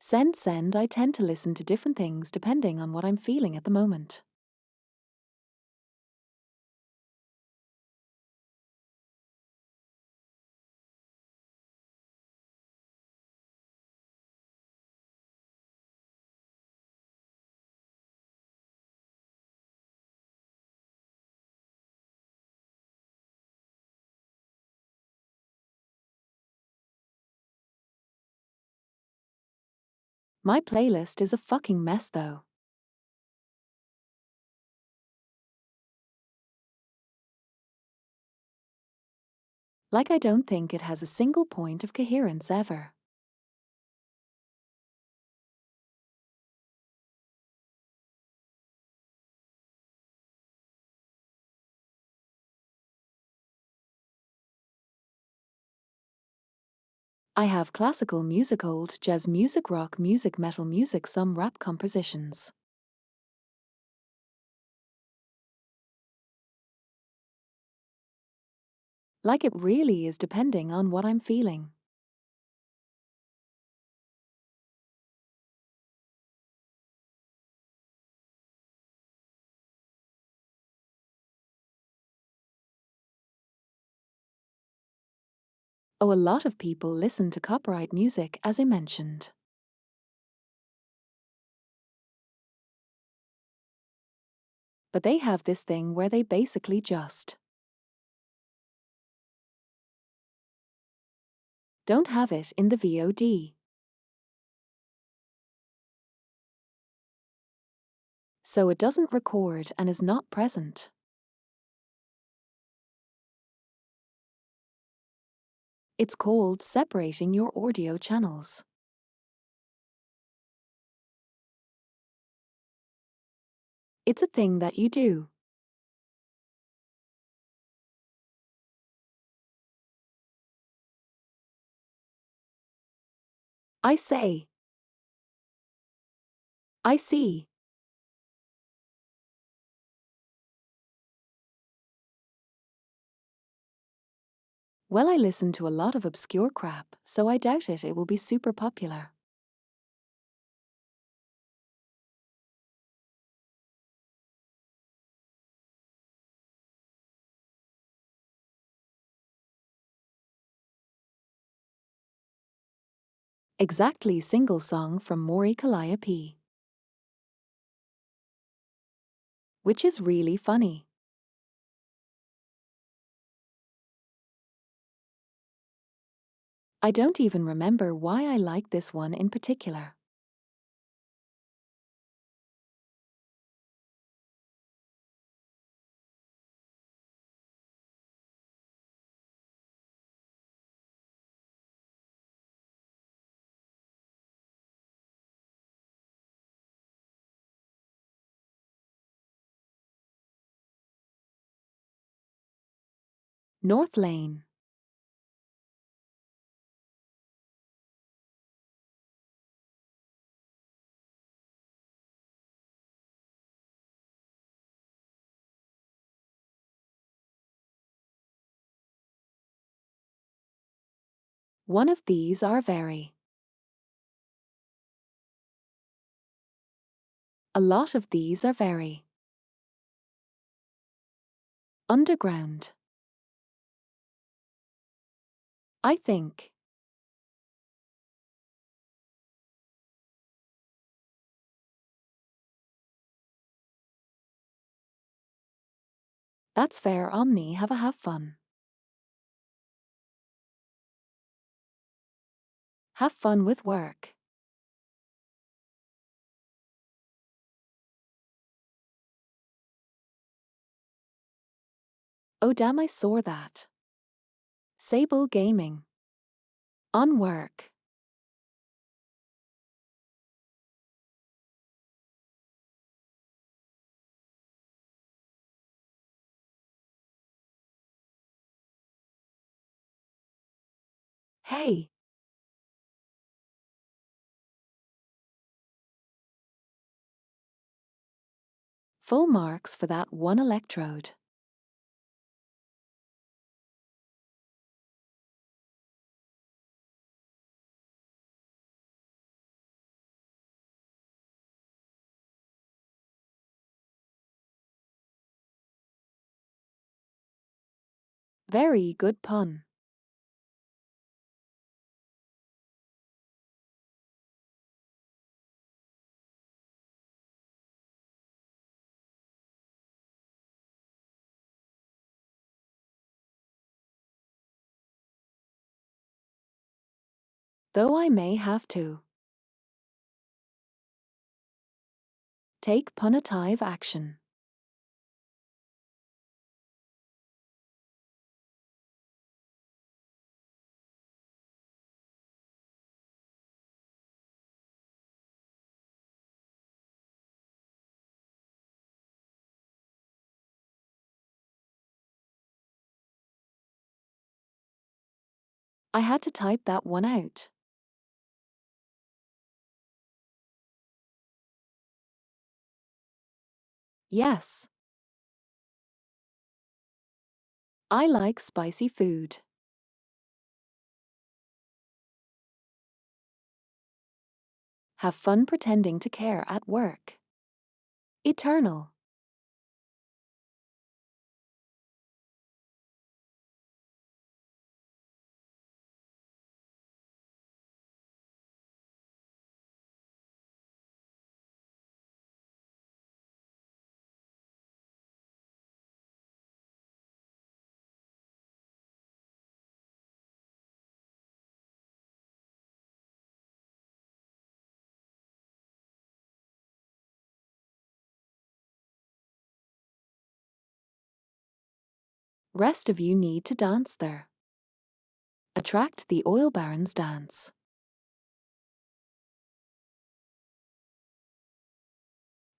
Send. I tend to listen to different things depending on what I'm feeling at the moment. My playlist is a fucking mess though. Like I don't think it has a single point of coherence ever. I have classical music, old jazz music, rock music, metal music, some rap compositions. Like it really is depending on what I'm feeling. Oh, a lot of people listen to copyright music, as I mentioned. But they have this thing where they basically just don't have it in the VOD. So it doesn't record and is not present. It's called separating your audio channels. It's a thing that you do. I say. I see. Well, I listen to a lot of obscure crap, so I doubt it will be super popular. Exactly, single song from Maury Calliope. Which is really funny. I don't even remember why I like this one in particular. North Lane. One of these are very. A lot of these are very. Underground. I think. That's fair, Omni, have fun. Have fun with work. Oh damn, I saw that. Sable gaming. On work. Hey, full marks for that one electrode. Very good pun. Though I may have to take punitive action. I had to type that one out. Yes. I like spicy food. Have fun pretending to care at work. Eternal. Rest of you need to dance there. Attract the oil barons dance.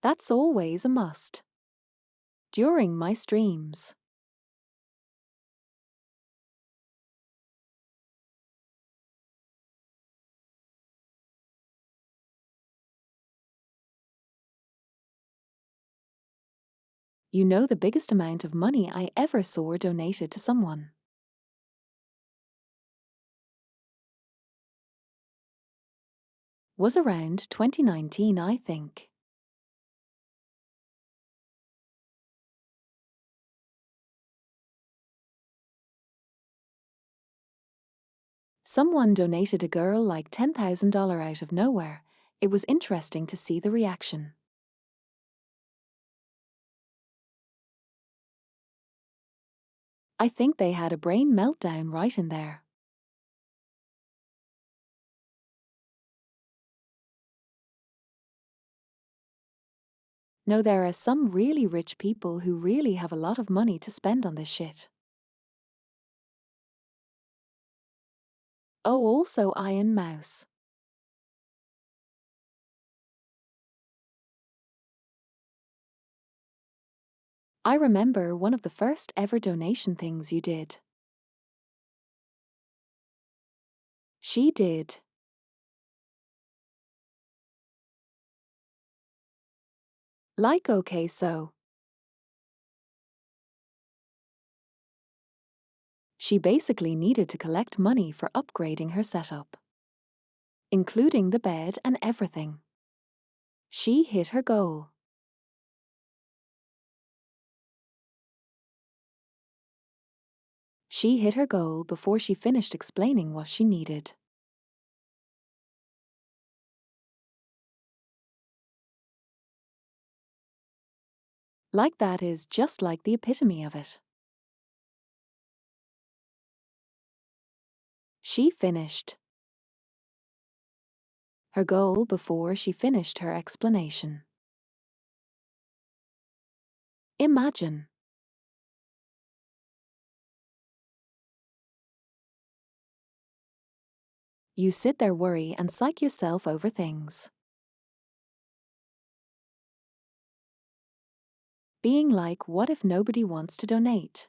That's always a must. During my streams. You know the biggest amount of money I ever saw donated to someone was around 2019, I think. Someone donated a girl like $10,000 out of nowhere. It was interesting to see the reaction. I think they had a brain meltdown right in there. No, there are some really rich people who really have a lot of money to spend on this shit. Oh, also Iron Mouse. I remember one of the first ever donation things you did. She did. Like okay so. She basically needed to collect money for upgrading her setup, including the bed and everything. She hit her goal. She hit her goal before she finished explaining what she needed. Like that is just like the epitome of it. She finished her goal before she finished her explanation. Imagine. You sit there, worry, and psych yourself over things. Being like, what if nobody wants to donate?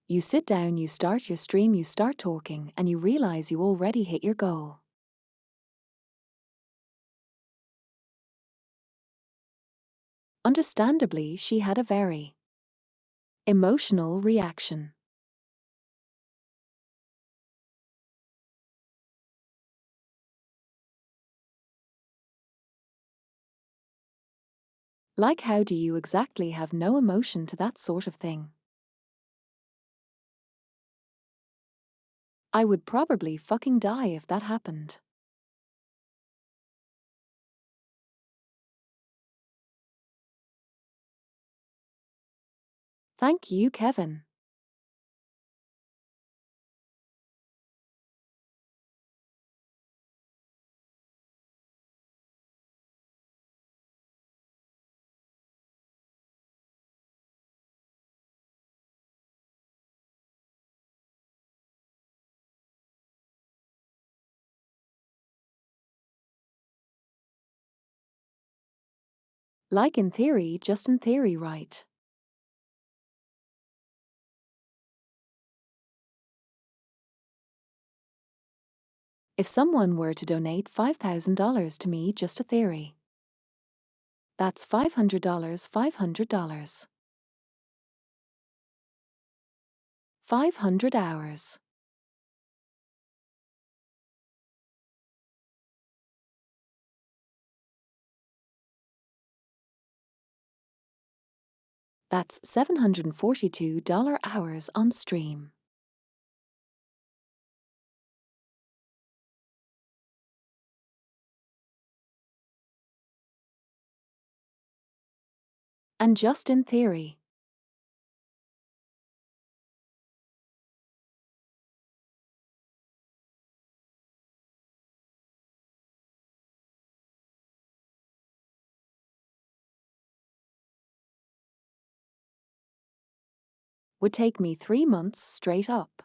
You sit down, you start your stream, you start talking, and you realize you already hit your goal. Understandably, she had a very emotional reaction. Like, how do you exactly have no emotion to that sort of thing? I would probably fucking die if that happened. Thank you, Kevin. Like, in theory, just in theory, right? If someone were to donate $5,000 to me, just a theory. That's $500, $500. 500 hours. That's $742 hours on stream. And just in theory. Would take me 3 months straight up.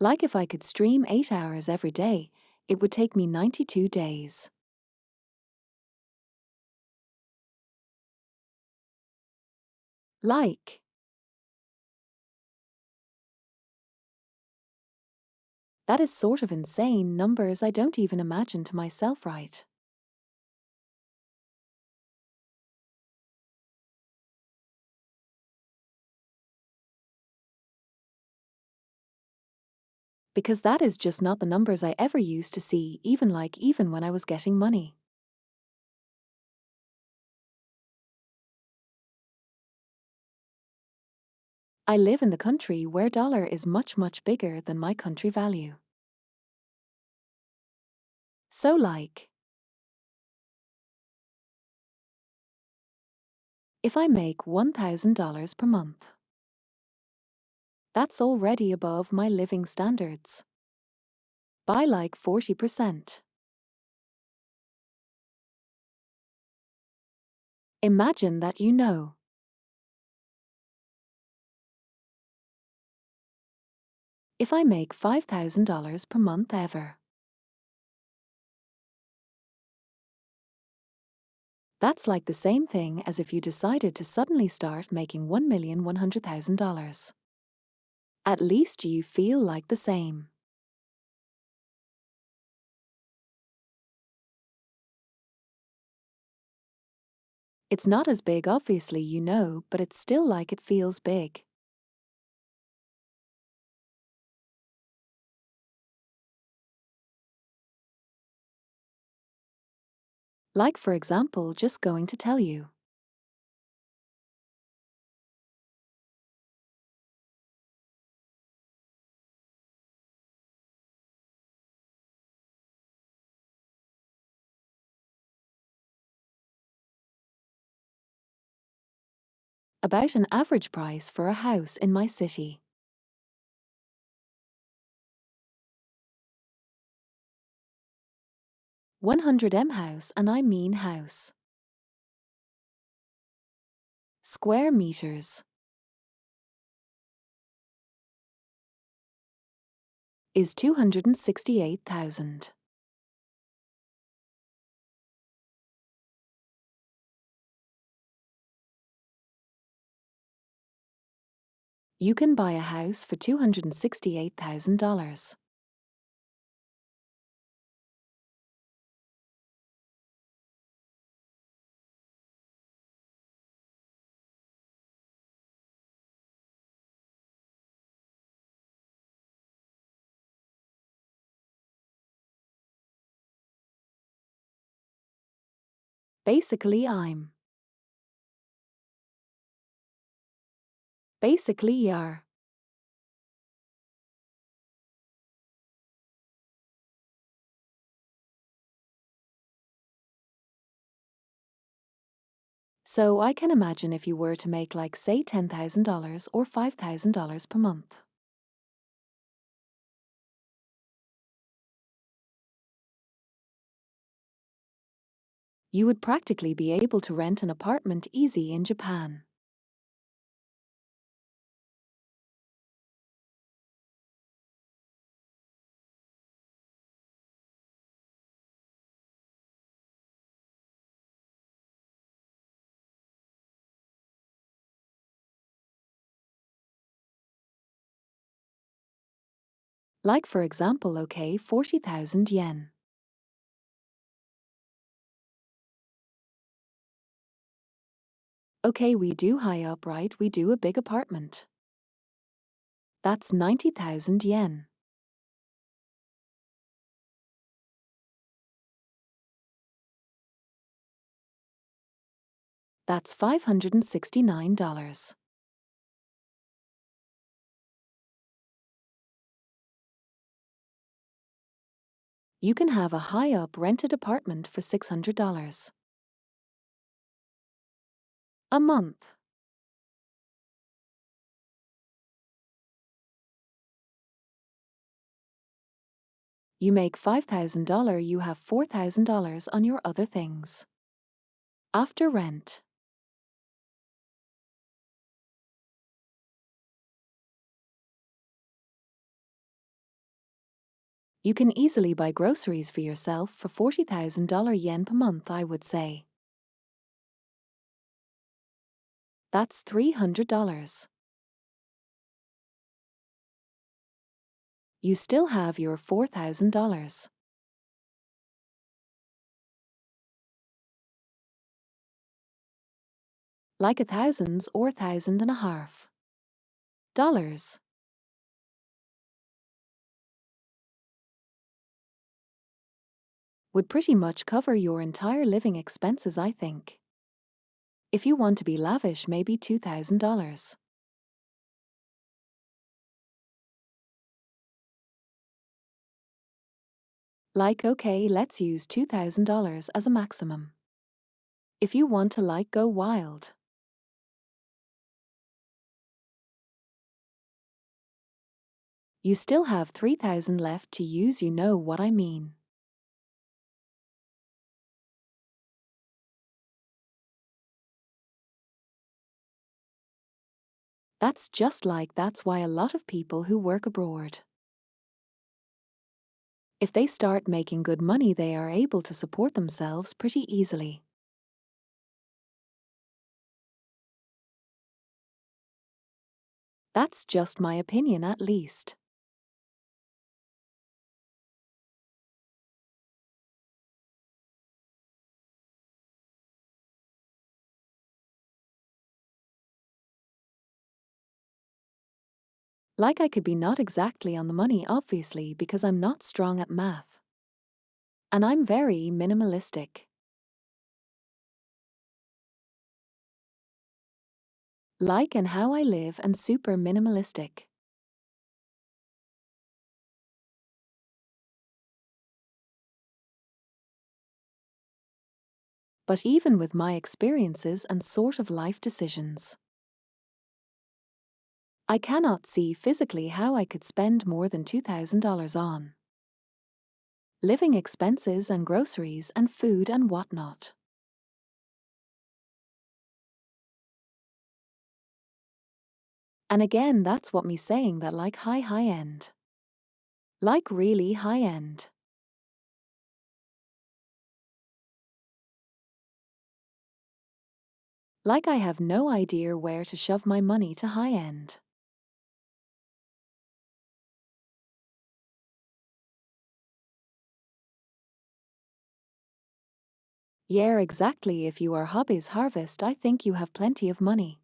Like, if I could stream 8 hours every day, it would take me 92 days. Like, that is sort of insane numbers. I don't even imagine to myself, right? Because that is just not the numbers I ever used to see, even when I was getting money. I live in the country where dollar is much, much bigger than my country value. So, like, if I make $1,000 per month, that's already above my living standards by like 40%. Imagine that, if I make $5,000 per month ever, that's like the same thing as if you decided to suddenly start making $1,100,000. At least you feel like the same. It's not as big, obviously, but it's still like it feels big. Like, for example, just going to tell you. About an average price for a house in my city. 100 house, and I mean house. Square meters. Is 268,000. You can buy a house for $268,000. Basically, Basically, you're. So I can imagine if you were to make, like, say $10,000 or $5,000 per month. You would practically be able to rent an apartment easy in Japan. Like, for example, okay, 40,000 yen. Okay, we do high up, right? We do a big apartment. That's 90,000 yen. That's $569. You can have a high up rented apartment for $600 a month. You make $5,000, you have $4,000 on your other things. After rent. You can easily buy groceries for yourself for 40,000 yen per month, I would say. That's $300. You still have your $4,000. Like a thousands or $1,500. Would pretty much cover your entire living expenses, I think. If you want to be lavish, maybe $2,000. Like, okay, let's use $2,000 as a maximum. If you want to, like, go wild. You still have 3,000 left to use, you know what I mean. That's just like, that's why a lot of people who work abroad, if they start making good money, they are able to support themselves pretty easily. That's just my opinion, at least. Like, I could be not exactly on the money, obviously, because I'm not strong at math. And I'm very minimalistic. Like, and how I live, and super minimalistic. But even with my experiences and sort of life decisions, I cannot see physically how I could spend more than $2,000 on living expenses and groceries and food and whatnot. And again, that's what me saying that like high end. Like really high end. Like I have no idea where to shove my money to high end. Yeah, exactly. If you are hobbies harvest, I think you have plenty of money.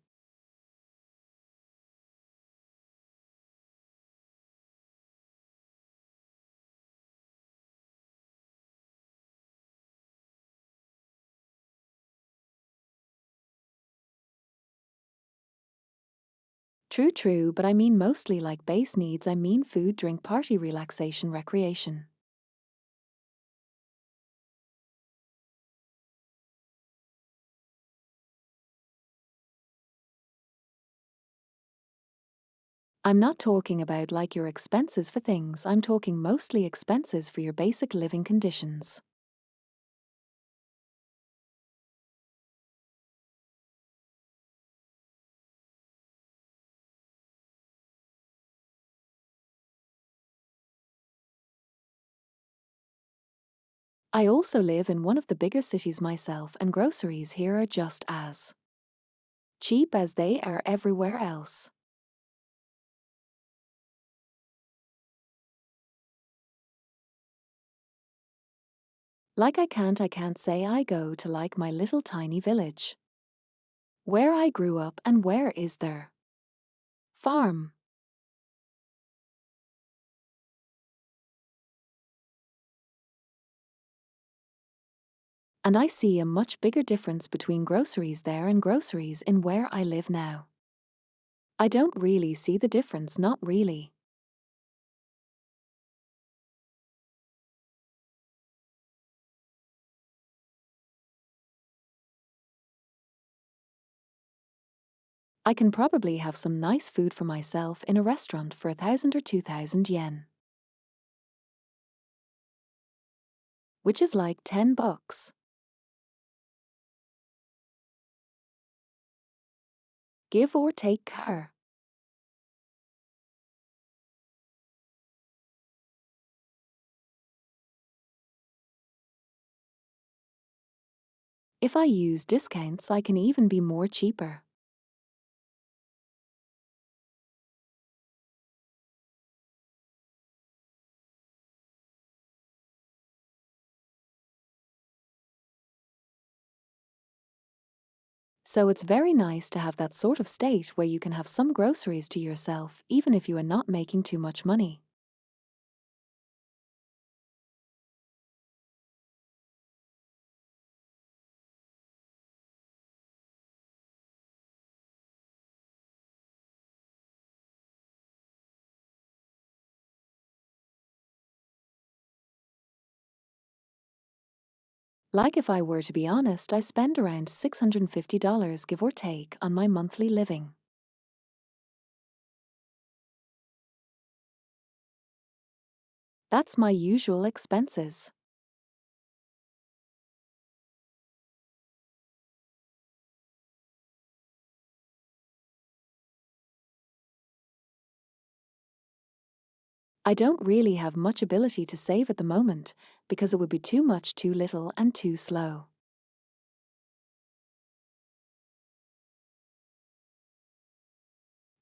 True, but I mean mostly like base needs. I mean food, drink, party, relaxation, recreation. I'm not talking about like your expenses for things, I'm talking mostly expenses for your basic living conditions. I also live in one of the bigger cities myself, and groceries here are just as cheap as they are everywhere else. Like I can't say I go to like my little tiny village where I grew up, and where is there farm. And I see a much bigger difference between groceries there and groceries in where I live now. I don't really see the difference, not really. I can probably have some nice food for myself in a restaurant for 1,000 or 2,000 yen, which is like 10 bucks. Give or take car. If I use discounts, I can even be more cheaper. So it's very nice to have that sort of state where you can have some groceries to yourself, even if you are not making too much money. Like if I were to be honest, I spend around $650 give or take on my monthly living. That's my usual expenses. I don't really have much ability to save at the moment because it would be too much, too little, and too slow.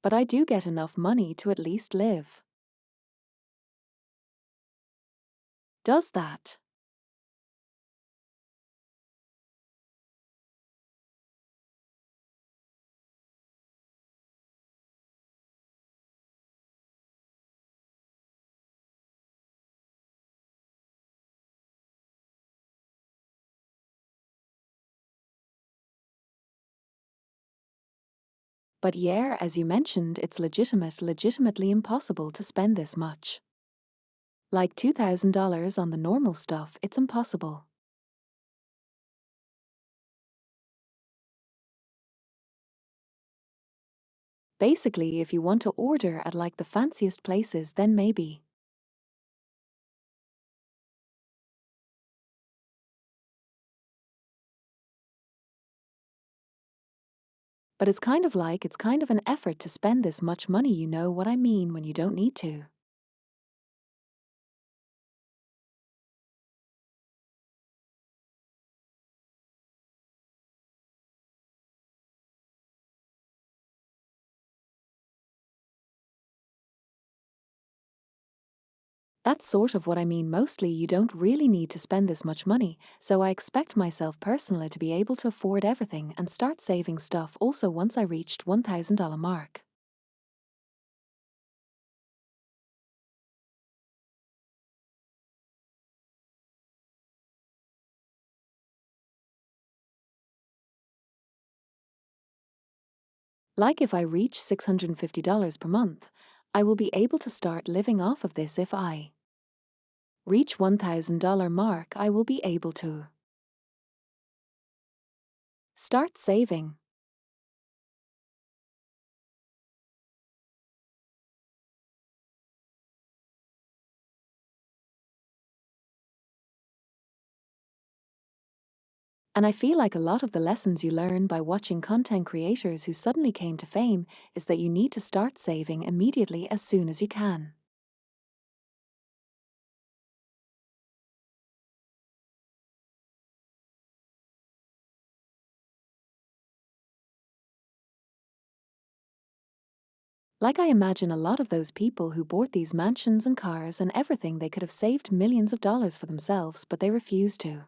But I do get enough money to at least live. Does that? But yeah, as you mentioned, it's legitimately impossible to spend this much. Like $2,000 on the normal stuff, it's impossible. Basically, if you want to order at like the fanciest places, then maybe. But it's kind of an effort to spend this much money, you know what I mean, when you don't need to. That's sort of what I mean. Mostly, you don't really need to spend this much money, so I expect myself personally to be able to afford everything and start saving stuff also once I reached $1,000 mark. Like if I reach $650 per month, I will be able to start living off of this. If I reach $1,000 mark, I will be able to start saving. And I feel like a lot of the lessons you learn by watching content creators who suddenly came to fame is that you need to start saving immediately as soon as you can. Like I imagine a lot of those people who bought these mansions and cars and everything, they could have saved millions of dollars for themselves, but they refuse to.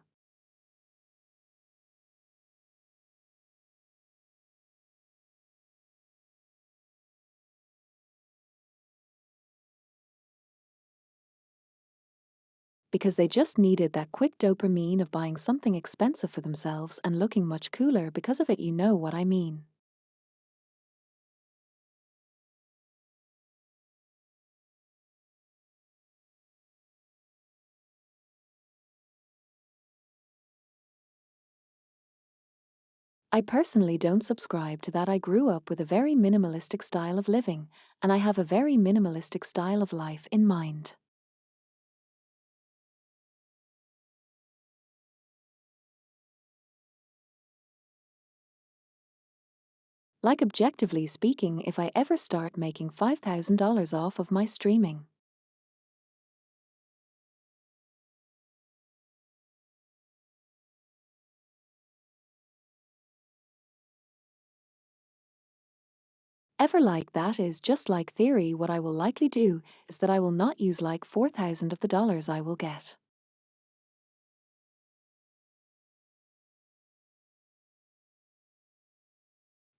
Because they just needed that quick dopamine of buying something expensive for themselves and looking much cooler because of it, you know what I mean. I personally don't subscribe to that. I grew up with a very minimalistic style of living, and I have a very minimalistic style of life in mind. Like objectively speaking, if I ever start making $5,000 off of my streaming, ever like that is just like theory. What I will likely do is that I will not use like 4,000 of the dollars I will get.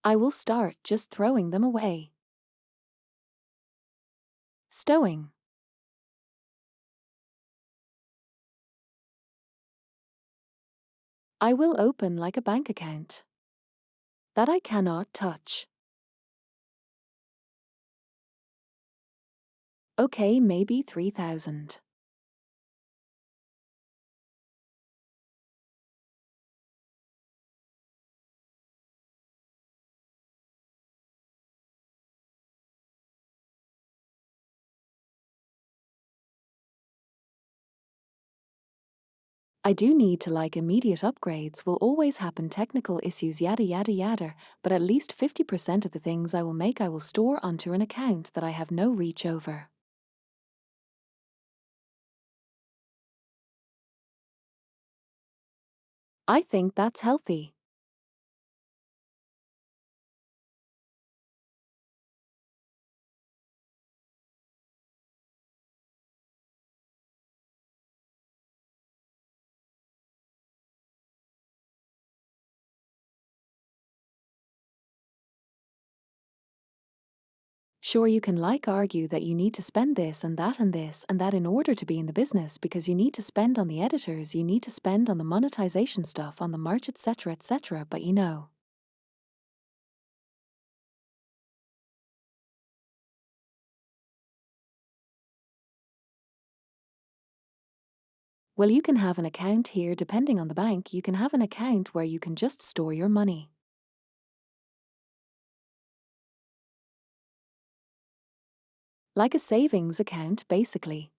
I will start just throwing them away. Stowing. I will open like a bank account that I cannot touch. Okay, maybe 3,000. I do need to like immediate upgrades will always happen, technical issues, yada yada yada, but at least 50% of the things I will make I will store onto an account that I have no reach over. I think that's healthy. Sure, you can like argue that you need to spend this and that and this and that in order to be in the business, because you need to spend on the editors, you need to spend on the monetization stuff, on the merch, etc., but you know. Well, you can have an account here depending on the bank. You can have an account where you can just store your money. Like a savings account, basically.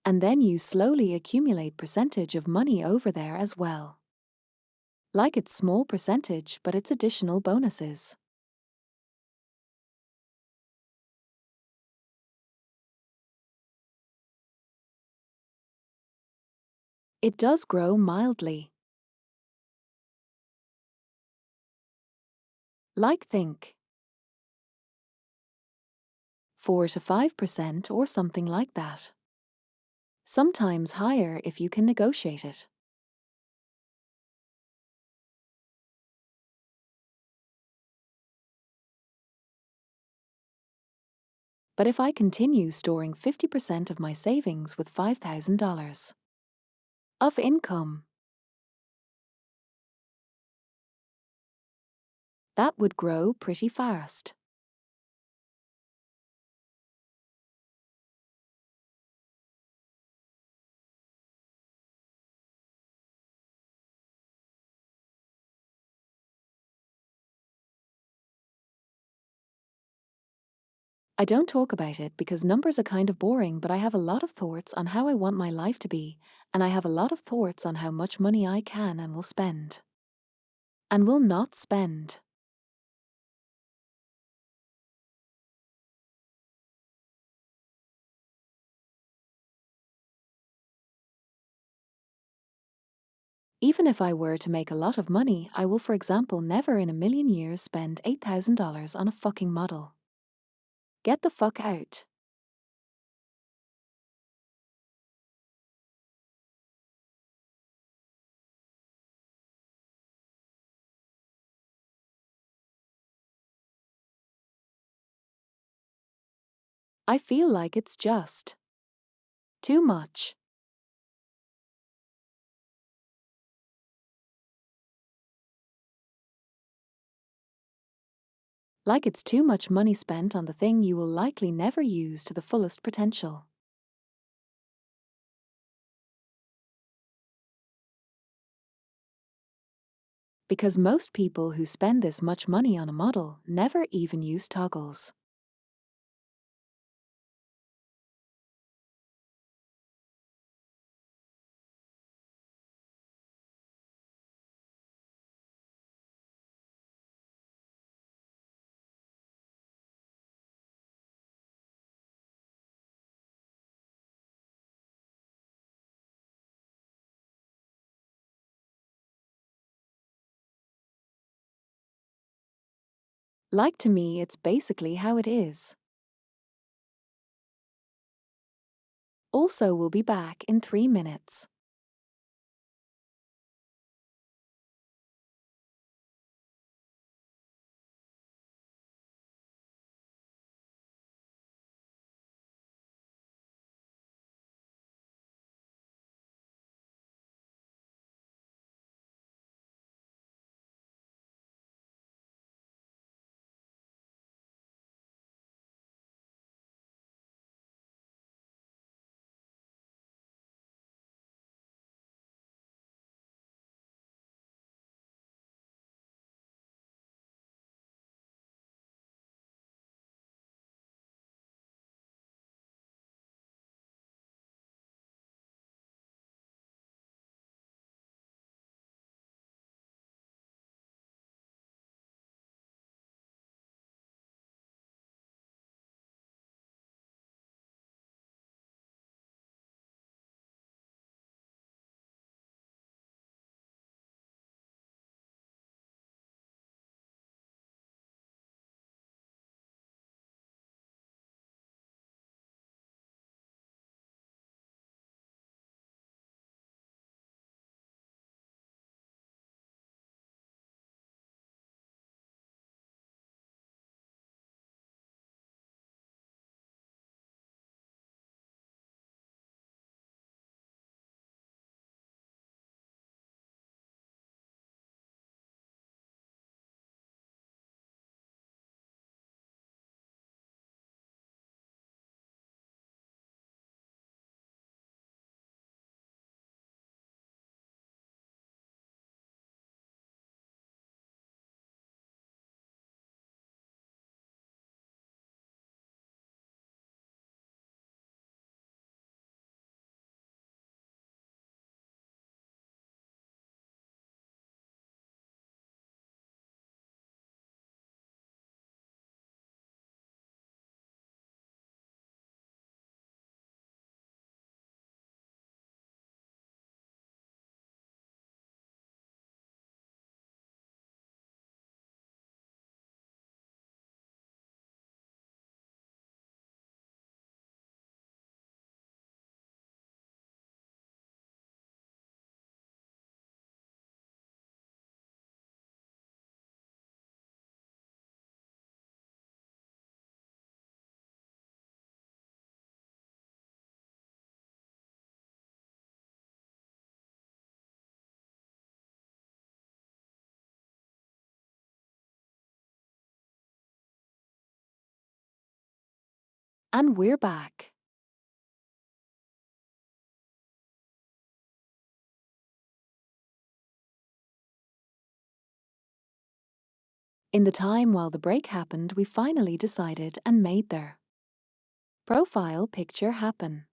And then you slowly accumulate percentage of money over there as well. Like it's small percentage, but it's additional bonuses. It does grow mildly. Like think 4 to 5% or something like that. Sometimes higher if you can negotiate it. But if I continue storing 50% of my savings with $5,000 of income, that would grow pretty fast. I don't talk about it because numbers are kind of boring, but I have a lot of thoughts on how I want my life to be, and I have a lot of thoughts on how much money I can and will spend. And will not spend. Even if I were to make a lot of money, I will, for example, never in a million years spend $8,000 on a fucking model. Get the fuck out. I feel like it's just too much. Like it's too much money spent on the thing you will likely never use to the fullest potential. Because most people who spend this much money on a model never even use toggles. Like to me, it's basically how it is. Also, we'll be back in 3 minutes. And we're back. In the time while the break happened, we finally decided and made their profile picture happen.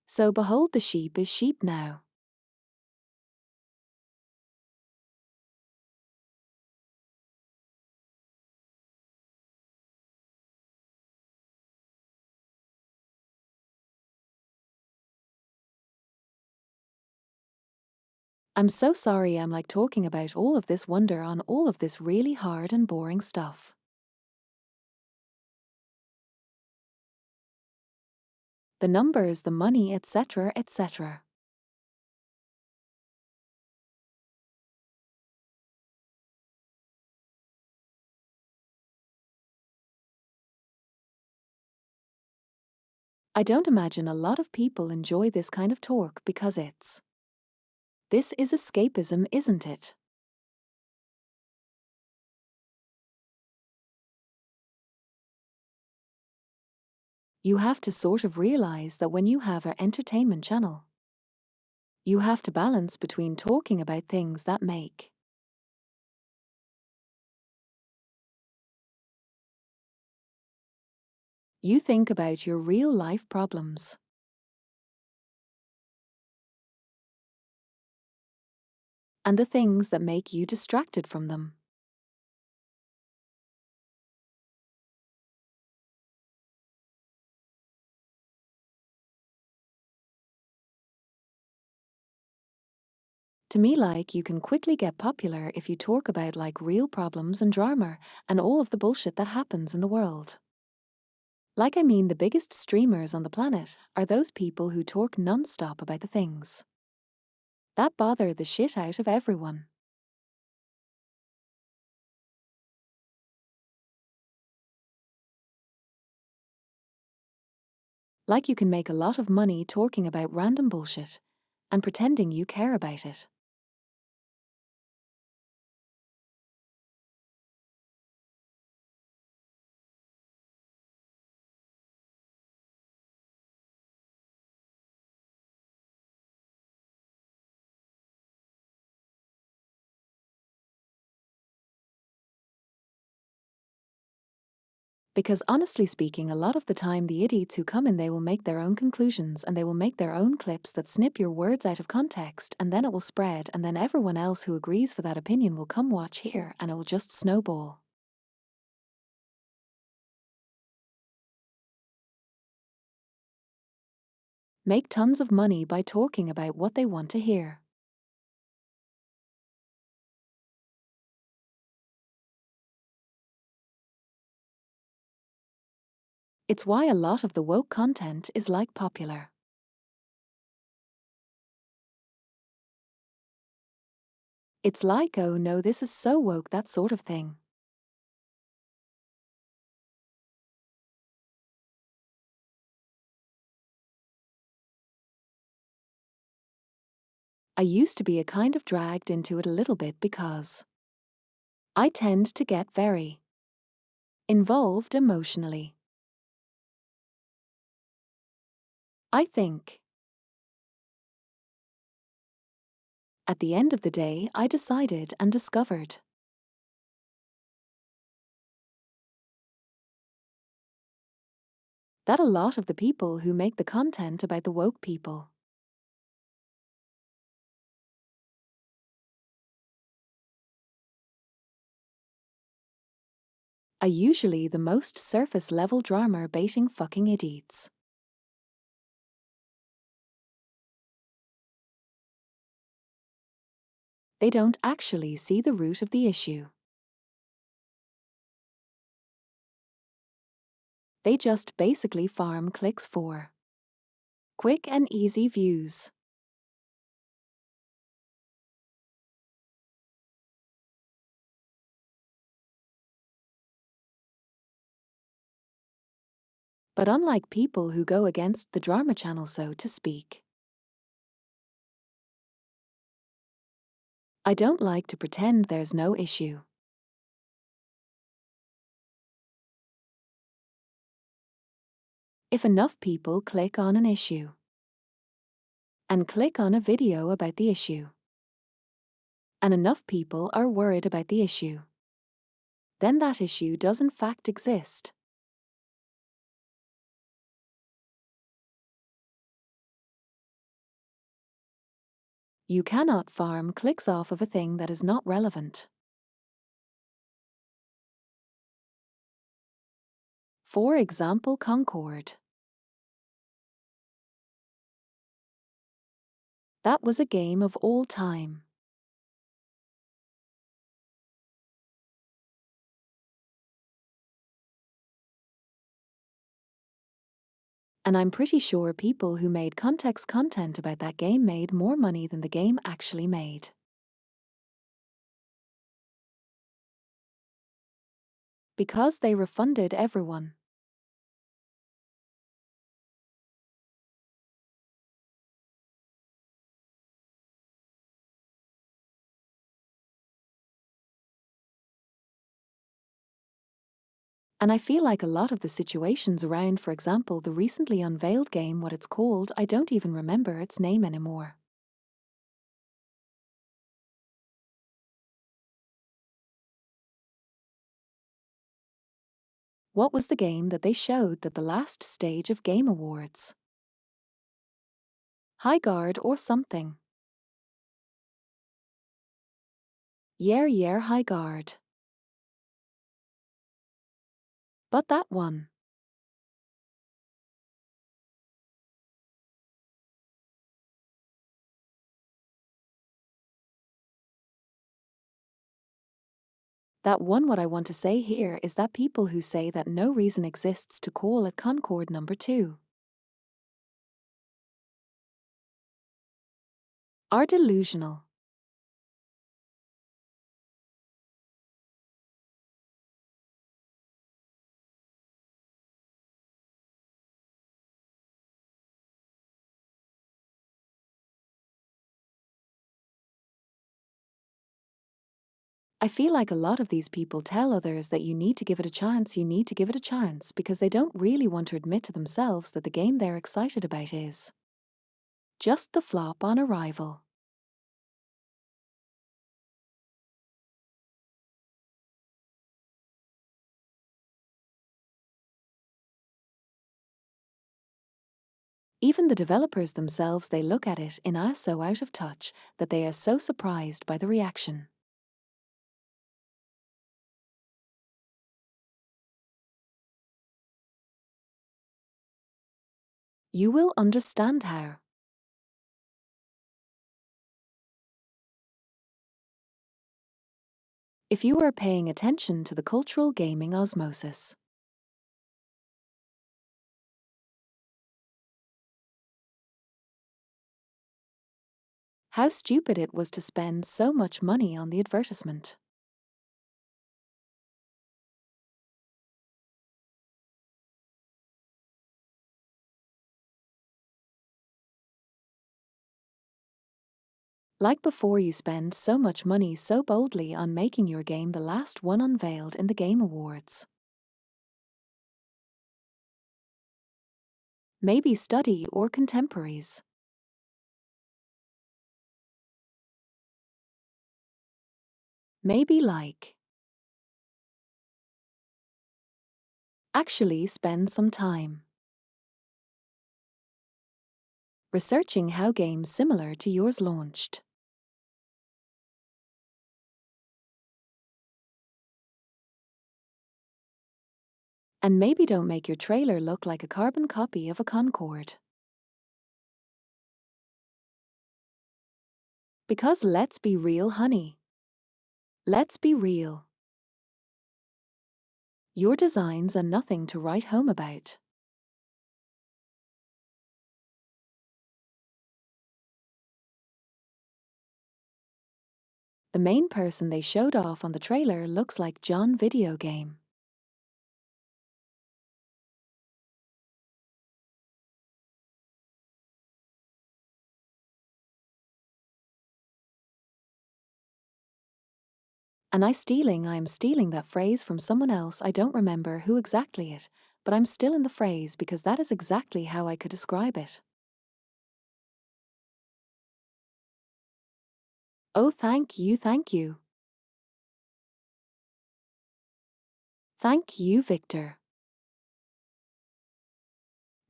So behold, the sheep is sheep now. I'm so sorry I'm like talking about all of this wonder on all of this really hard and boring stuff. The numbers, the money, etc., etc. I don't imagine a lot of people enjoy this kind of talk because this is escapism, isn't it? You have to sort of realize that when you have an entertainment channel, you have to balance between talking about things that make you think about your real life problems and the things that make you distracted from them. To me, like, you can quickly get popular if you talk about like real problems and drama and all of the bullshit that happens in the world. Like, I mean, the biggest streamers on the planet are those people who talk non-stop about the things that bother the shit out of everyone. Like, you can make a lot of money talking about random bullshit and pretending you care about it. Because honestly speaking, a lot of the time the idiots who come in, they will make their own conclusions and they will make their own clips that snip your words out of context, and then it will spread, and then everyone else who agrees for that opinion will come watch here, and it will just snowball. Make tons of money by talking about what they want to hear. It's why a lot of the woke content is like popular. It's like, oh no, this is so woke, that sort of thing. I used to be a kind of dragged into it a little bit because I tend to get very involved emotionally. I think at the end of the day, I decided and discovered that a lot of the people who make the content about the woke people are usually the most surface level drama baiting fucking idiots. They don't actually see the root of the issue. They just basically farm clicks for quick and easy views. But unlike people who go against the drama channel, so to speak, I don't like to pretend there's no issue. If enough people click on an issue and click on a video about the issue, and enough people are worried about the issue, then that issue does in fact exist. You cannot farm clicks off of a thing that is not relevant. For example, Concord. That was a game of all time. And I'm pretty sure people who made context content about that game made more money than the game actually made. Because they refunded everyone. And I feel like a lot of the situations around, for example, the recently unveiled game, what it's called, I don't even remember its name anymore. What was the game that they showed at the last stage of Game Awards? High Guard or something. Yeah, High Guard. But that one. That one, what I want to say here is that people who say that no reason exists to call it Concord number 2 are delusional. I feel like a lot of these people tell others that you need to give it a chance, because they don't really want to admit to themselves that the game they're excited about is just the flop on arrival. Even the developers themselves, they look at it in so out of touch that they are so surprised by the reaction. You will understand how. If you are paying attention to the cultural gaming osmosis. How stupid it was to spend so much money on the advertisement. Like before you spend so much money so boldly on making your game the last one unveiled in the Game Awards. Maybe study or contemporaries. Maybe like. Actually spend some time researching how games similar to yours launched. And maybe don't make your trailer look like a carbon copy of a Concorde. Because let's be real, honey. Let's be real. Your designs are nothing to write home about. The main person they showed off on the trailer looks like John Video Game. And I am stealing that phrase from someone else. I don't remember who exactly it, but I'm still in the phrase because that is exactly how I could describe it. Oh, thank you, thank you. Thank you, Victor.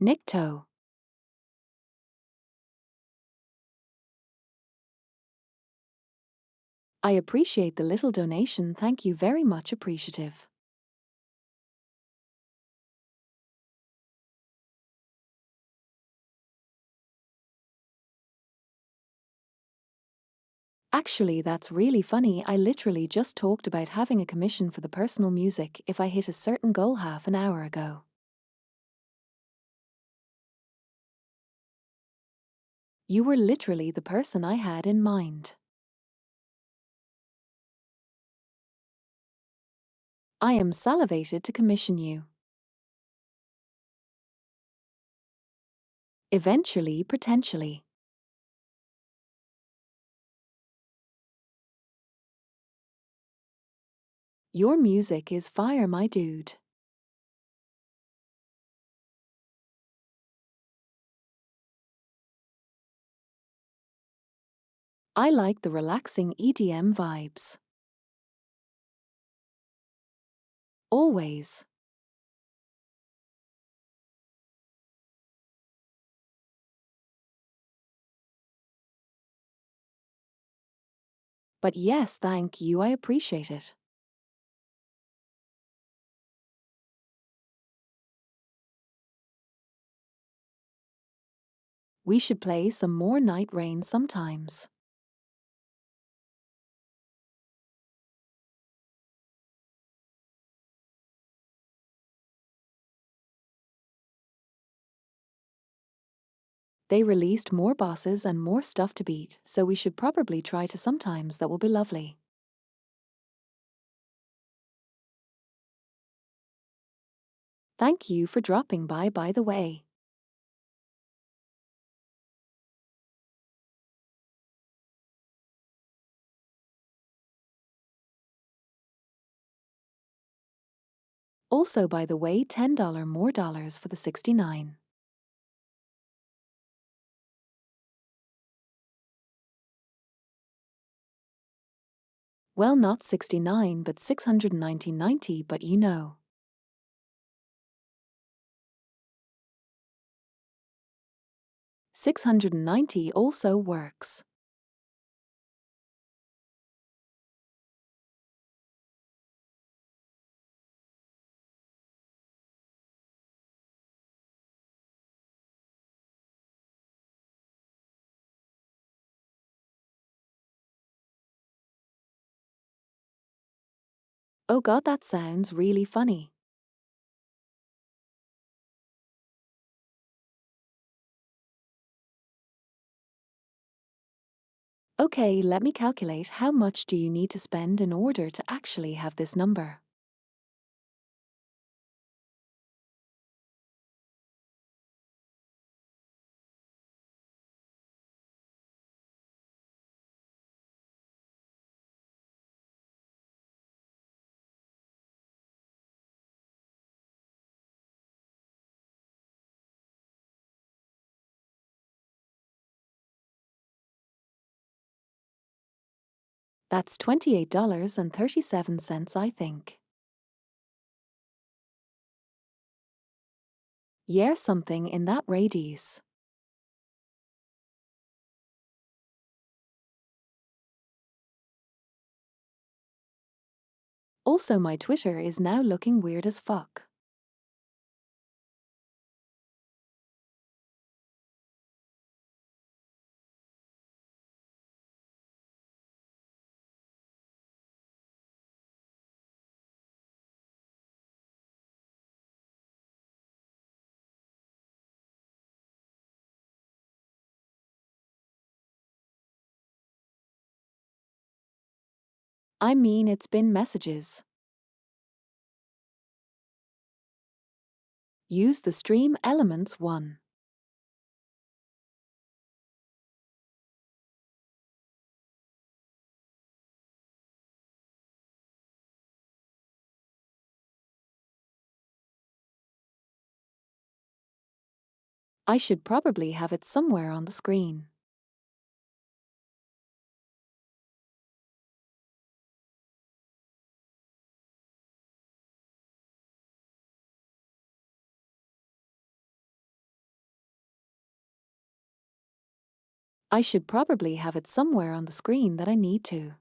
Nikto. I appreciate the little donation. Thank you very much. Appreciative. Actually, that's really funny. I literally just talked about having a commission for the personal music if I hit a certain goal half an hour ago. You were literally the person I had in mind. I am salivated to commission you. Eventually, potentially. Your music is fire, my dude. I like the relaxing EDM vibes. Always. But yes, thank you, I appreciate it. We should play some more Night Rain sometimes. They released more bosses and more stuff to beat, so we should probably try to sometimes. That will be lovely. Thank you for dropping by the way. Also, by the way, $10 more dollars for the 69. Well, not 69, but 690.90, but you know. 690 also works. Oh god, that sounds really funny. Okay, let me calculate. How much do you need to spend in order to actually have this number? That's $28.37, I think. Yeah, something in that radius. Also, my Twitter is now looking weird as fuck. I mean, it's been messages. Use the stream elements 1. I should probably have it somewhere on the screen. I should probably have it somewhere on the screen that I need to.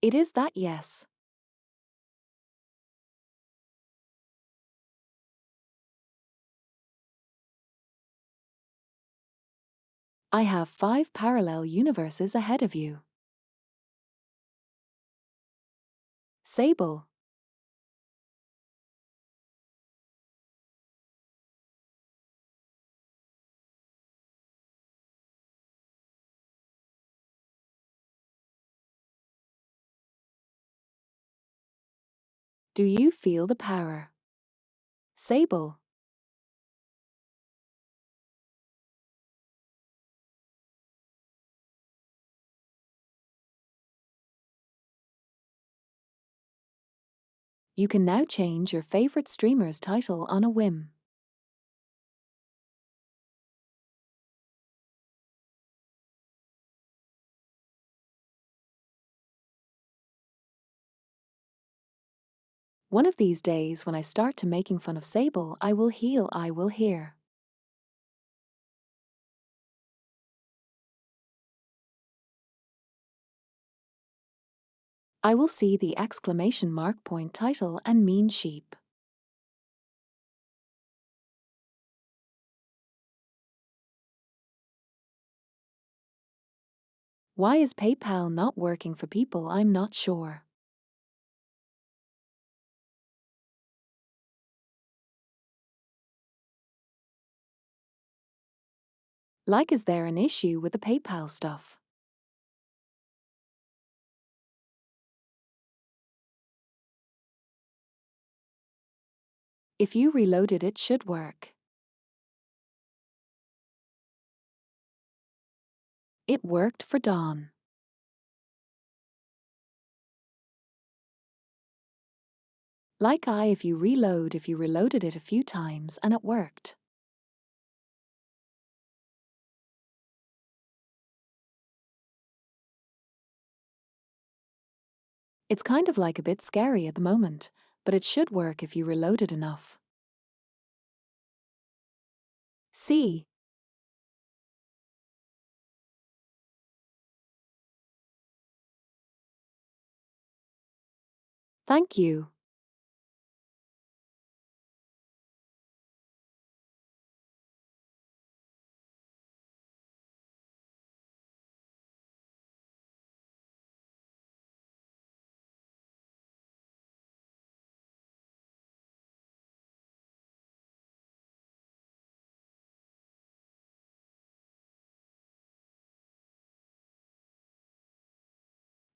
It is that, yes. I have 5 parallel universes ahead of you. Sable. Do you feel the power? Sable. You can now change your favorite streamer's title on a whim. One of these days, when I start to making fun of Sable, I will heal, I will hear. I will see the exclamation mark point title and mean sheep. Why is PayPal not working for people? I'm not sure. Like, is there an issue with the PayPal stuff? If you reloaded it should work. It worked for Dawn. Like if you reloaded it a few times and it worked. It's kind of like a bit scary at the moment, but it should work if you reload it enough. C. Thank you.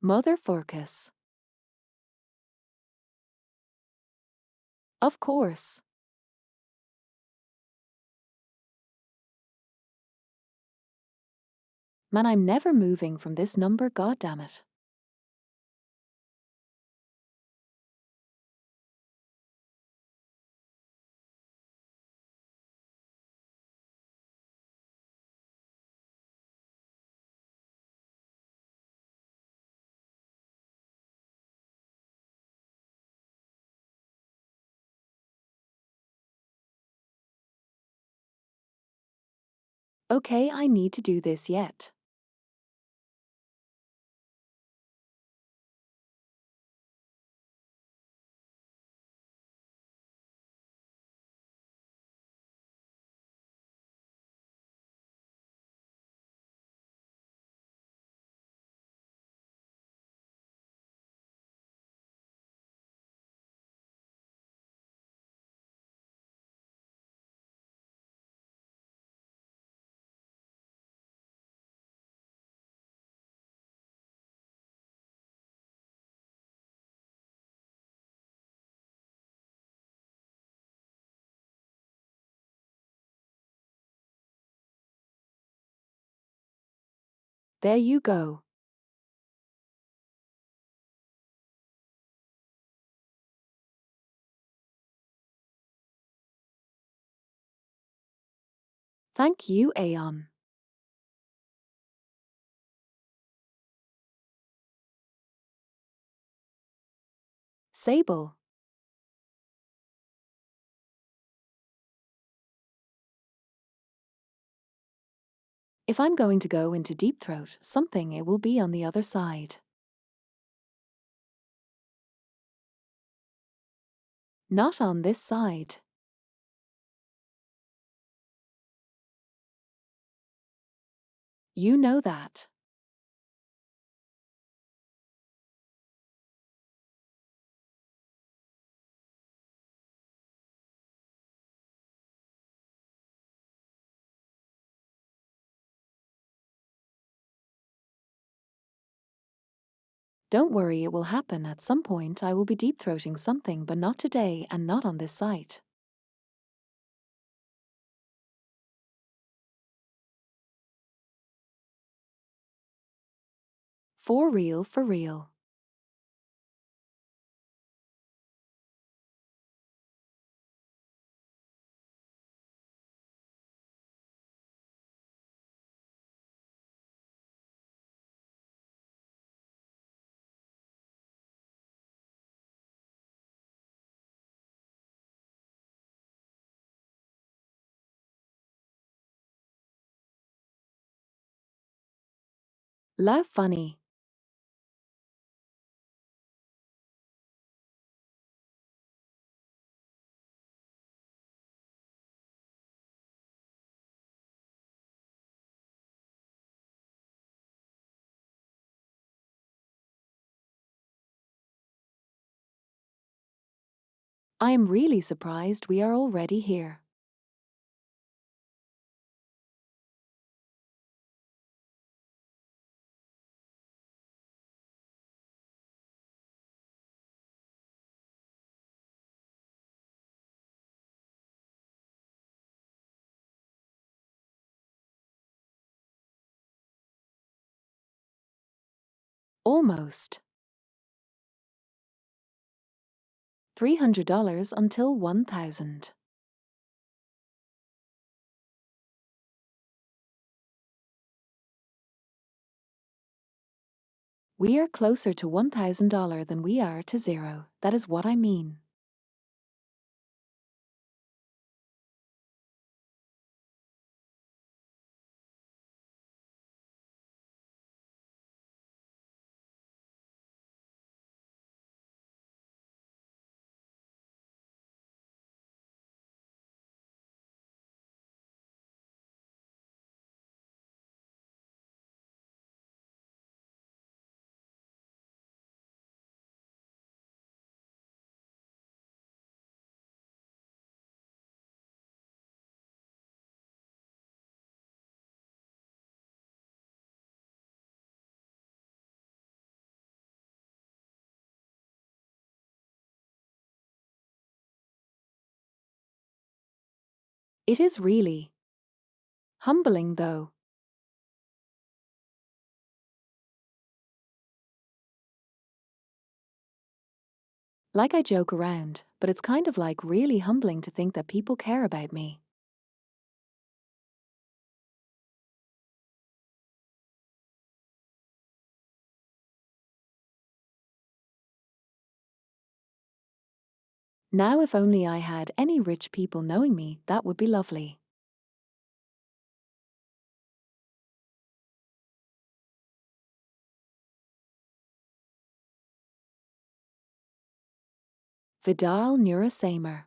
Mother Focus. Of course. Man, I'm never moving from this number, goddammit. Okay, I need to do this yet. There you go. Thank you, Aeon. Sable. If I'm going to go into deep throat something, it will be on the other side. Not on this side. You know that. Don't worry, it will happen at some point. I will be deep throating something, but not today and not on this site. For real, for real. Laugh funny. I am really surprised we are already here. Almost. $300 until 1,000. We are closer to $1,000 than we are to zero. That is what I mean. It is really humbling, though. Like I joke around, but it's kind of like really humbling to think that people care about me. Now, if only I had any rich people knowing me, that would be lovely. Vidal Neurasamer.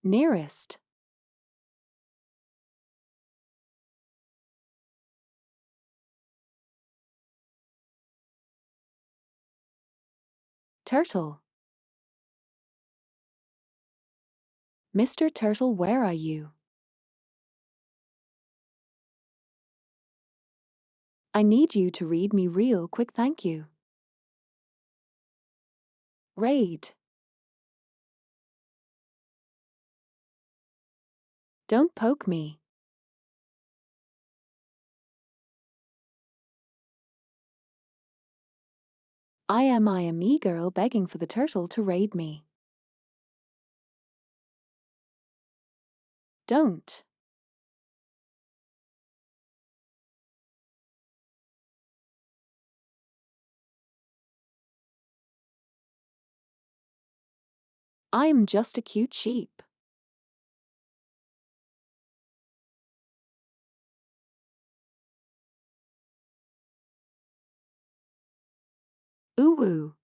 Nearest. Turtle. Mr. Turtle, where are you? I need you to read me real quick, thank you. Raid. Don't poke me. I am me girl begging for the turtle to raid me. Don't. I'm just a cute sheep. Ooh woo.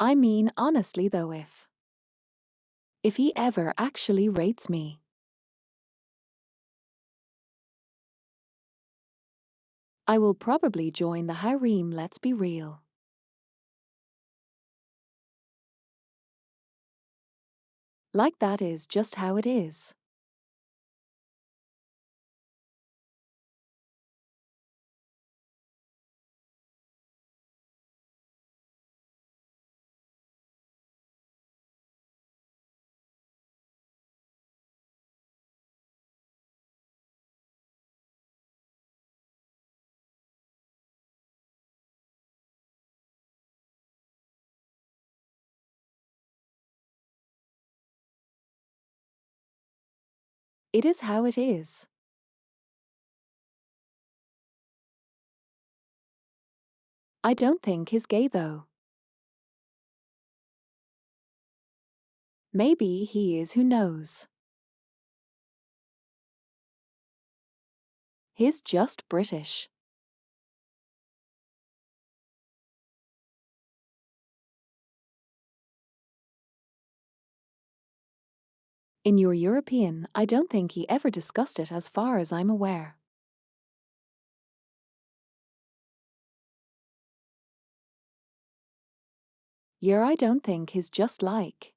I mean, honestly though, if he ever actually rates me, I will probably join the harem, let's be real. Like that is just how it is. It is how it is. I don't think he's gay though. Maybe he is, who knows. He's just British. In your European, I don't think he ever discussed it as far as I'm aware. I don't think he's just like.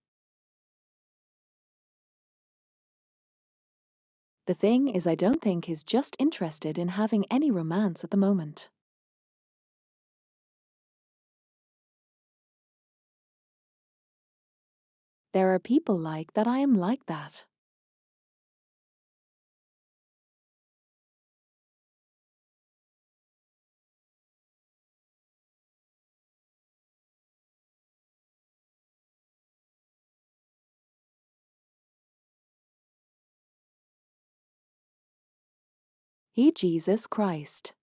The thing is, I don't think he's just interested in having any romance at the moment. There are people like that. I am like that. Jesus Christ.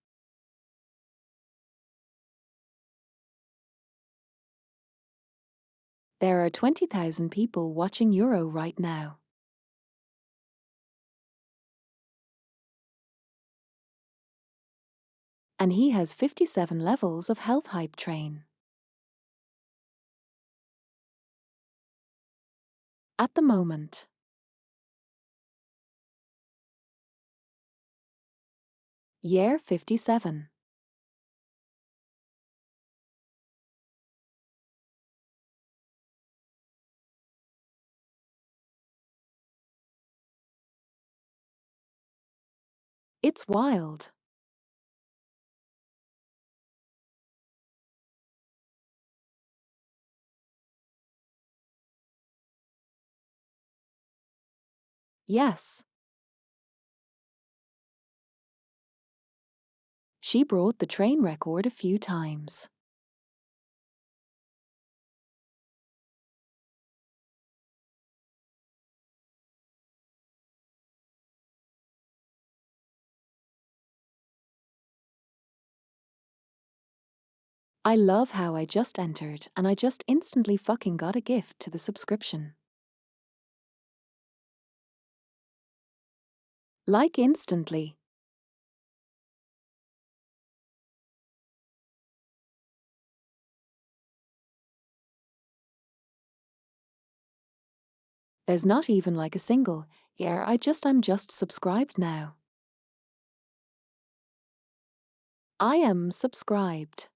There are 20,000 people watching Euro right now. And he has 57 levels of health hype train. At the moment. Year 57. It's wild. Yes. She brought the train record a few times. I love how I just entered and I just instantly fucking got a gift to the subscription. Like instantly. There's not even like a single, I'm just subscribed now. I am subscribed.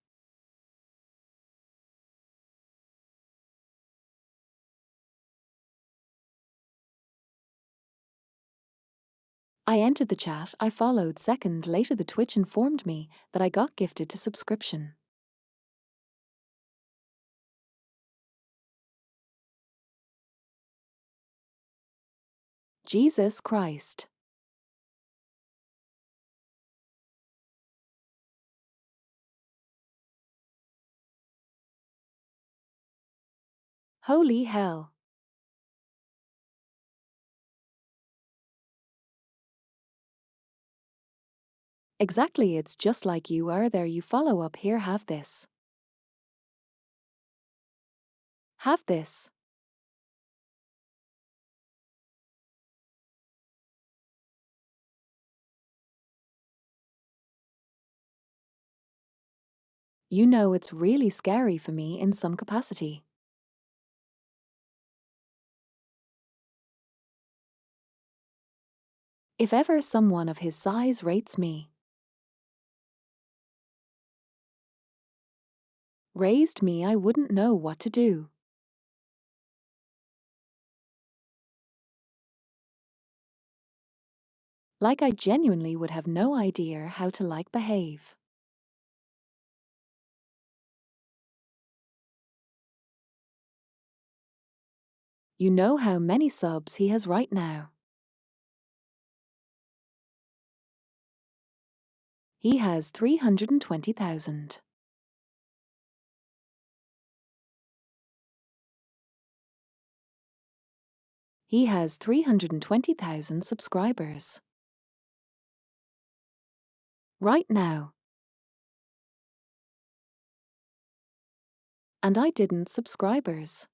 I entered the chat I followed. Second later the Twitch informed me that I got gifted to subscription. Jesus Christ. Holy hell. Exactly, it's just like you are there. You follow up here, have this. Have this. You know it's really scary for me in some capacity. If ever someone of his size rates me, raised me, I wouldn't know what to do. Like I genuinely would have no idea how to behave. You know how many subs he has right now. He has 320,000. He has 320,000 subscribers. Right now. And I didn't subscribers.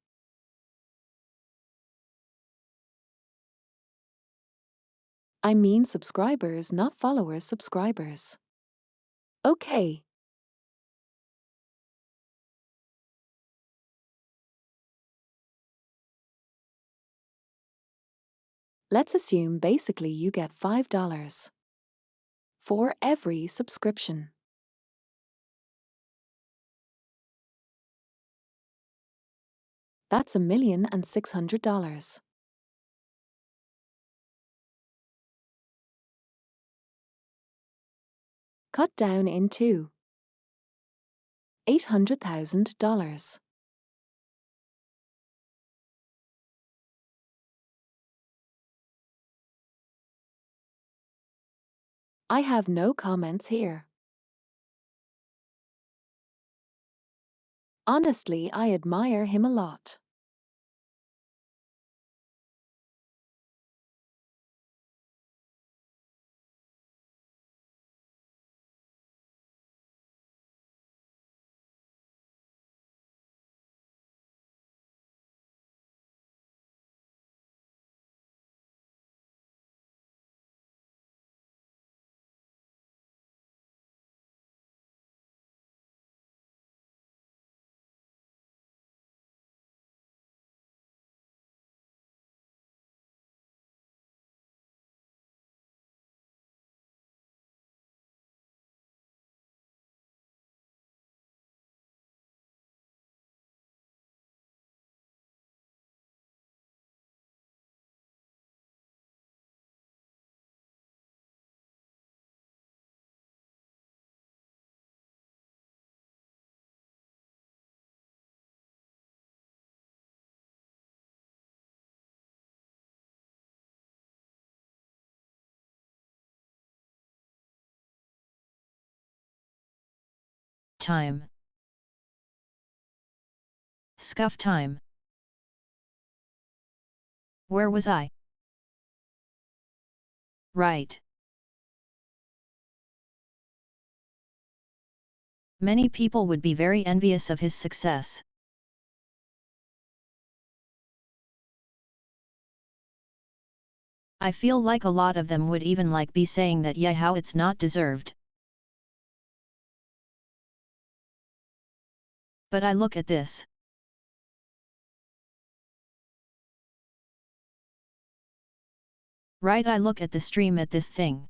I mean subscribers, not followers, subscribers. Okay. Let's assume basically you get $5 for every subscription. That's $1,600,000. Cut down into $800,000. I have no comments here. Honestly, I admire him a lot. Time. Scuff time. Where was I? Right. Many people would be very envious of his success. I feel like a lot of them would even be saying that yeah, how it's not deserved. But I look at this. Right, I look at the stream at this thing.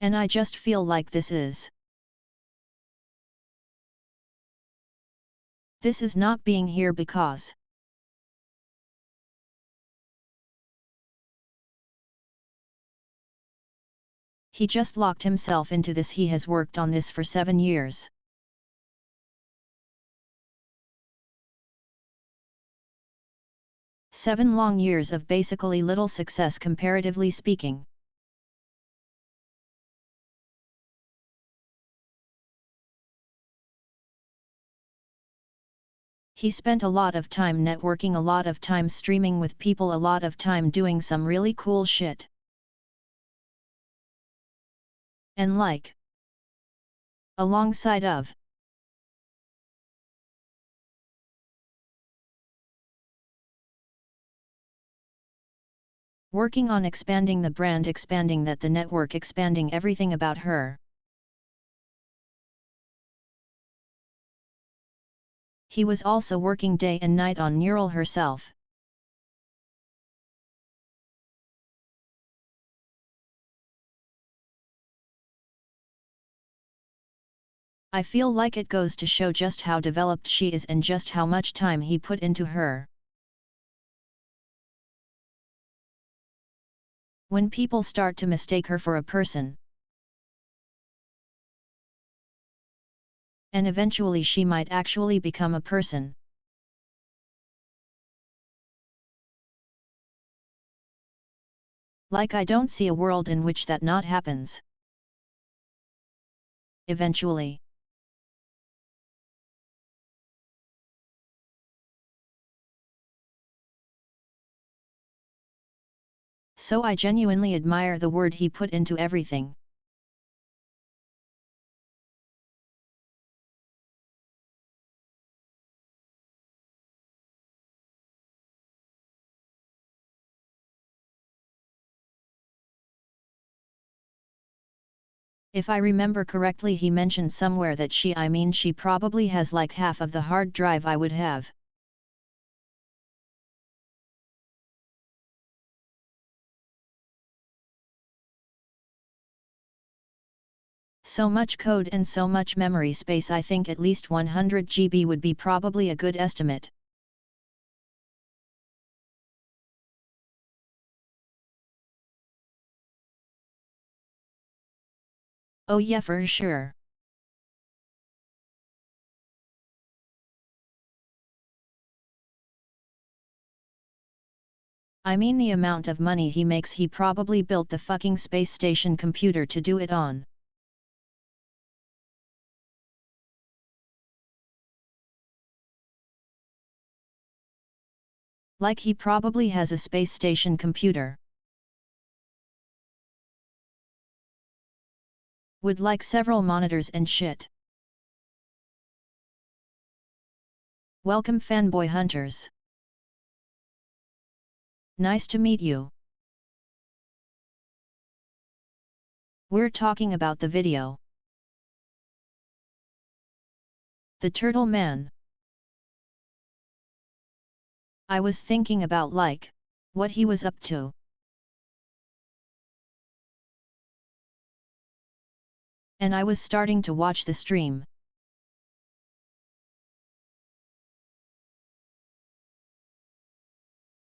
And I just feel like this is not being here because he just locked himself into this. He has worked on this for 7 years. 7 long years of basically little success comparatively speaking. He spent a lot of time networking, a lot of time streaming with people, a lot of time doing some really cool shit. And alongside of working on expanding the brand, expanding the network, expanding everything about her. He was also working day and night on Neural herself. I feel like it goes to show just how developed she is and just how much time he put into her. When people start to mistake her for a person, and eventually she might actually become a person. Like, I don't see a world in which that not happens. Eventually. So I genuinely admire the word he put into everything. If I remember correctly, he mentioned somewhere that she probably has like half of the hard drive I would have. So much code and so much memory space, I think at least 100 GB would be probably a good estimate. Oh yeah, for sure. I mean, the amount of money he makes, he probably built the fucking space station computer to do it on. Like, he probably has a space station computer. Would like several monitors and shit. Welcome, fanboy hunters. Nice to meet you. We're talking about the video. The Turtle Man. I was thinking about what he was up to. And I was starting to watch the stream.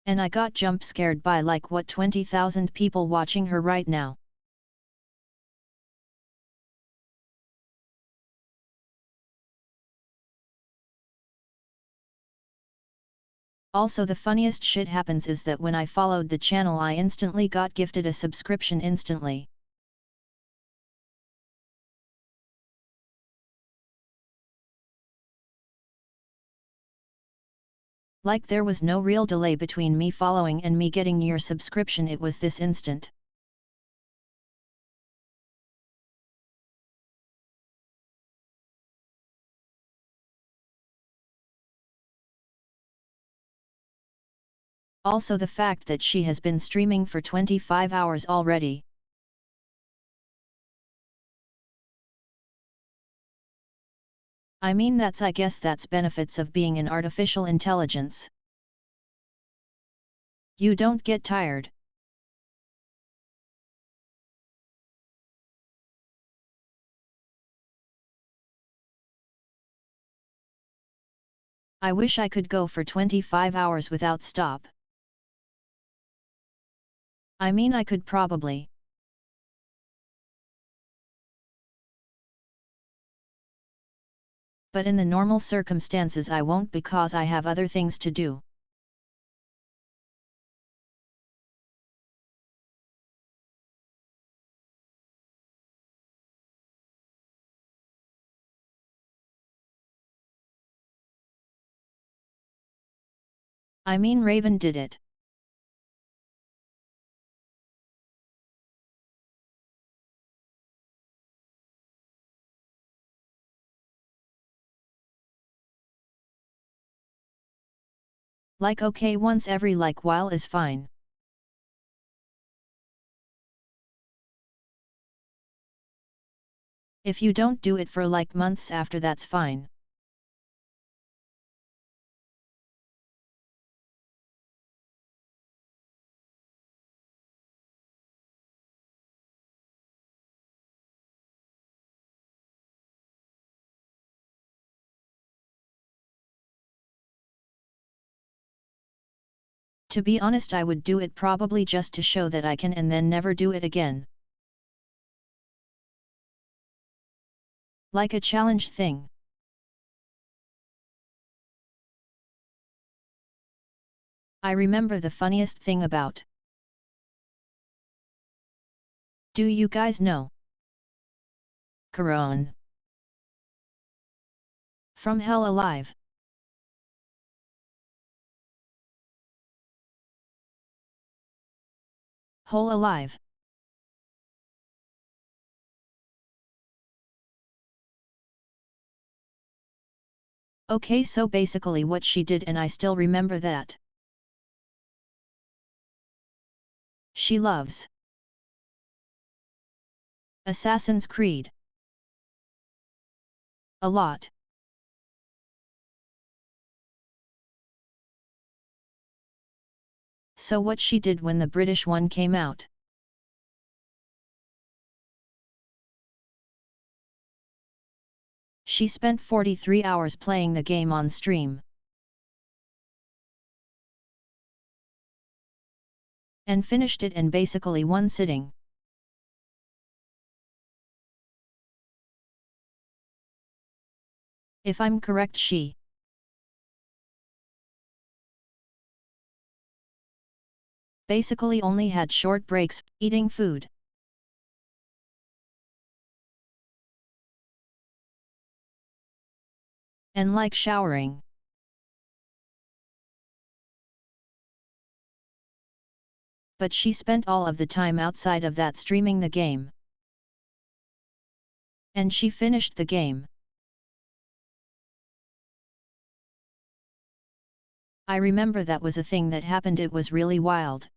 And I got jump scared by 20,000 people watching her right now. Also, the funniest shit happens is that when I followed the channel, I instantly got gifted a subscription instantly. Like, there was no real delay between me following and me getting your subscription, it was this instant. Also, the fact that she has been streaming for 25 hours already. I mean, I guess that's benefits of being an artificial intelligence. You don't get tired. I wish I could go for 25 hours without stop. I mean, I could probably. But in the normal circumstances I won't, because I have other things to do. I mean Raven did it. Like okay once every like while is fine. If you don't do it for like months after that's fine. To be honest, I would do it probably just to show that I can and then never do it again. Like a challenge thing. I remember the funniest thing about. Do you guys know? Corone. From Hell Alive. Whole Alive. Okay, so basically what she did, and I still remember that. She loves Assassin's Creed a lot. So what she did when the British one came out? She spent 43 hours playing the game on stream. And finished it in basically one sitting. If I'm correct, she basically only had short breaks, eating food. And like showering. But she spent all of the time outside of that streaming the game. And she finished the game. I remember that was a thing that happened, it was really wild.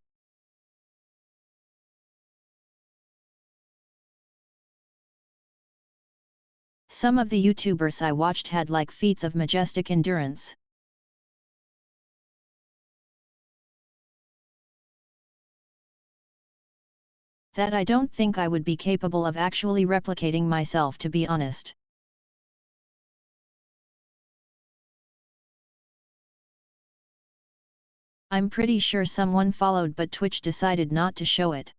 Some of the YouTubers I watched had like feats of majestic endurance. That I don't think I would be capable of actually replicating myself, to be honest. I'm pretty sure someone followed, but Twitch decided not to show it.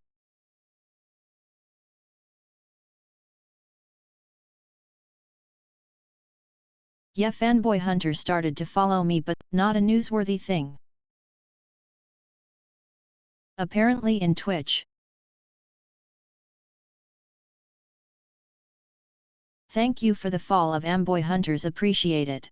Yeah, Fanboy Hunter started to follow me, but not a newsworthy thing. Apparently in Twitch. Thank you for the fall of Amboy Hunters, appreciate it.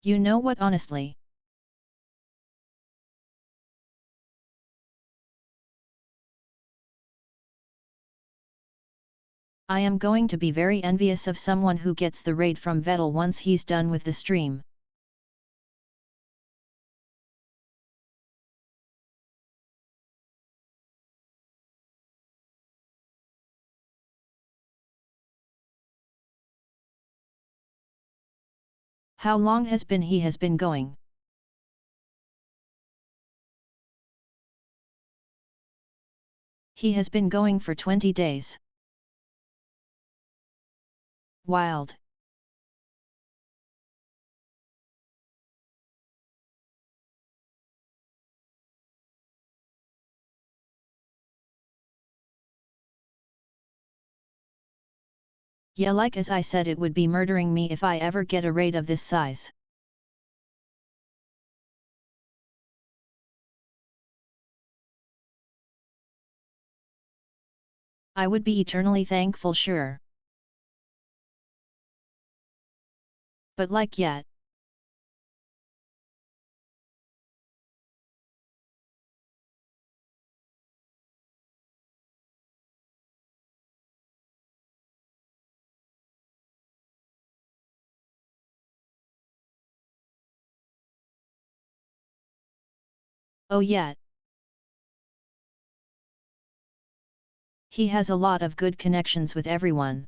You know what, honestly? I am going to be very envious of someone who gets the raid from Vettel once he's done with the stream. How long has he been going? He has been going for 20 days. Wild. Yeah, like as I said, it would be murdering me if I ever get a raid of this size. I would be eternally thankful, sure. But like yet. Oh yet. He has a lot of good connections with everyone.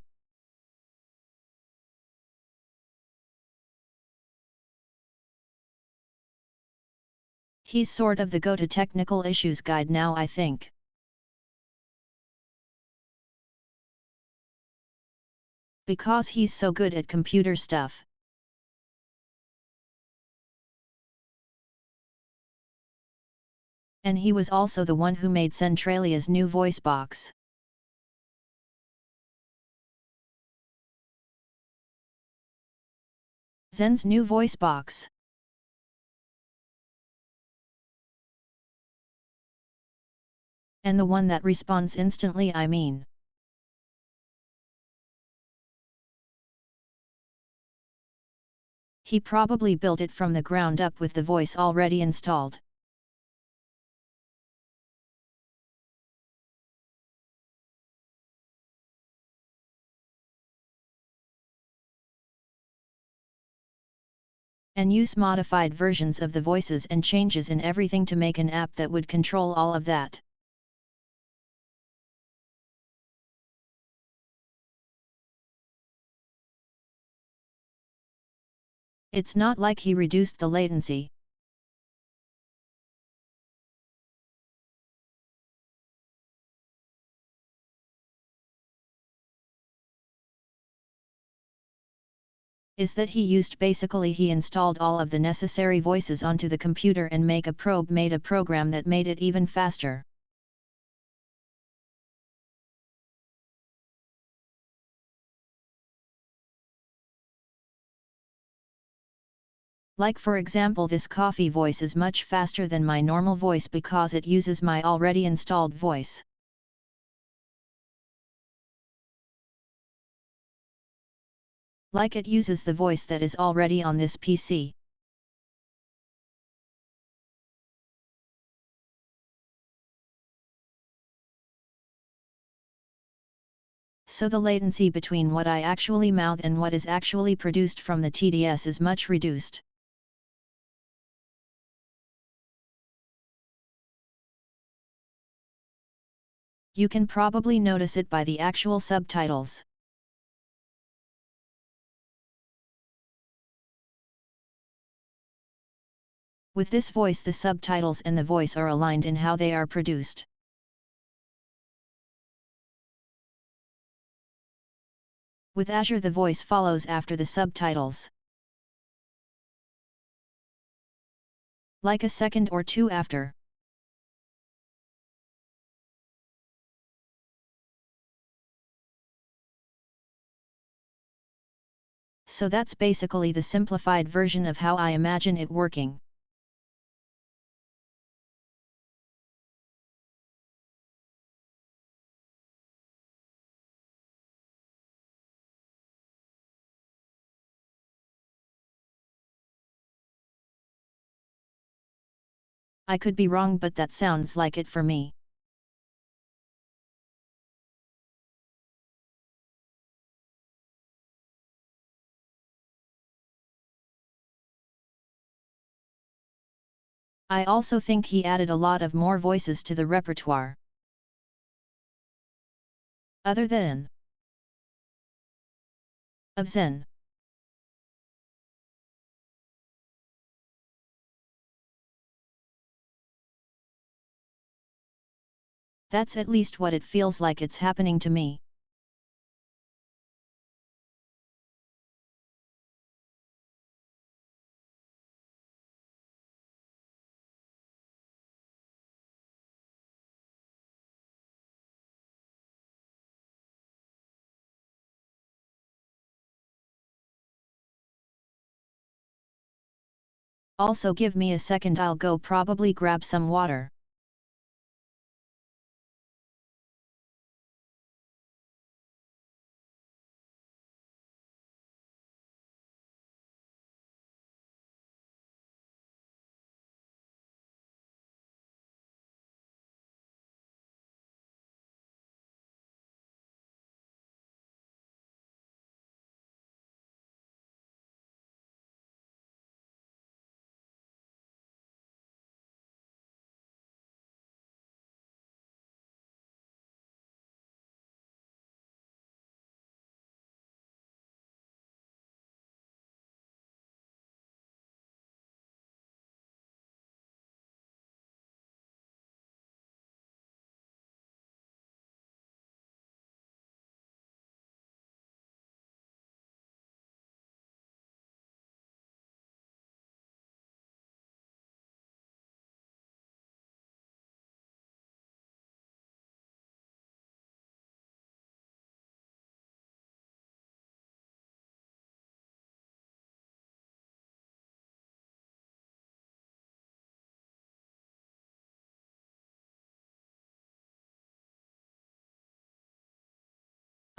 He's sort of the go-to technical issues guide now, I think. Because he's so good at computer stuff. And he was also the one who made Centralia's new voice box. Zen's new voice box. And the one that responds instantly, I mean. He probably built it from the ground up with the voice already installed. And use modified versions of the voices and changes in everything to make an app that would control all of that. It's not like he reduced the latency. Is that he installed all of the necessary voices onto the computer and made a program that made it even faster. Like for example, this coffee voice is much faster than my normal voice because it uses my already installed voice. Like it uses the voice that is already on this PC. So the latency between what I actually mouth and what is actually produced from the TDS is much reduced. You can probably notice it by the actual subtitles. With this voice, the subtitles and the voice are aligned in how they are produced. With Azure, the voice follows after the subtitles. Like a second or two after. So that's basically the simplified version of how I imagine it working. I could be wrong, but that sounds like it for me. I also think he added a lot of more voices to the repertoire. Other than of Zen. That's at least what it feels like it's happening to me. Also give me a second, I'll go probably grab some water.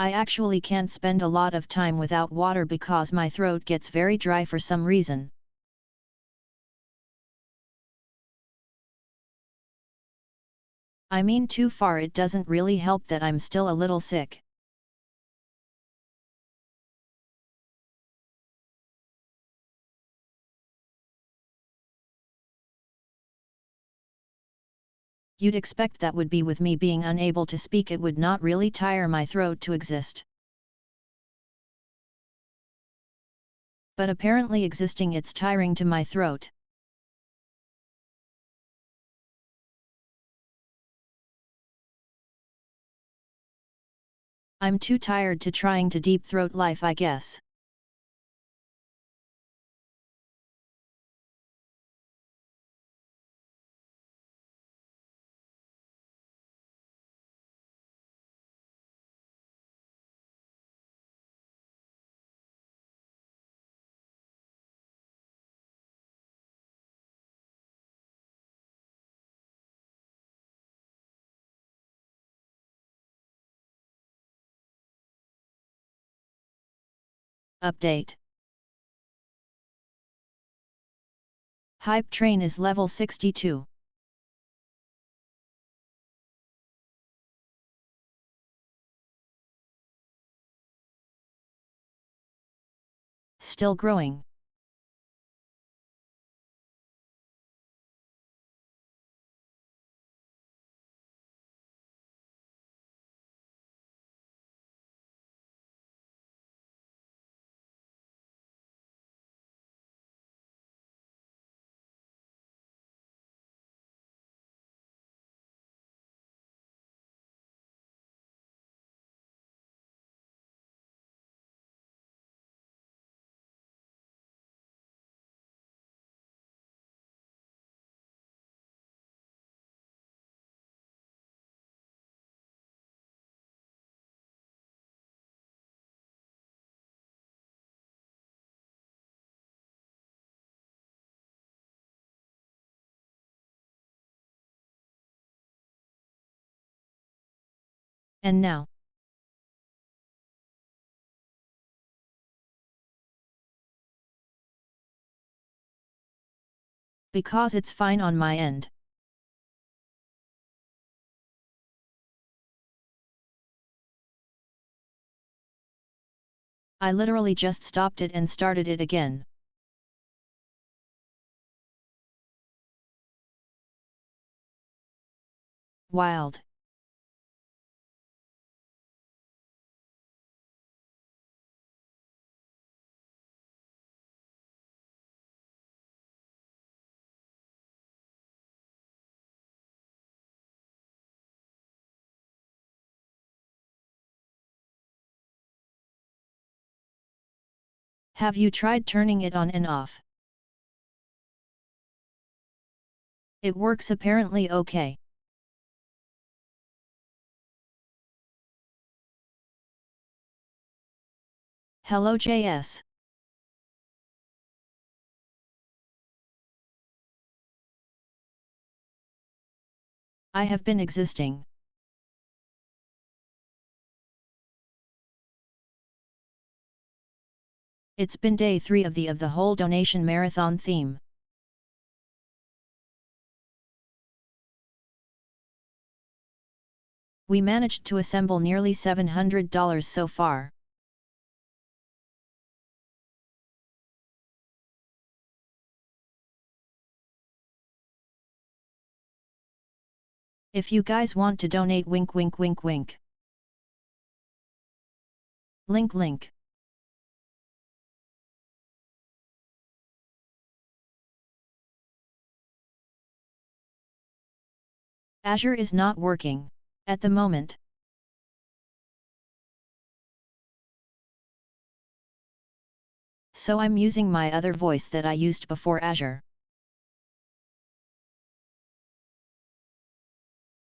I actually can't spend a lot of time without water because my throat gets very dry for some reason. I mean, too far it doesn't really help that I'm still a little sick. You'd expect that would be with me being unable to speak, it would not really tire my throat to exist. But apparently existing it's tiring to my throat. I'm too tired to trying to deep throat life, I guess. Update. Hype train is level 62. Still growing. And now. Because it's fine on my end. I literally just stopped it and started it again. Wild. Have you tried turning it on and off? It works apparently okay. Hello JS. I have been existing. It's been day 3 of the whole donation marathon theme. We managed to assemble nearly $700 so far. If you guys want to donate, wink wink wink wink. Link. Azure is not working at the moment. So I'm using my other voice that I used before Azure.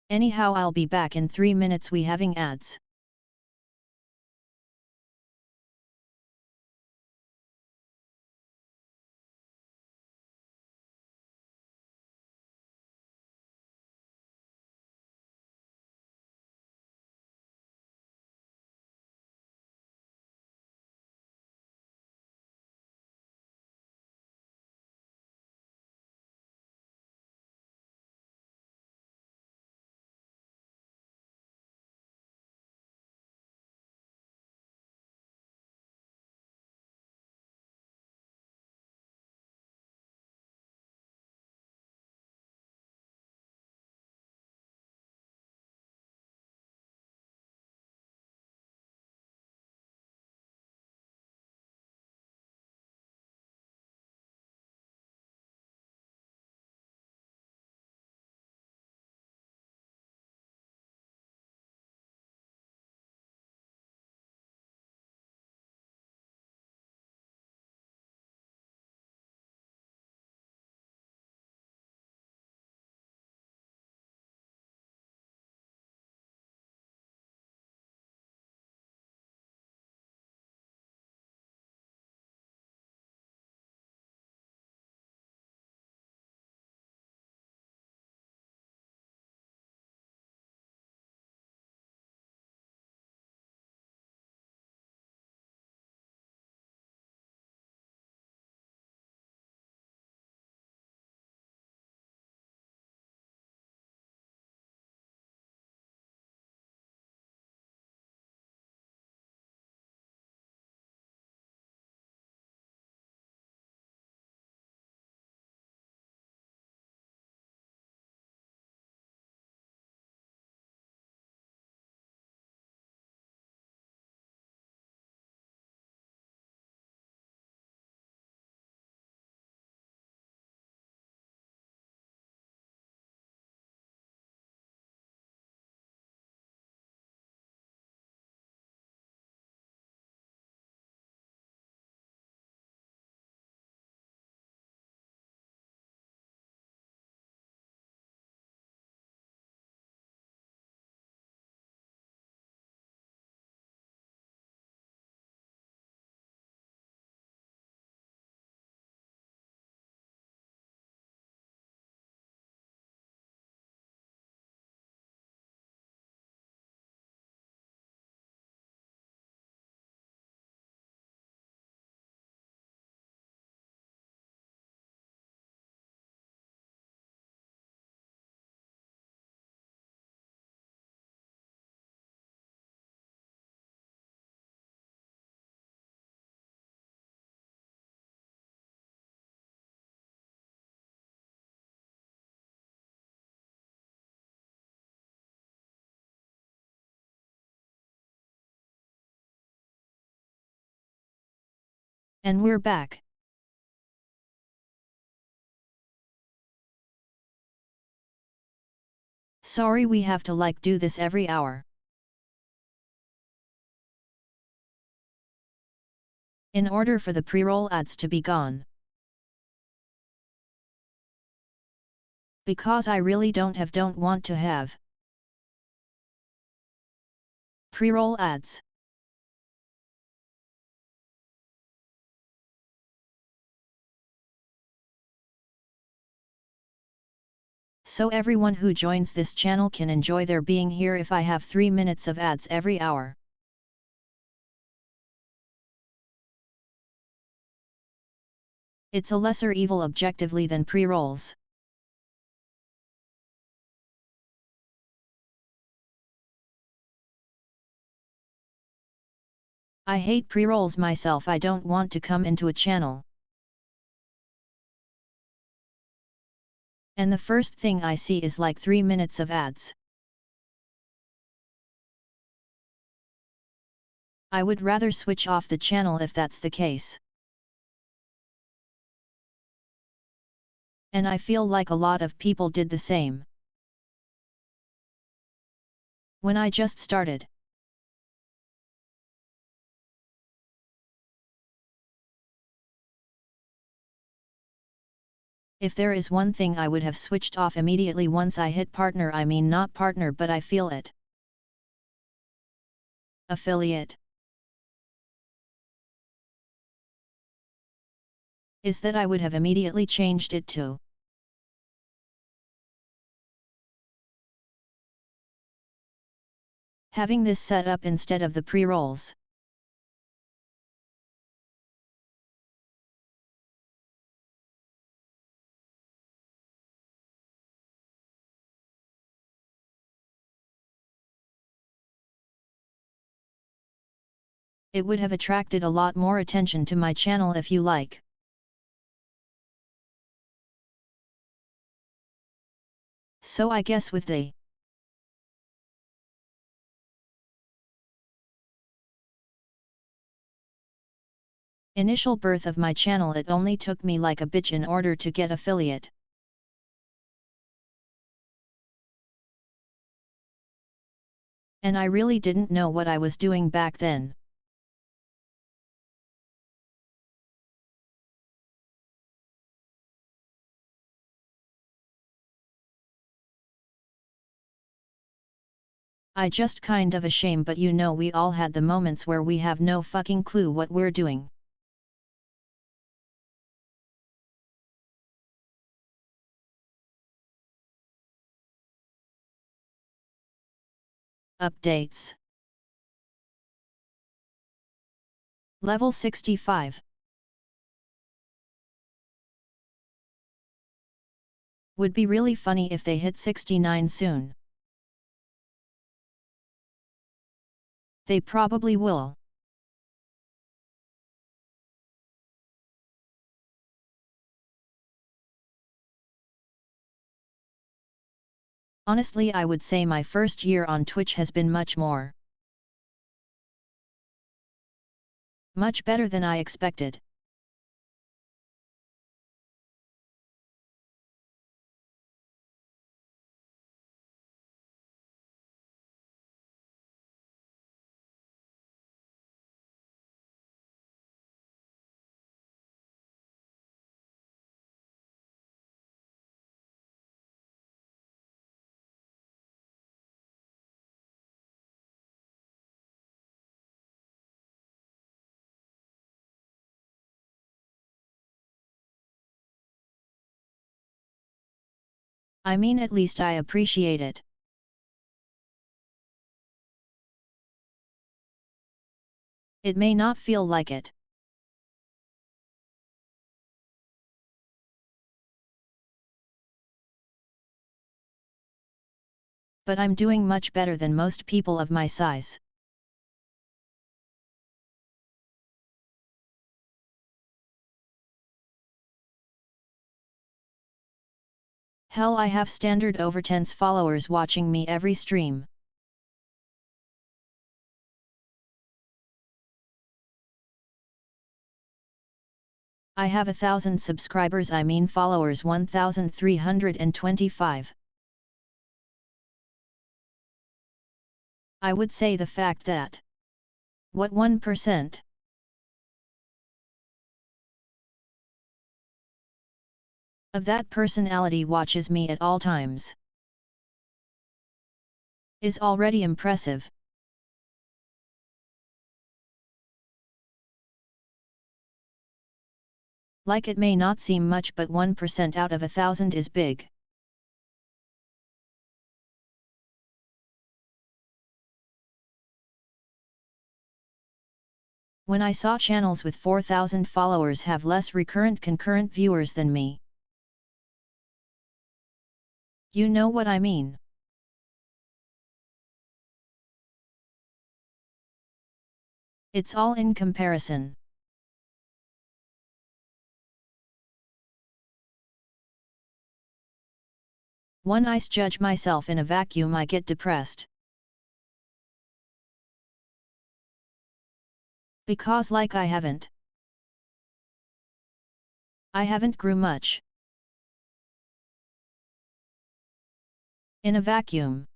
Anyhow, I'll be back in 3 minutes. We having ads. And we're back. Sorry we have to do this every hour. In order for the pre-roll ads to be gone. Because I really don't want to have pre-roll ads. So everyone who joins this channel can enjoy their being here if I have 3 minutes of ads every hour. It's a lesser evil objectively than pre-rolls. I hate pre-rolls myself. I don't want to come into a channel. And the first thing I see is 3 minutes of ads. I would rather switch off the channel if that's the case. And I feel like a lot of people did the same. When I just started. If there is one thing I would have switched off immediately once I hit partner, I mean not partner but I feel it. Affiliate. Is that I would have immediately changed it to having this set up instead of the pre-rolls. It would have attracted a lot more attention to my channel if you like. So I guess with the initial birth of my channel, it only took me like a bitch in order to get affiliate. And I really didn't know what I was doing back then. I just kind of ashamed, but you know we all had the moments where we have no fucking clue what we're doing. Updates. Level 65. Would be really funny if they hit 69 soon. They probably will. Honestly, I would say my first year on Twitch has been much better than I expected. I mean, at least I appreciate it. It may not feel like it. But I'm doing much better than most people of my size. Hell, I have standard over 10s followers watching me every stream. I have 1,000 subscribers, I mean followers 1,325. I would say the fact that what 1% of that personality watches me at all times is already impressive. Like it may not seem much, but 1% out of 1,000 is big. When I saw channels with 4,000 followers have less recurrent concurrent viewers than me. You know what I mean. It's all in comparison. When I judge myself in a vacuum, I get depressed. Because like I haven't grew much. In a vacuum.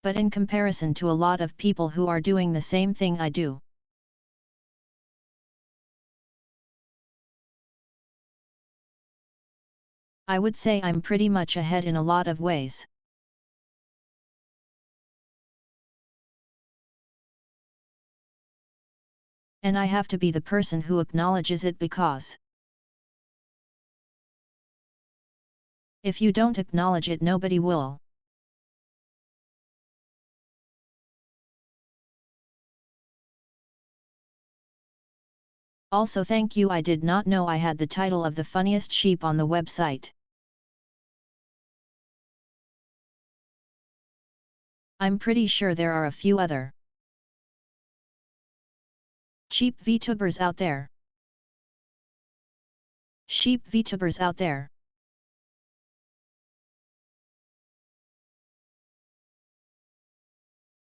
But in comparison to a lot of people who are doing the same thing I do. I would say I'm pretty much ahead in a lot of ways. And I have to be the person who acknowledges it, because if you don't acknowledge it, nobody will. Also, thank you. I did not know I had the title of the funniest sheep on the website. I'm pretty sure there are a few other cheap VTubers out there. Sheep VTubers out there.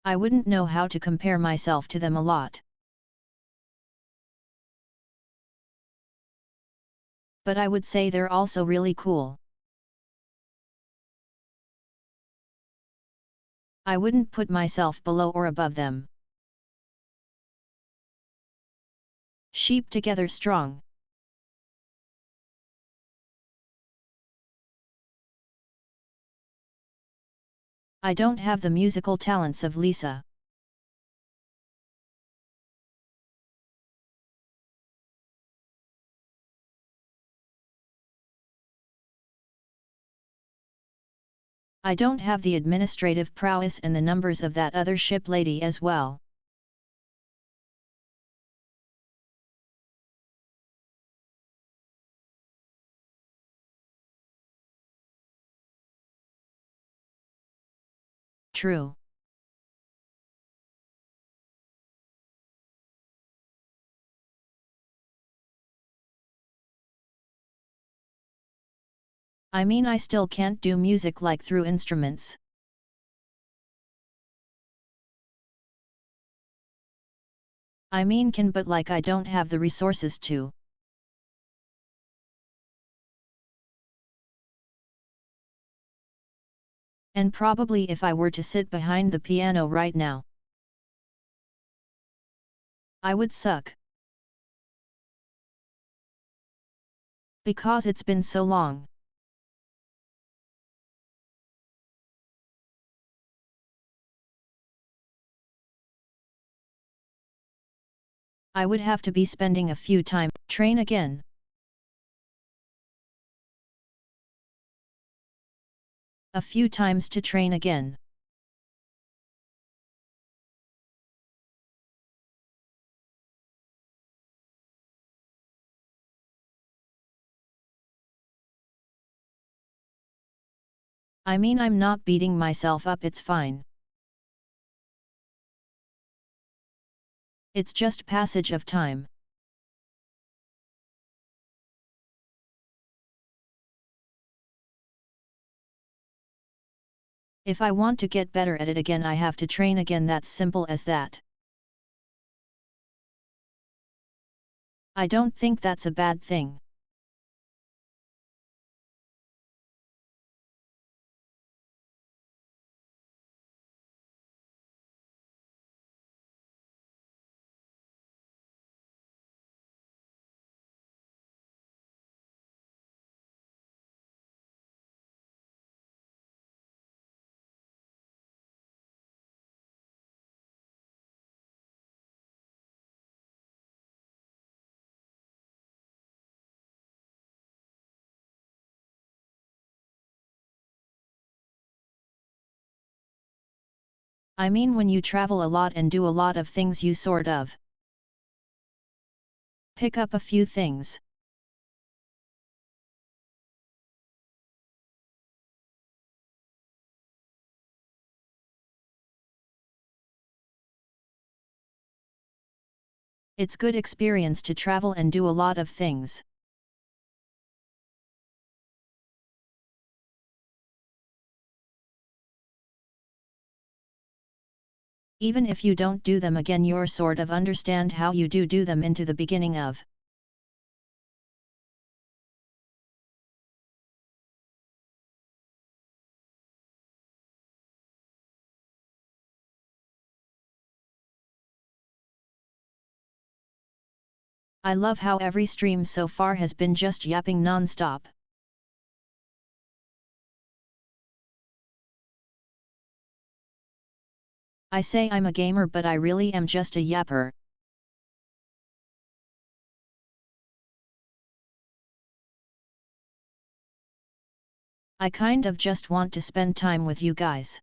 I wouldn't know how to compare myself to them a lot. But I would say they're also really cool. I wouldn't put myself below or above them. Sheep together strong. I don't have the musical talents of Lisa. I don't have the administrative prowess and the numbers of that other ship lady as well. True. I mean, I still can't do music like through instruments. I mean can, but like I don't have the resources to. And probably if I were to sit behind the piano right now, I would suck. Because it's been so long. I would have to be spending a few time, train again. A few times to train again. I mean, I'm not beating myself up, it's fine. It's just passage of time. If I want to get better at it again, I have to train again. That's simple as that. I don't think that's a bad thing. I mean, when you travel a lot and do a lot of things, you sort of pick up a few things. It's good experience to travel and do a lot of things. Even if you don't do them again, you're sort of understand how you do them into the beginning of. I love how every stream so far has been just yapping non-stop. I say I'm a gamer, but I really am just a yapper. I kind of just want to spend time with you guys.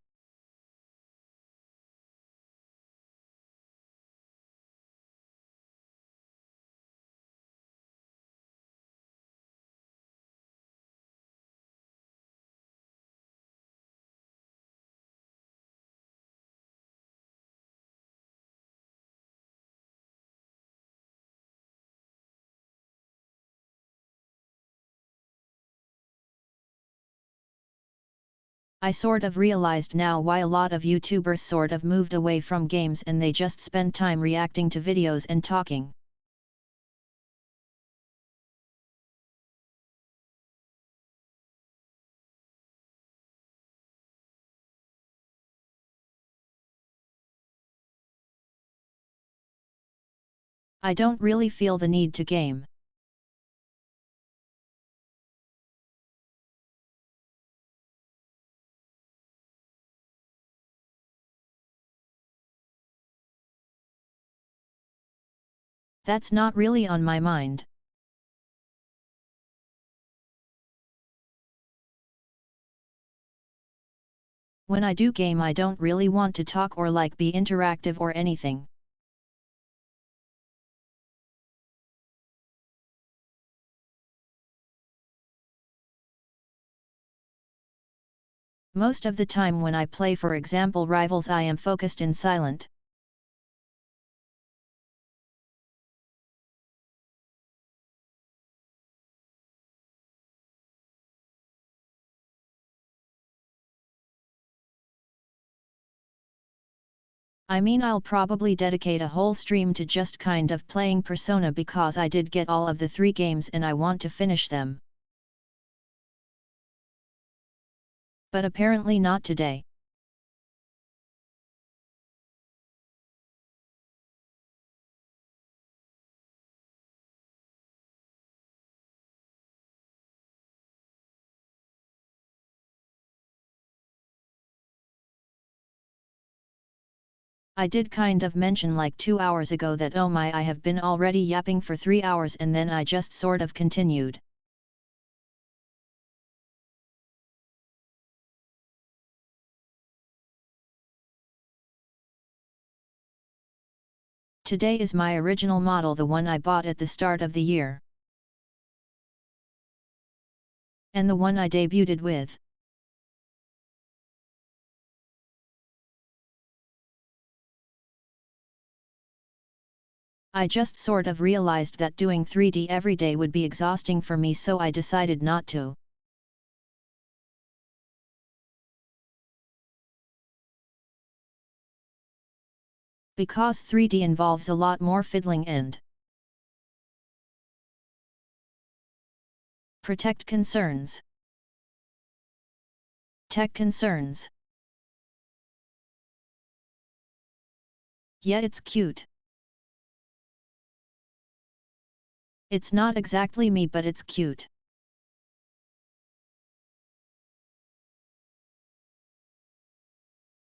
I sort of realized now why a lot of YouTubers sort of moved away from games and they just spend time reacting to videos and talking. I don't really feel the need to game. That's not really on my mind. When I do game, I don't really want to talk or like be interactive or anything. Most of the time when I play, for example, Rivals, I am focused and silent. I mean, I'll probably dedicate a whole stream to just kind of playing Persona because I did get all of the 3 games and I want to finish them. But apparently not today. I did kind of mention like 2 hours ago that oh my, I have been already yapping for 3 hours, and then I just sort of continued. Today is my original model, the one I bought at the start of the year. And the one I debuted with. I just sort of realized that doing 3D every day would be exhausting for me, so I decided not to. Because 3D involves a lot more fiddling and protect concerns. Tech concerns. Yet it's cute. It's not exactly me, but it's cute.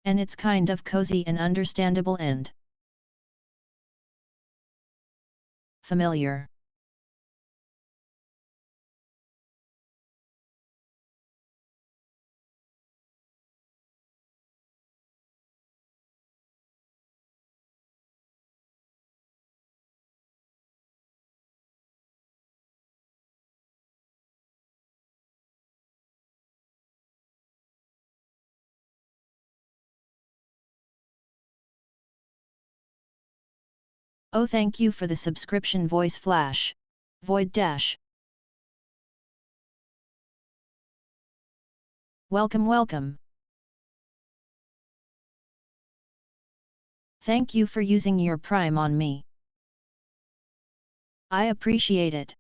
And it's kind of cozy and understandable and familiar. Oh, thank you for the subscription, Voice Flash. Void Dash. Welcome, welcome. Thank you for using your Prime on me. I appreciate it.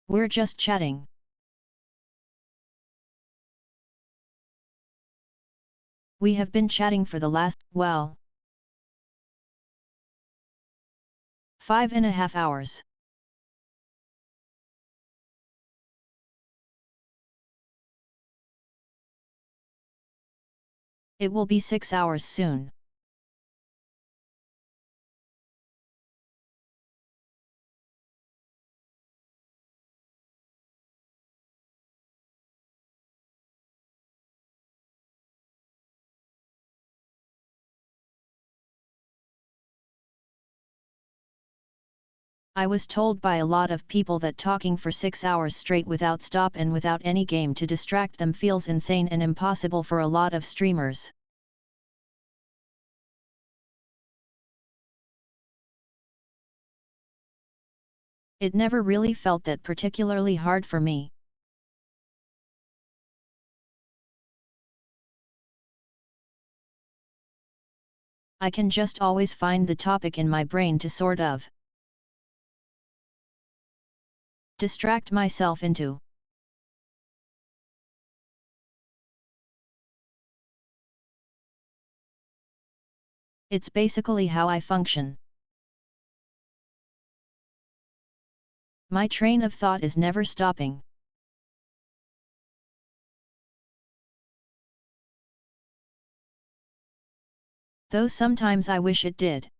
We're just chatting. We have been chatting for the last, well, 5.5 hours. It will be 6 hours soon. I was told by a lot of people that talking for 6 hours straight without stop and without any game to distract them feels insane and impossible for a lot of streamers. It never really felt that particularly hard for me. I can just always find the topic in my brain to sort of distract myself into. It's basically how I function. My train of thought is never stopping. Though sometimes I wish it did.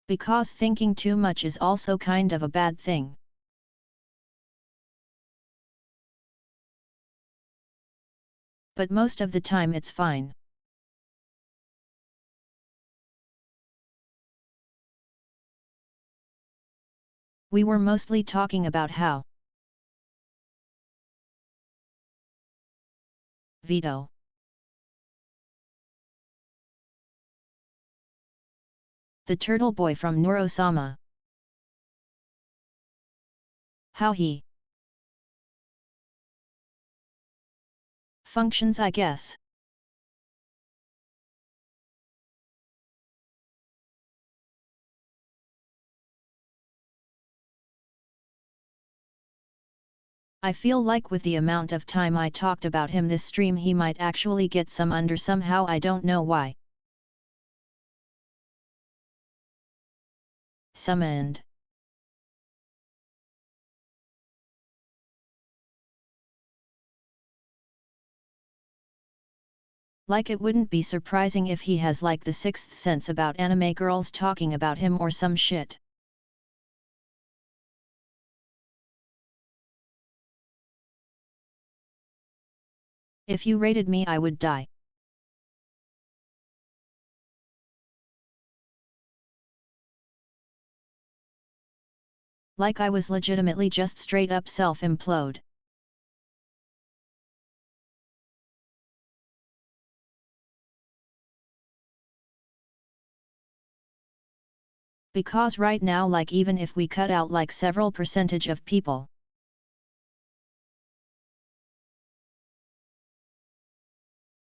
Because thinking too much is also kind of a bad thing. But most of the time it's fine. We were mostly talking about how Vito, the turtle boy from Neurosama, how he functions, I guess. I feel like with the amount of time I talked about him this stream he might actually get some under somehow, I don't know why. Summoned. Like it wouldn't be surprising if he has like the sixth sense about anime girls talking about him or some shit. If you rated me I would die. Like I was legitimately just straight up self-implode. Because right now, like, even if we cut out like several percentage of people,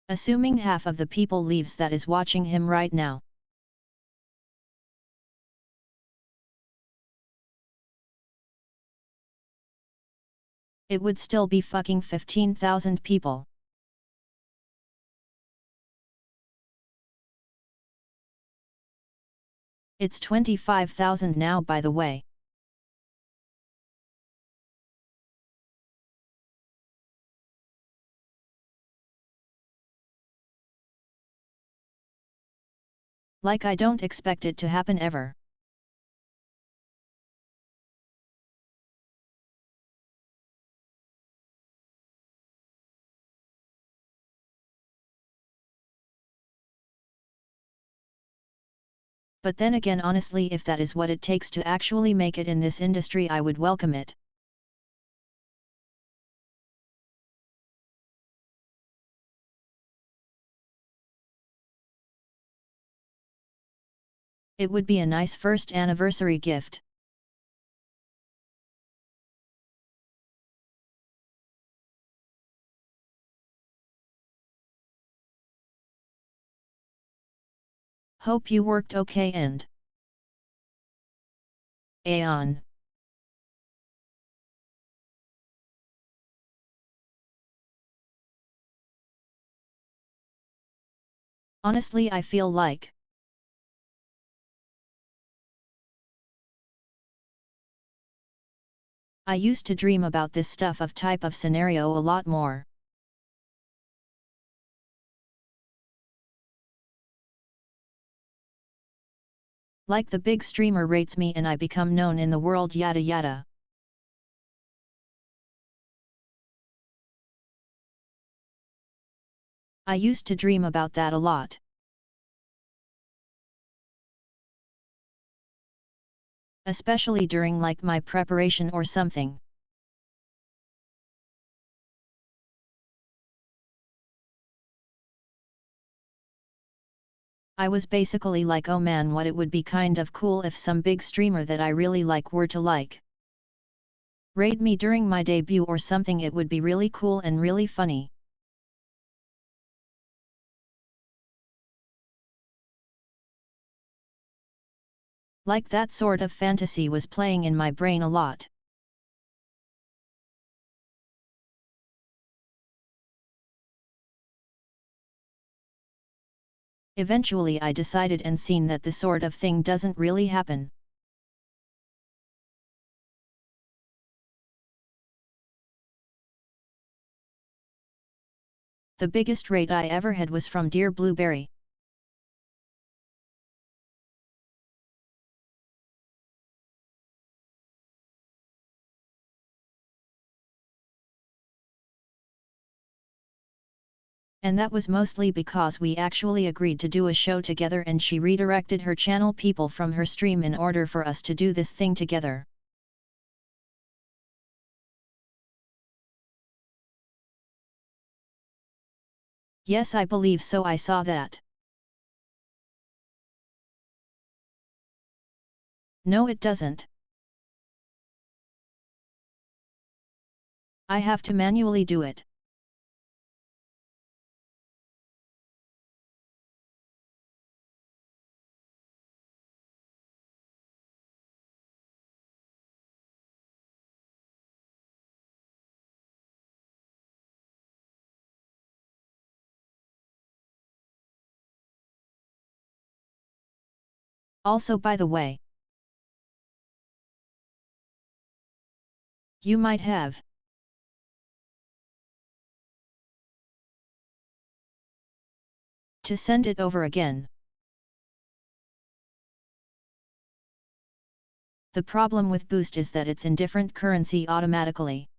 assuming half of the people leaves that is watching him right now, it would still be fucking 15,000 people. It's 25,000 now, by the way. Like, I don't expect it to happen ever. But then again, honestly, if that is what it takes to actually make it in this industry, I would welcome it. It would be a nice first anniversary gift. Hope you worked okay and Aeon. Honestly, I feel like I used to dream about this stuff of type of scenario a lot more. Like the big streamer rates me and I become known in the world, yada yada. I used to dream about that a lot. Especially during like my preparation or something. I was basically like, oh man, what it would be kind of cool if some big streamer that I really like were to like raid me during my debut or something. It would be really cool and really funny. Like, that sort of fantasy was playing in my brain a lot. Eventually I decided and seen that this sort of thing doesn't really happen. The biggest raid I ever had was from Dear Blueberry. And that was mostly because we actually agreed to do a show together and she redirected her channel people from her stream in order for us to do this thing together. Yes, I believe so. I saw that. No, it doesn't. I have to manually do it. Also, by the way, you might have to send it over again. The problem with Boost is that it's in different currency automatically.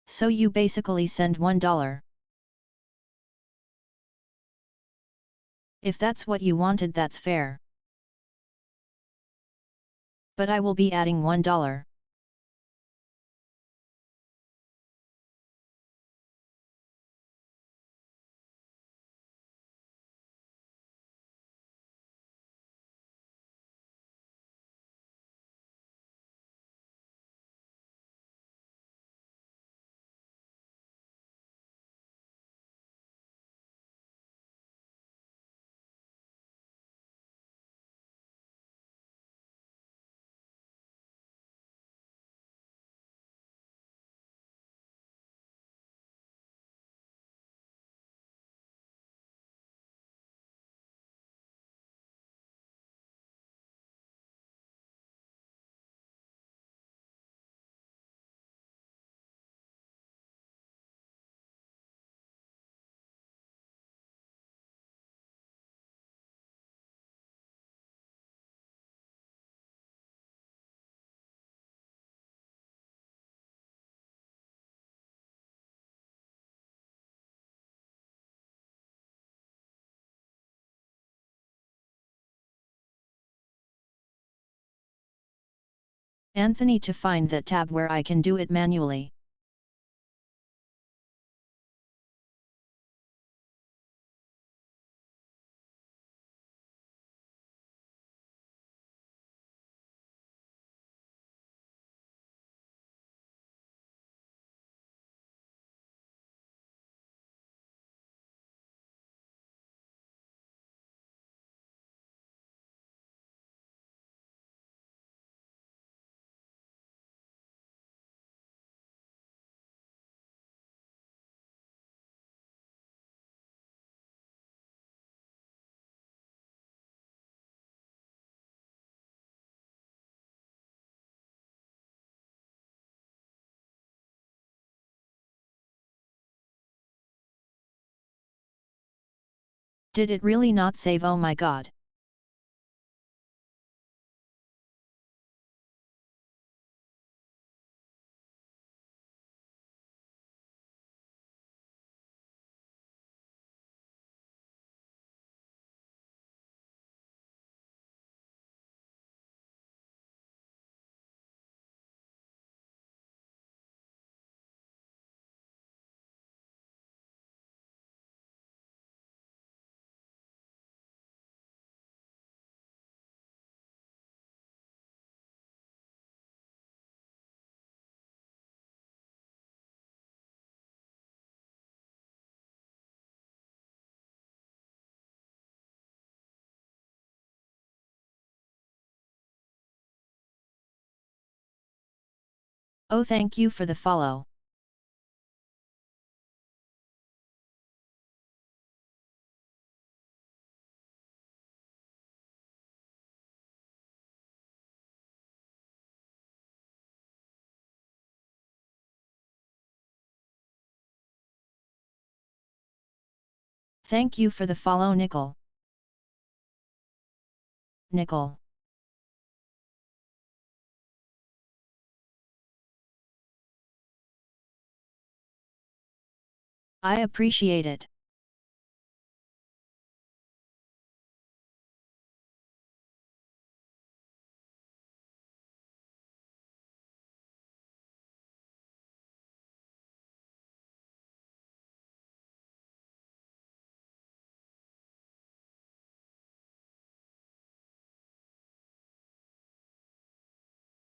So you basically send $1. If that's what you wanted, that's fair. But I will be adding $1. Anthony, to find that tab where I can do it manually. Did it really not save? Oh my god. Oh, thank you for the follow. Thank you for the follow, Nickel. Nickel. I appreciate it.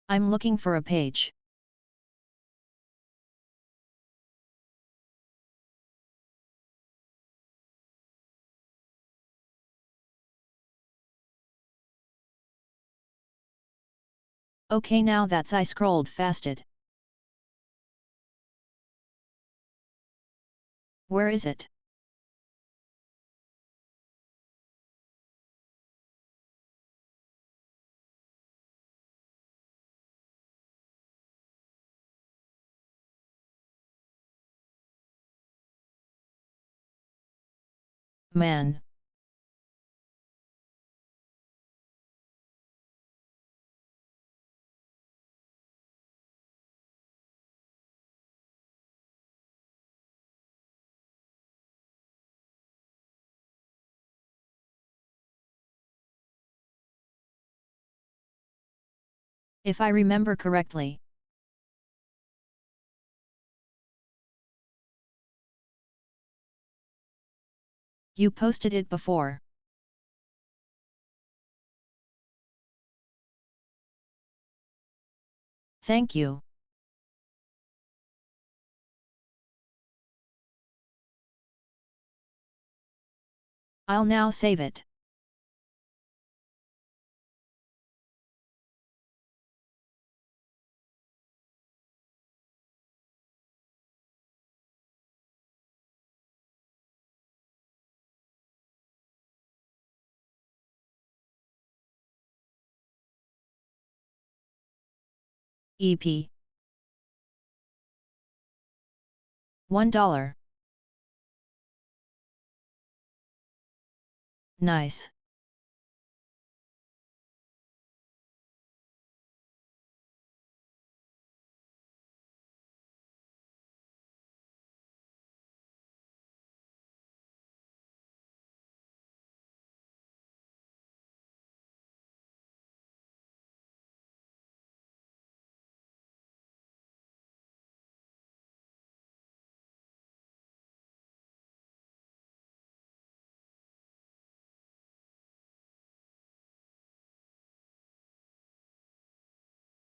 I'm looking for a page. Okay, now that's I scrolled fasted. Where is it? Man. If I remember correctly. You posted it before. Thank you. I'll now save it. EP. $1. Nice.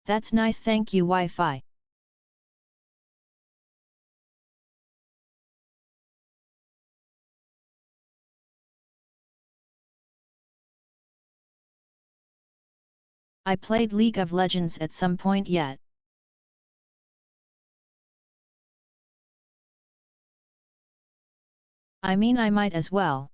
That's nice, thank you Wi-Fi. I played League of Legends at some point yet. I mean I might as well.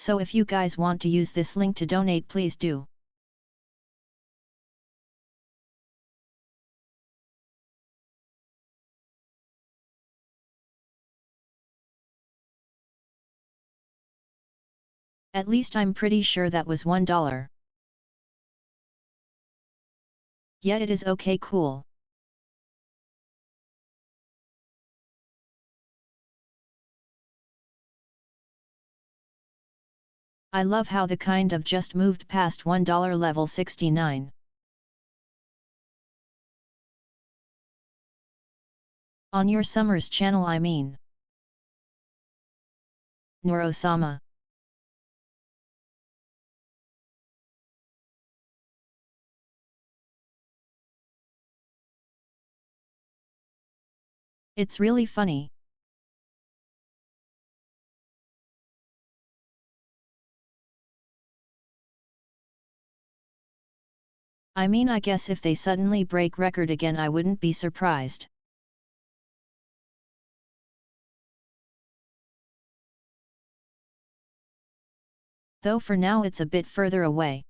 So if you guys want to use this link to donate, please do. At least I'm pretty sure that was $1. Yeah, it is okay, cool. I love how the kind of just moved past $1 level 69. On your Summers channel I mean. Noro-sama. It's really funny. I mean I guess if they suddenly break record again I wouldn't be surprised. Though for now it's a bit further away.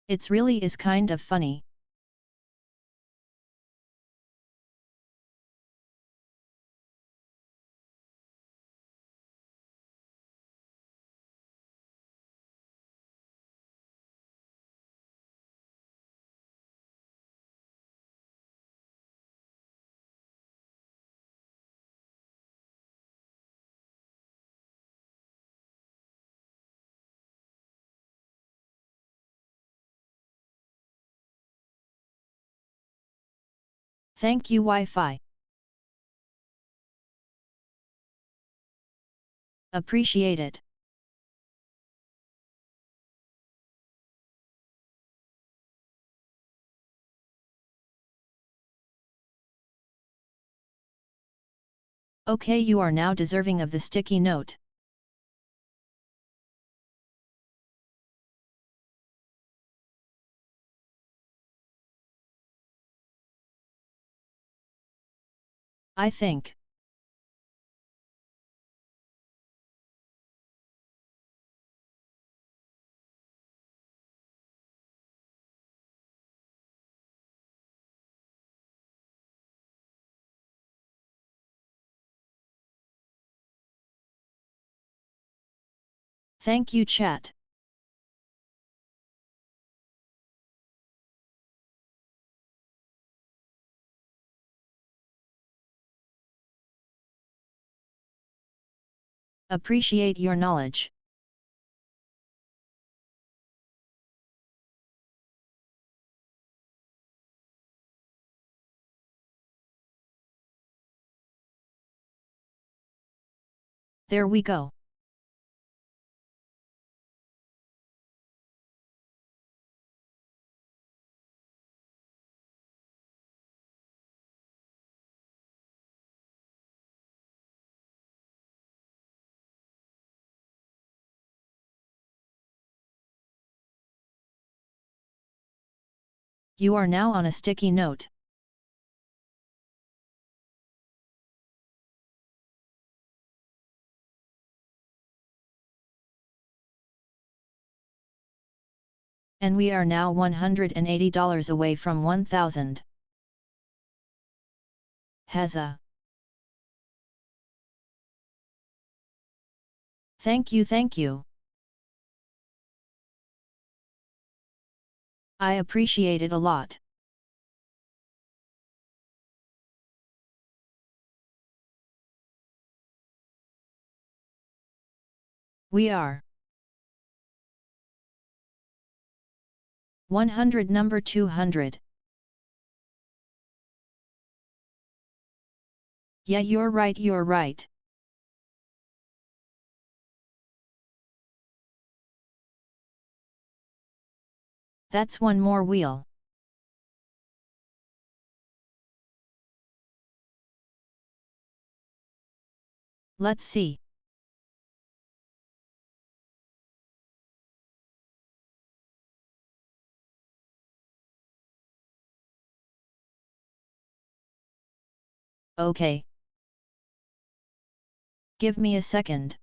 It's really is kind of funny. Thank you Wi-Fi. Appreciate it. Okay, you are now deserving of the sticky note. I think. Thank you, chat. Appreciate your knowledge. There we go. You are now on a sticky note. And we are now $180 away from 1000. Heza. Thank you, thank you. I appreciate it a lot. We are 100 number 200. Yeah, you're right, you're right. That's one more wheel. Let's see. Okay. Give me a second.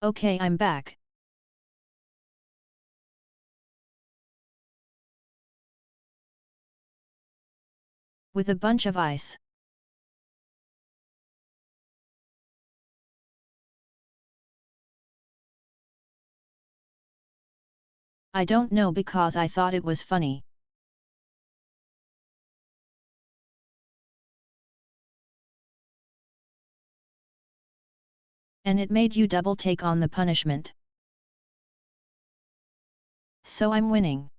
Okay, I'm back. With a bunch of ice. I don't know because I thought it was funny. And it made you double take on the punishment. So I'm winning.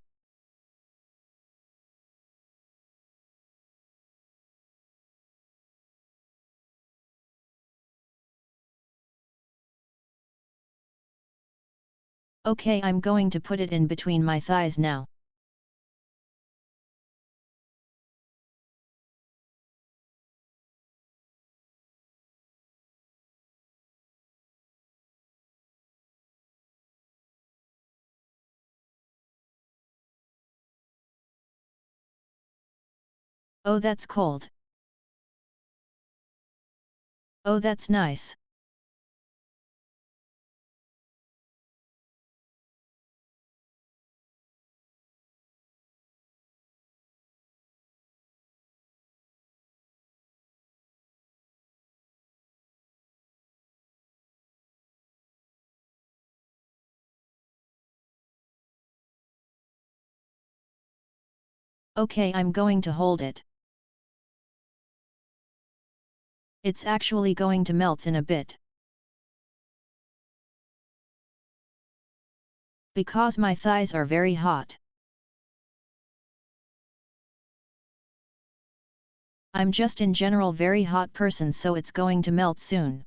Okay, I'm going to put it in between my thighs now. Oh, that's cold. Oh, that's nice. Okay, I'm going to hold it. It's actually going to melt in a bit. Because my thighs are very hot. I'm just in general very hot person, so it's going to melt soon.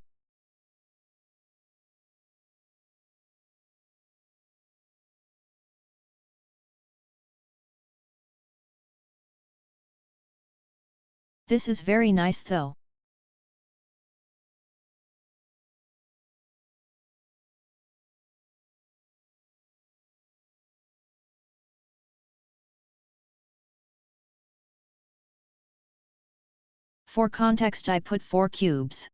This is very nice though. For context, I put 4 cubes.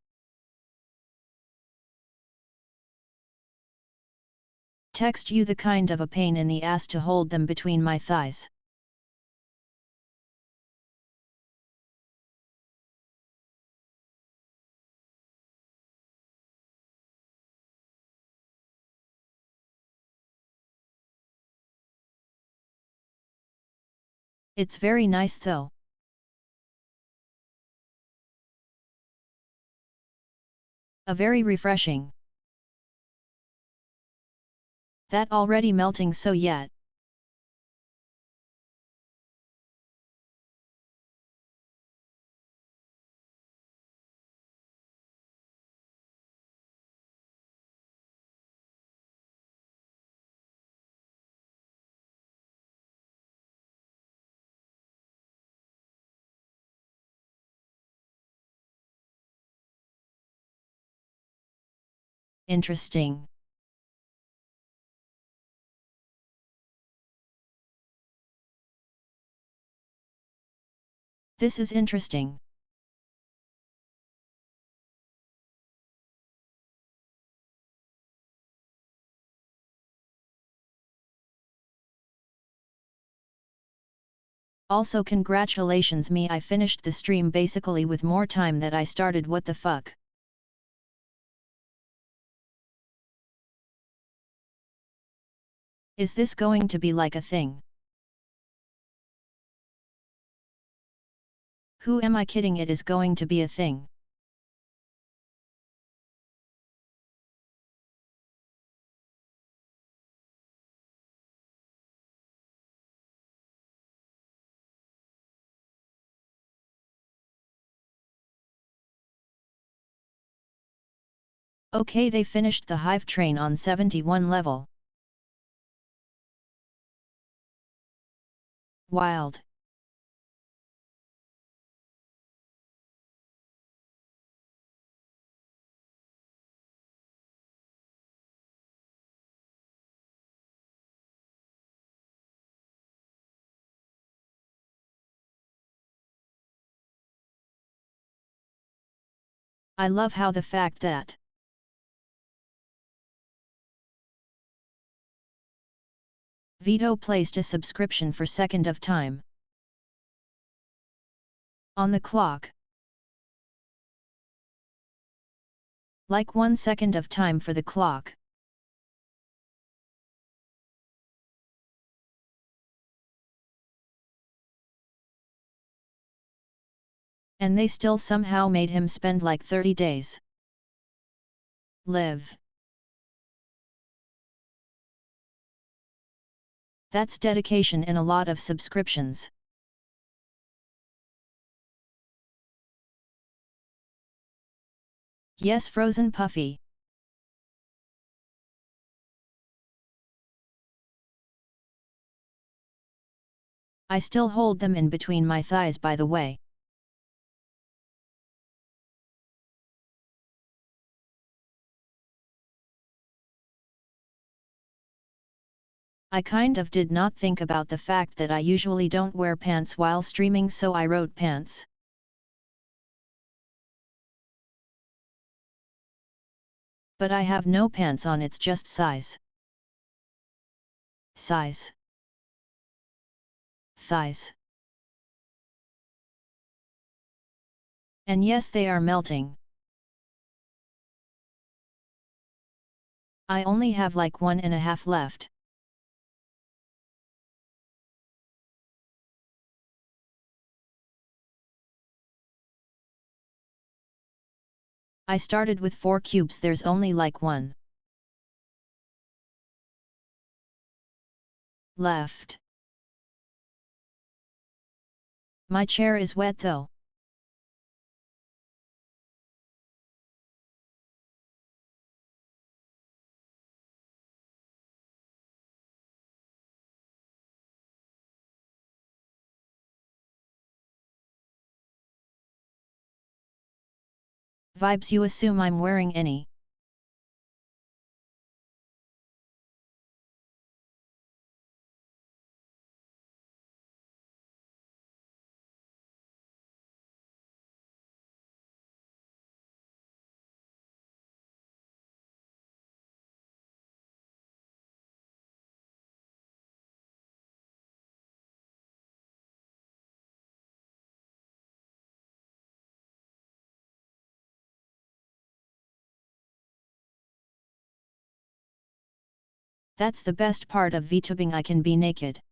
Text you the kind of a pain in the ass to hold them between my thighs. It's very nice though. A very refreshing. That already melting so yet. Interesting. This is interesting. Also congratulations me, I finished the stream basically with more time that I started. What the fuck. Is this going to be like a thing? Who am I kidding? It is going to be a thing. Okay, they finished the hive train on 71 level. Wild. I love how the fact that Vito placed a subscription for second of time on the clock. Like 1 second of time for the clock. And they still somehow made him spend like 30 days. Live. That's dedication in a lot of subscriptions. Yes, frozen puffy. I still hold them in between my thighs, by the way. I kind of did not think about the fact that I usually don't wear pants while streaming, so I wrote pants. But I have no pants on, it's just size. Size. Thighs. And yes, they are melting. I only have like 1.5 left. I started with 4 cubes, there's only like 1 left. My chair is wet though. Vibes, you assume I'm wearing any. That's the best part of VTubing, I can be naked.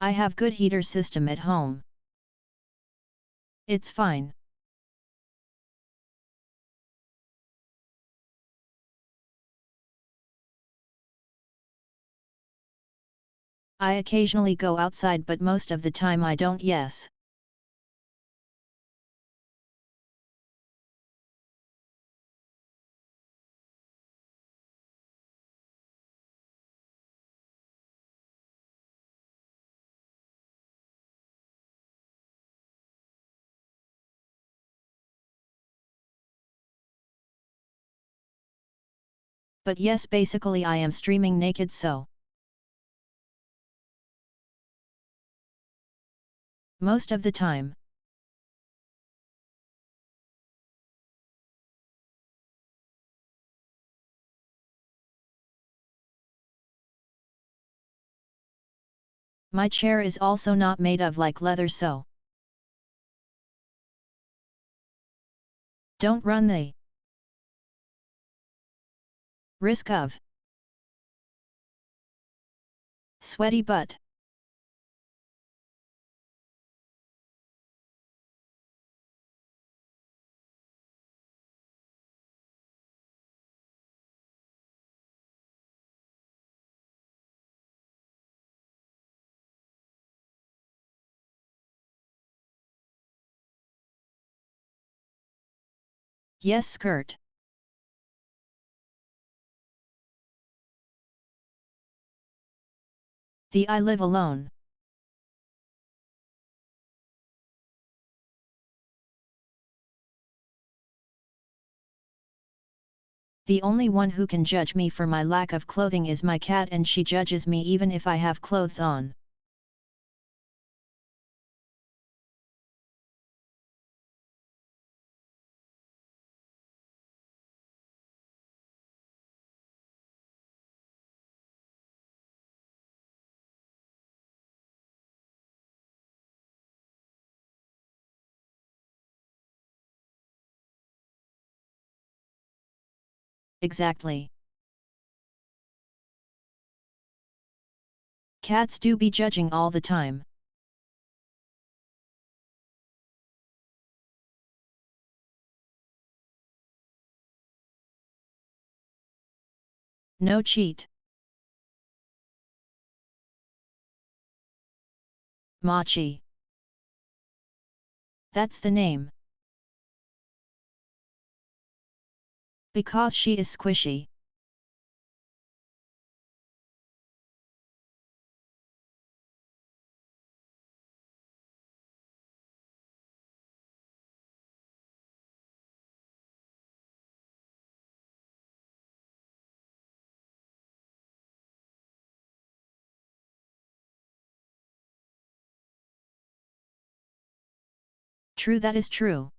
I have good heater system at home. It's fine. I occasionally go outside, but most of the time I don't. Yes. But yes, basically I am streaming naked, so most of the time. My chair is also not made of like leather, so don't run the risk of sweaty butt. Yes, skirt. I live alone. The only one who can judge me for my lack of clothing is my cat, and she judges me even if I have clothes on. Exactly. Cats do be judging all the time. No cheat. Machi. That's the name. Because she is squishy. True, that is true.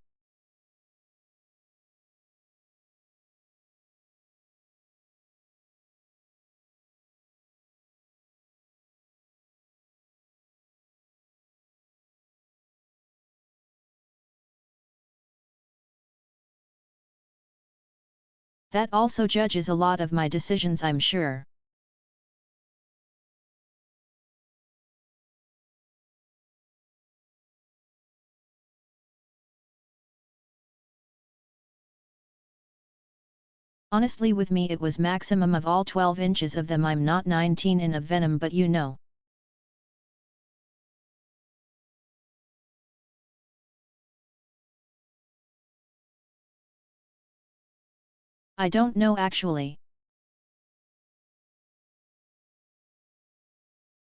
That also judges a lot of my decisions, I'm sure. Honestly, with me it was maximum of all 12 inches of them. I'm not 19 in a venom, but you know. I don't know actually.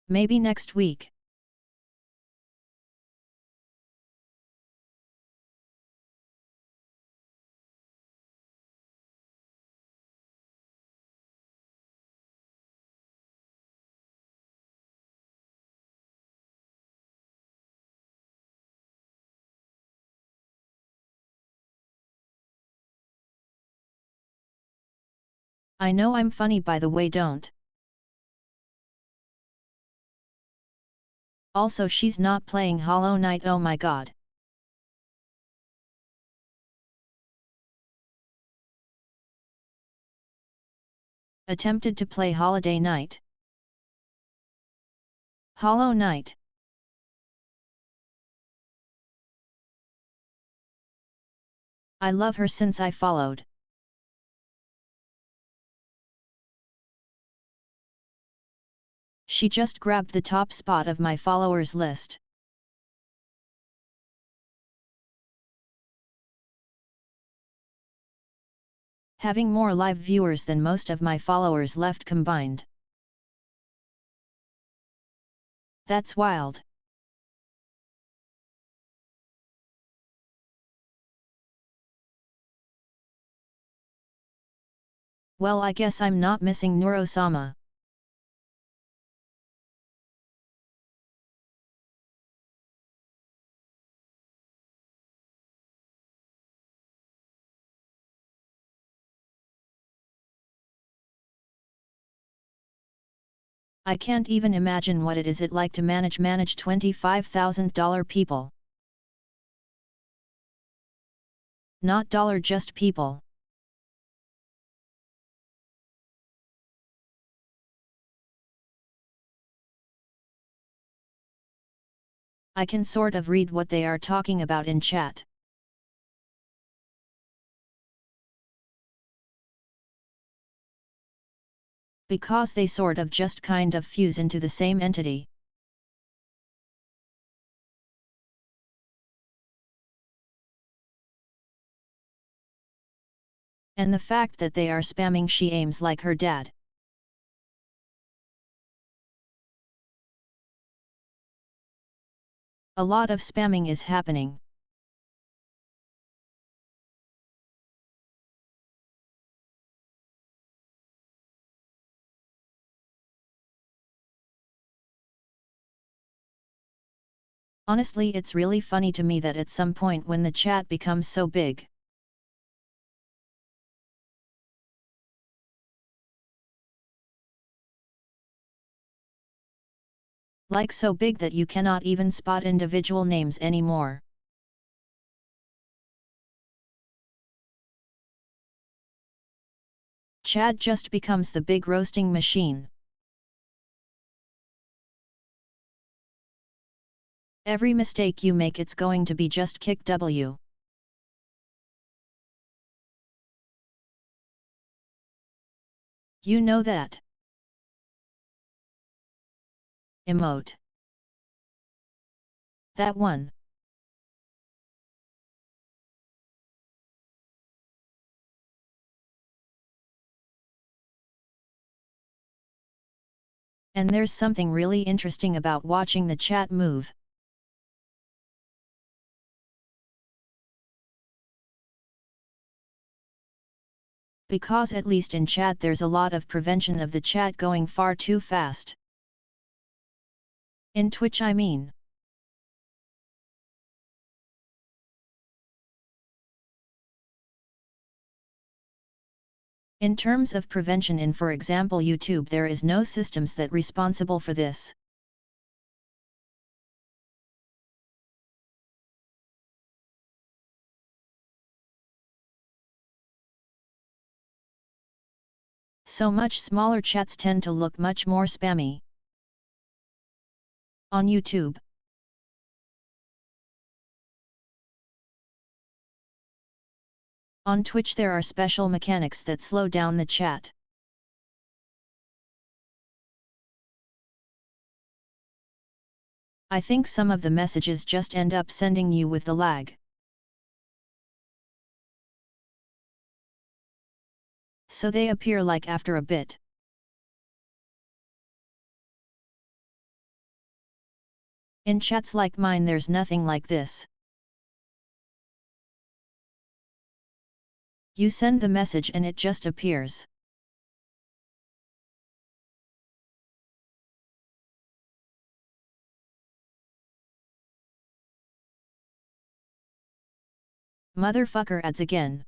Maybe next week. I know I'm funny, by the way, don't. Also, she's not playing Hollow Knight, oh my god. Attempted to play Holiday Knight. Hollow Knight. I love her since I followed. She just grabbed the top spot of my followers list. Having more live viewers than most of my followers left combined. That's wild. Well, I guess I'm not missing Neuro-sama. I can't even imagine what it is like to manage $25,000 people. Not dollar, just people. I can sort of read what they are talking about in chat. Because they sort of just kind of fuse into the same entity. And the fact that they are spamming she aims like her dad. A lot of spamming is happening. Honestly, it's really funny to me that at some point when the chat becomes so big, like so big that you cannot even spot individual names anymore. Chat just becomes the big roasting machine. Every mistake you make, it's going to be just kick W. You know that. Emote. That one. And there's something really interesting about watching the chat move. Because at least in chat there's a lot of prevention of the chat going far too fast. In Twitch, I mean. In terms of prevention in, for example, YouTube, there is no systems that responsible for this. So much smaller chats tend to look much more spammy. On YouTube. On Twitch there are special mechanics that slow down the chat. I think some of the messages just end up sending you with the lag. So they appear like after a bit. In chats like mine there's nothing like this. You send the message and it just appears. Motherfucker ads again.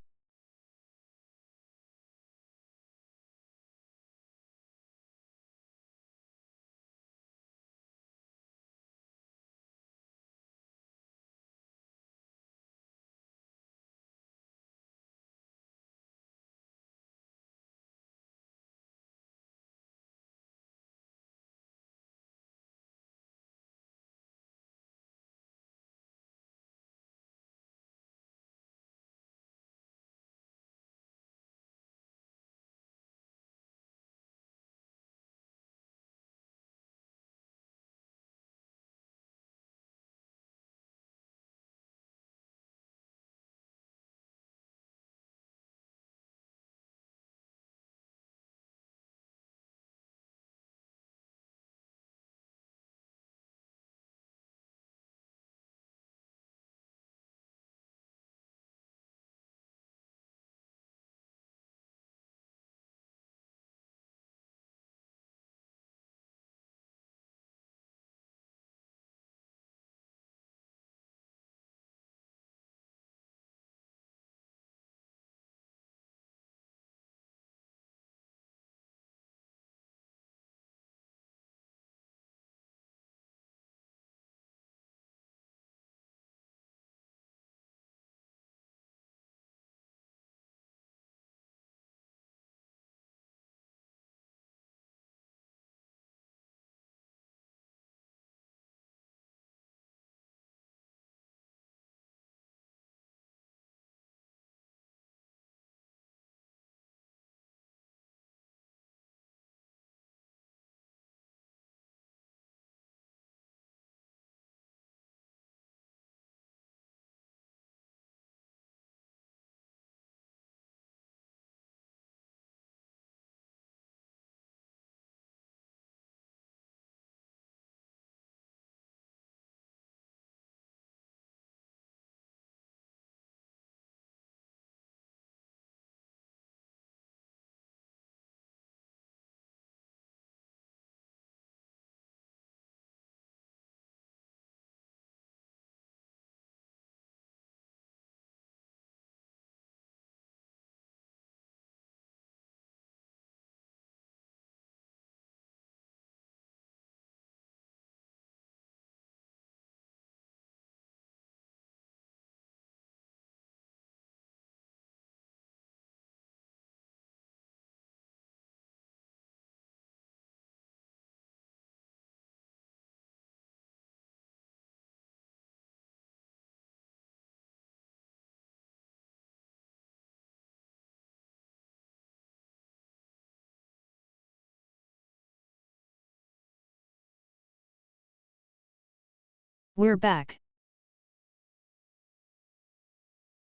We're back.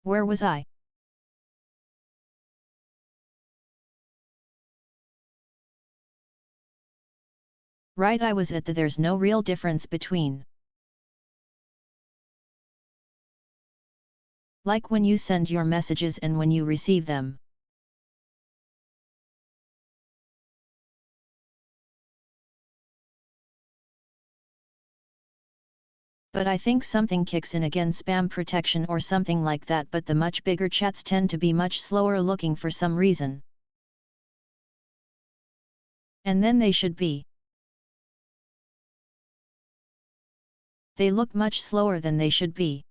Where was I? Right, I was at the there's no real difference between. Like when you send your messages and when you receive them. But I think something kicks in again, spam protection or something like that, but the much bigger chats tend to be much slower looking for some reason. And then they should be. They look much slower than they should be.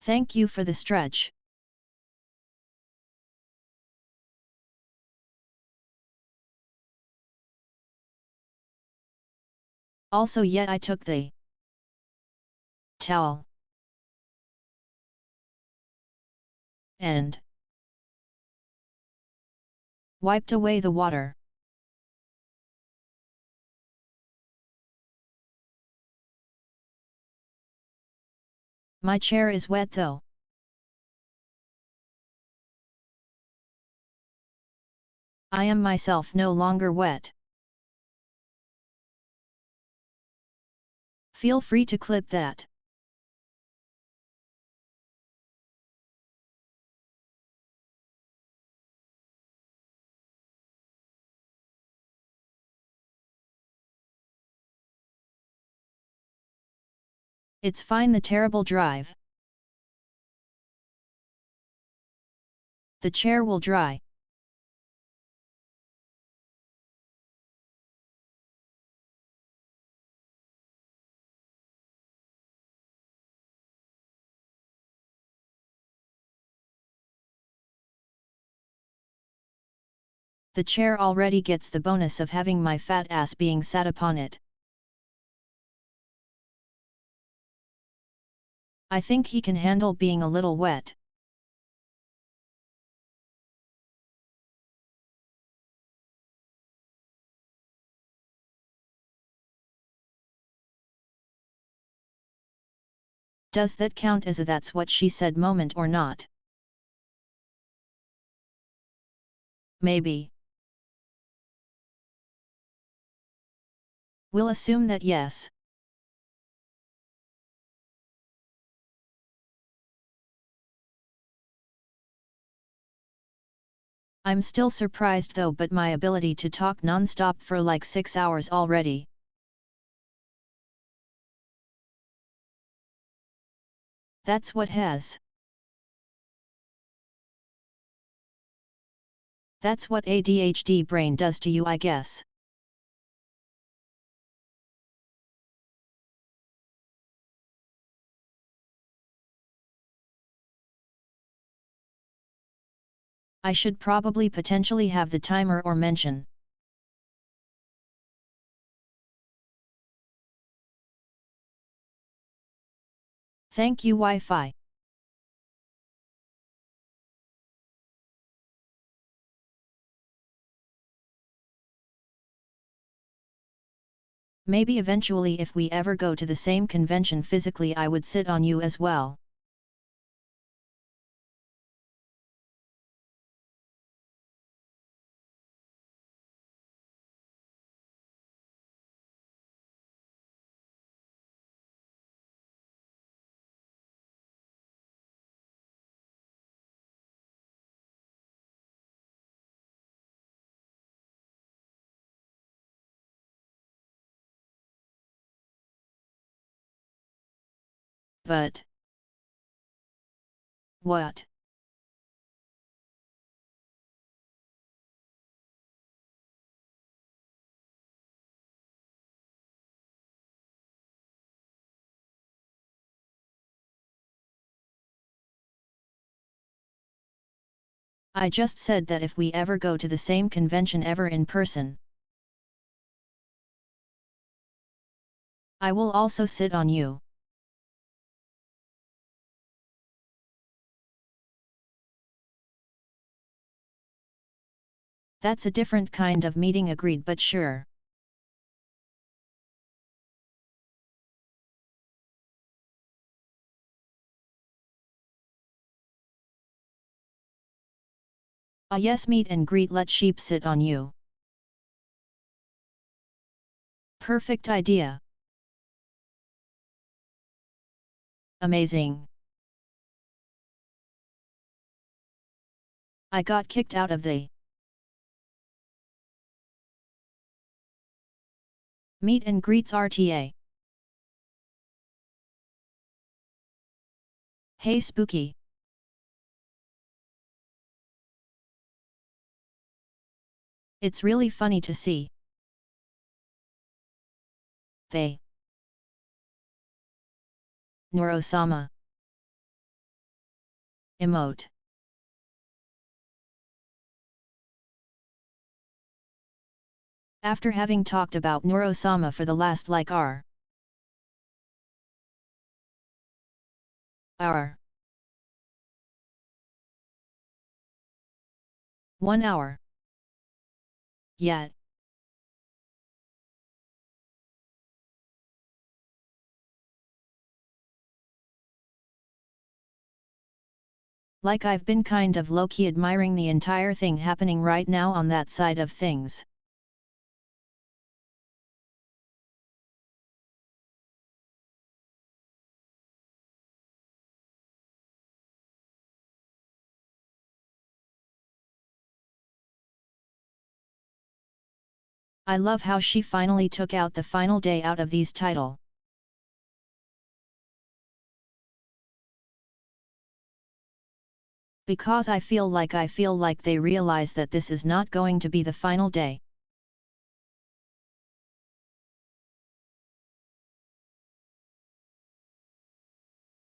Thank you for the stretch. Also yet I took the towel and wiped away the water. My chair is wet though. I am myself no longer wet. Feel free to clip that. It's fine, the terrible drive. The chair will dry. The chair already gets the bonus of having my fat ass being sat upon it. I think he can handle being a little wet. Does that count as a "that's what she said" moment or not? Maybe. We'll assume that yes. I'm still surprised though, but my ability to talk non-stop for like 6 hours already. That's what has. That's what ADHD brain does to you, I guess. I should probably potentially have the timer or mention. Thank you, Wi-Fi. Maybe eventually if we ever go to the same convention physically I would sit on you as well. But what? I just said that if we ever go to the same convention ever in person, I will also sit on you. That's a different kind of meeting, agreed, but sure. Ah yes, meet and greet, let sheep sit on you. Perfect idea. Amazing. I got kicked out of the meet and greets RTA. Hey spooky. It's really funny to see. They. Norosama. Emote. After having talked about Neurosama for the last hour. 1 hour. Yet. Like I've been kind of low-key admiring the entire thing happening right now on that side of things. I love how she finally took out the final day out of these title. Because I feel like they realize that this is not going to be the final day.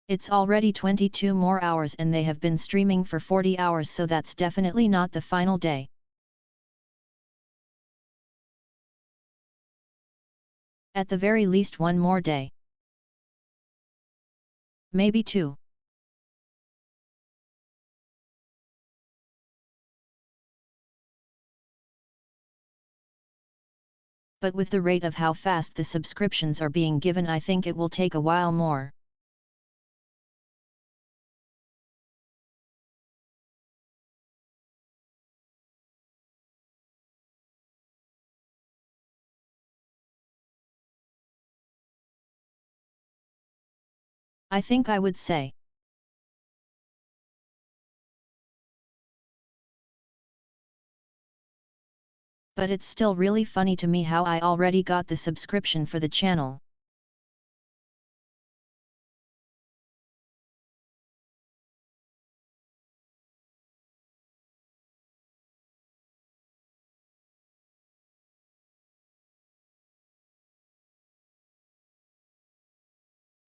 It's already 22 more hours and they have been streaming for 40 hours, so that's definitely not the final day. At the very least one more day. Maybe 2. But with the rate of how fast the subscriptions are being given, I think it will take a while more. I think I would say. But it's still really funny to me how I already got the subscription for the channel.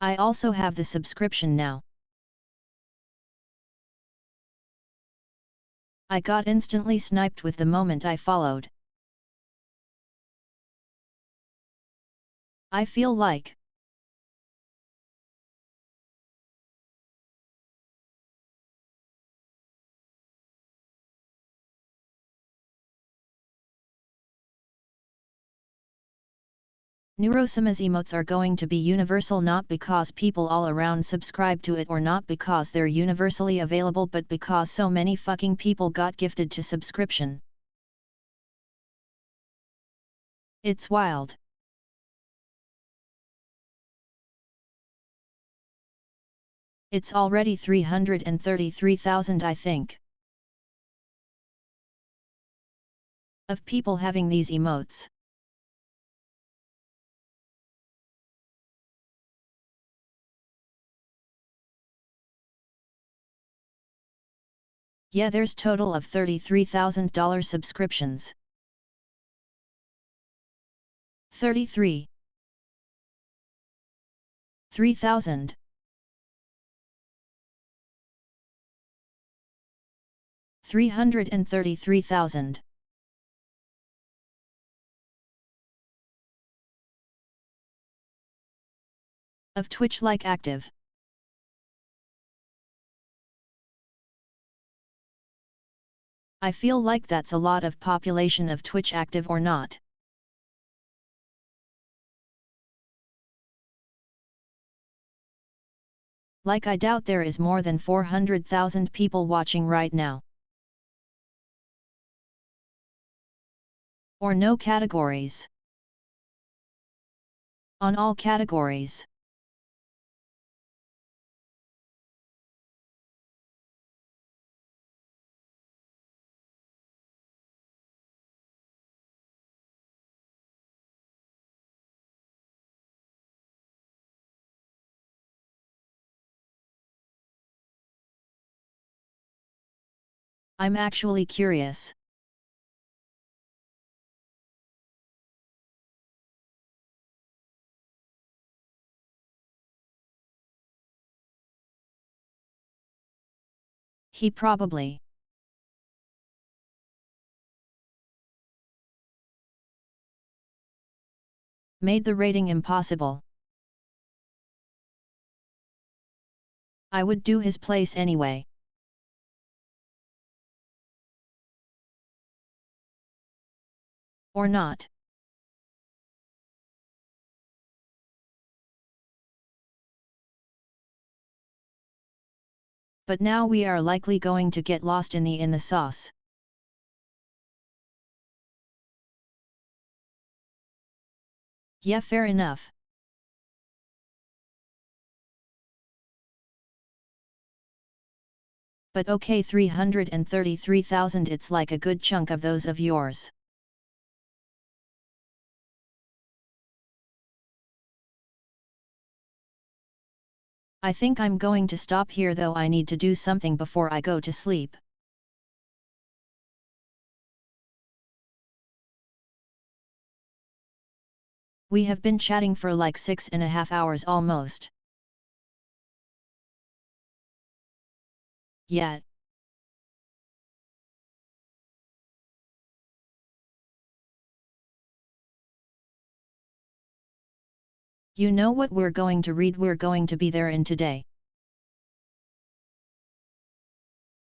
I also have the subscription now. I got instantly sniped with the moment I followed. I feel like Neurosama's emotes are going to be universal, not because people all around subscribe to it or not because they're universally available, but because so many fucking people got gifted to subscription. It's wild. It's already 333,000, I think, of people having these emotes. Yeah, there's total of $33,000 subscriptions. 33. 3,000. 333,000. Of Twitch-like active. I feel like that's a lot of population of Twitch active, or not? Like I doubt there is more than 400,000 people watching right now. Or no categories. On all categories. I'm actually curious. He probably made the rating impossible. I would do his place anyway. Or not. But now we are likely going to get lost in the sauce. Yeah, fair enough. But okay, 333,000, it's like a good chunk of those of yours. I think I'm going to stop here, though I need to do something before I go to sleep. We have been chatting for like 6.5 hours almost. Yet. You know what we're going to read? We're going to be there in today.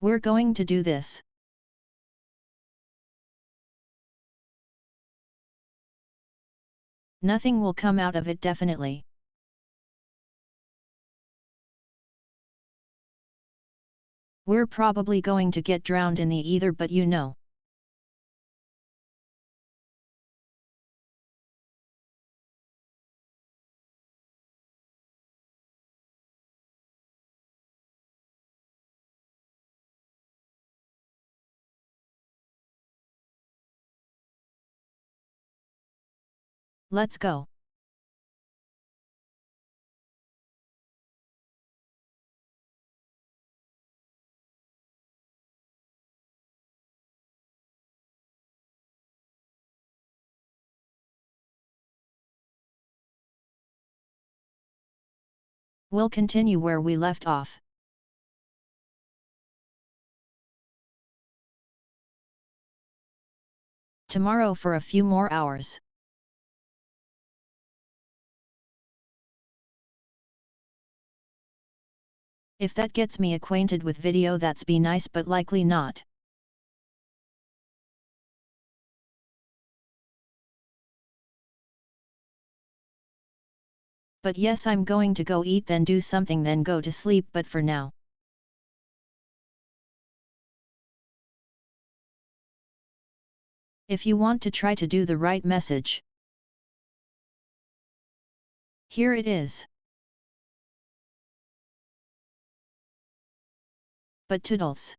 We're going to do this. Nothing will come out of it, definitely. We're probably going to get drowned in the ether, but you know. Let's go. We'll continue where we left off. Tomorrow for a few more hours. If that gets me acquainted with video, that's be nice, but likely not. But yes, I'm going to go eat, then do something, then go to sleep, but for now. If you want to try to do the right message, here it is. But toodles.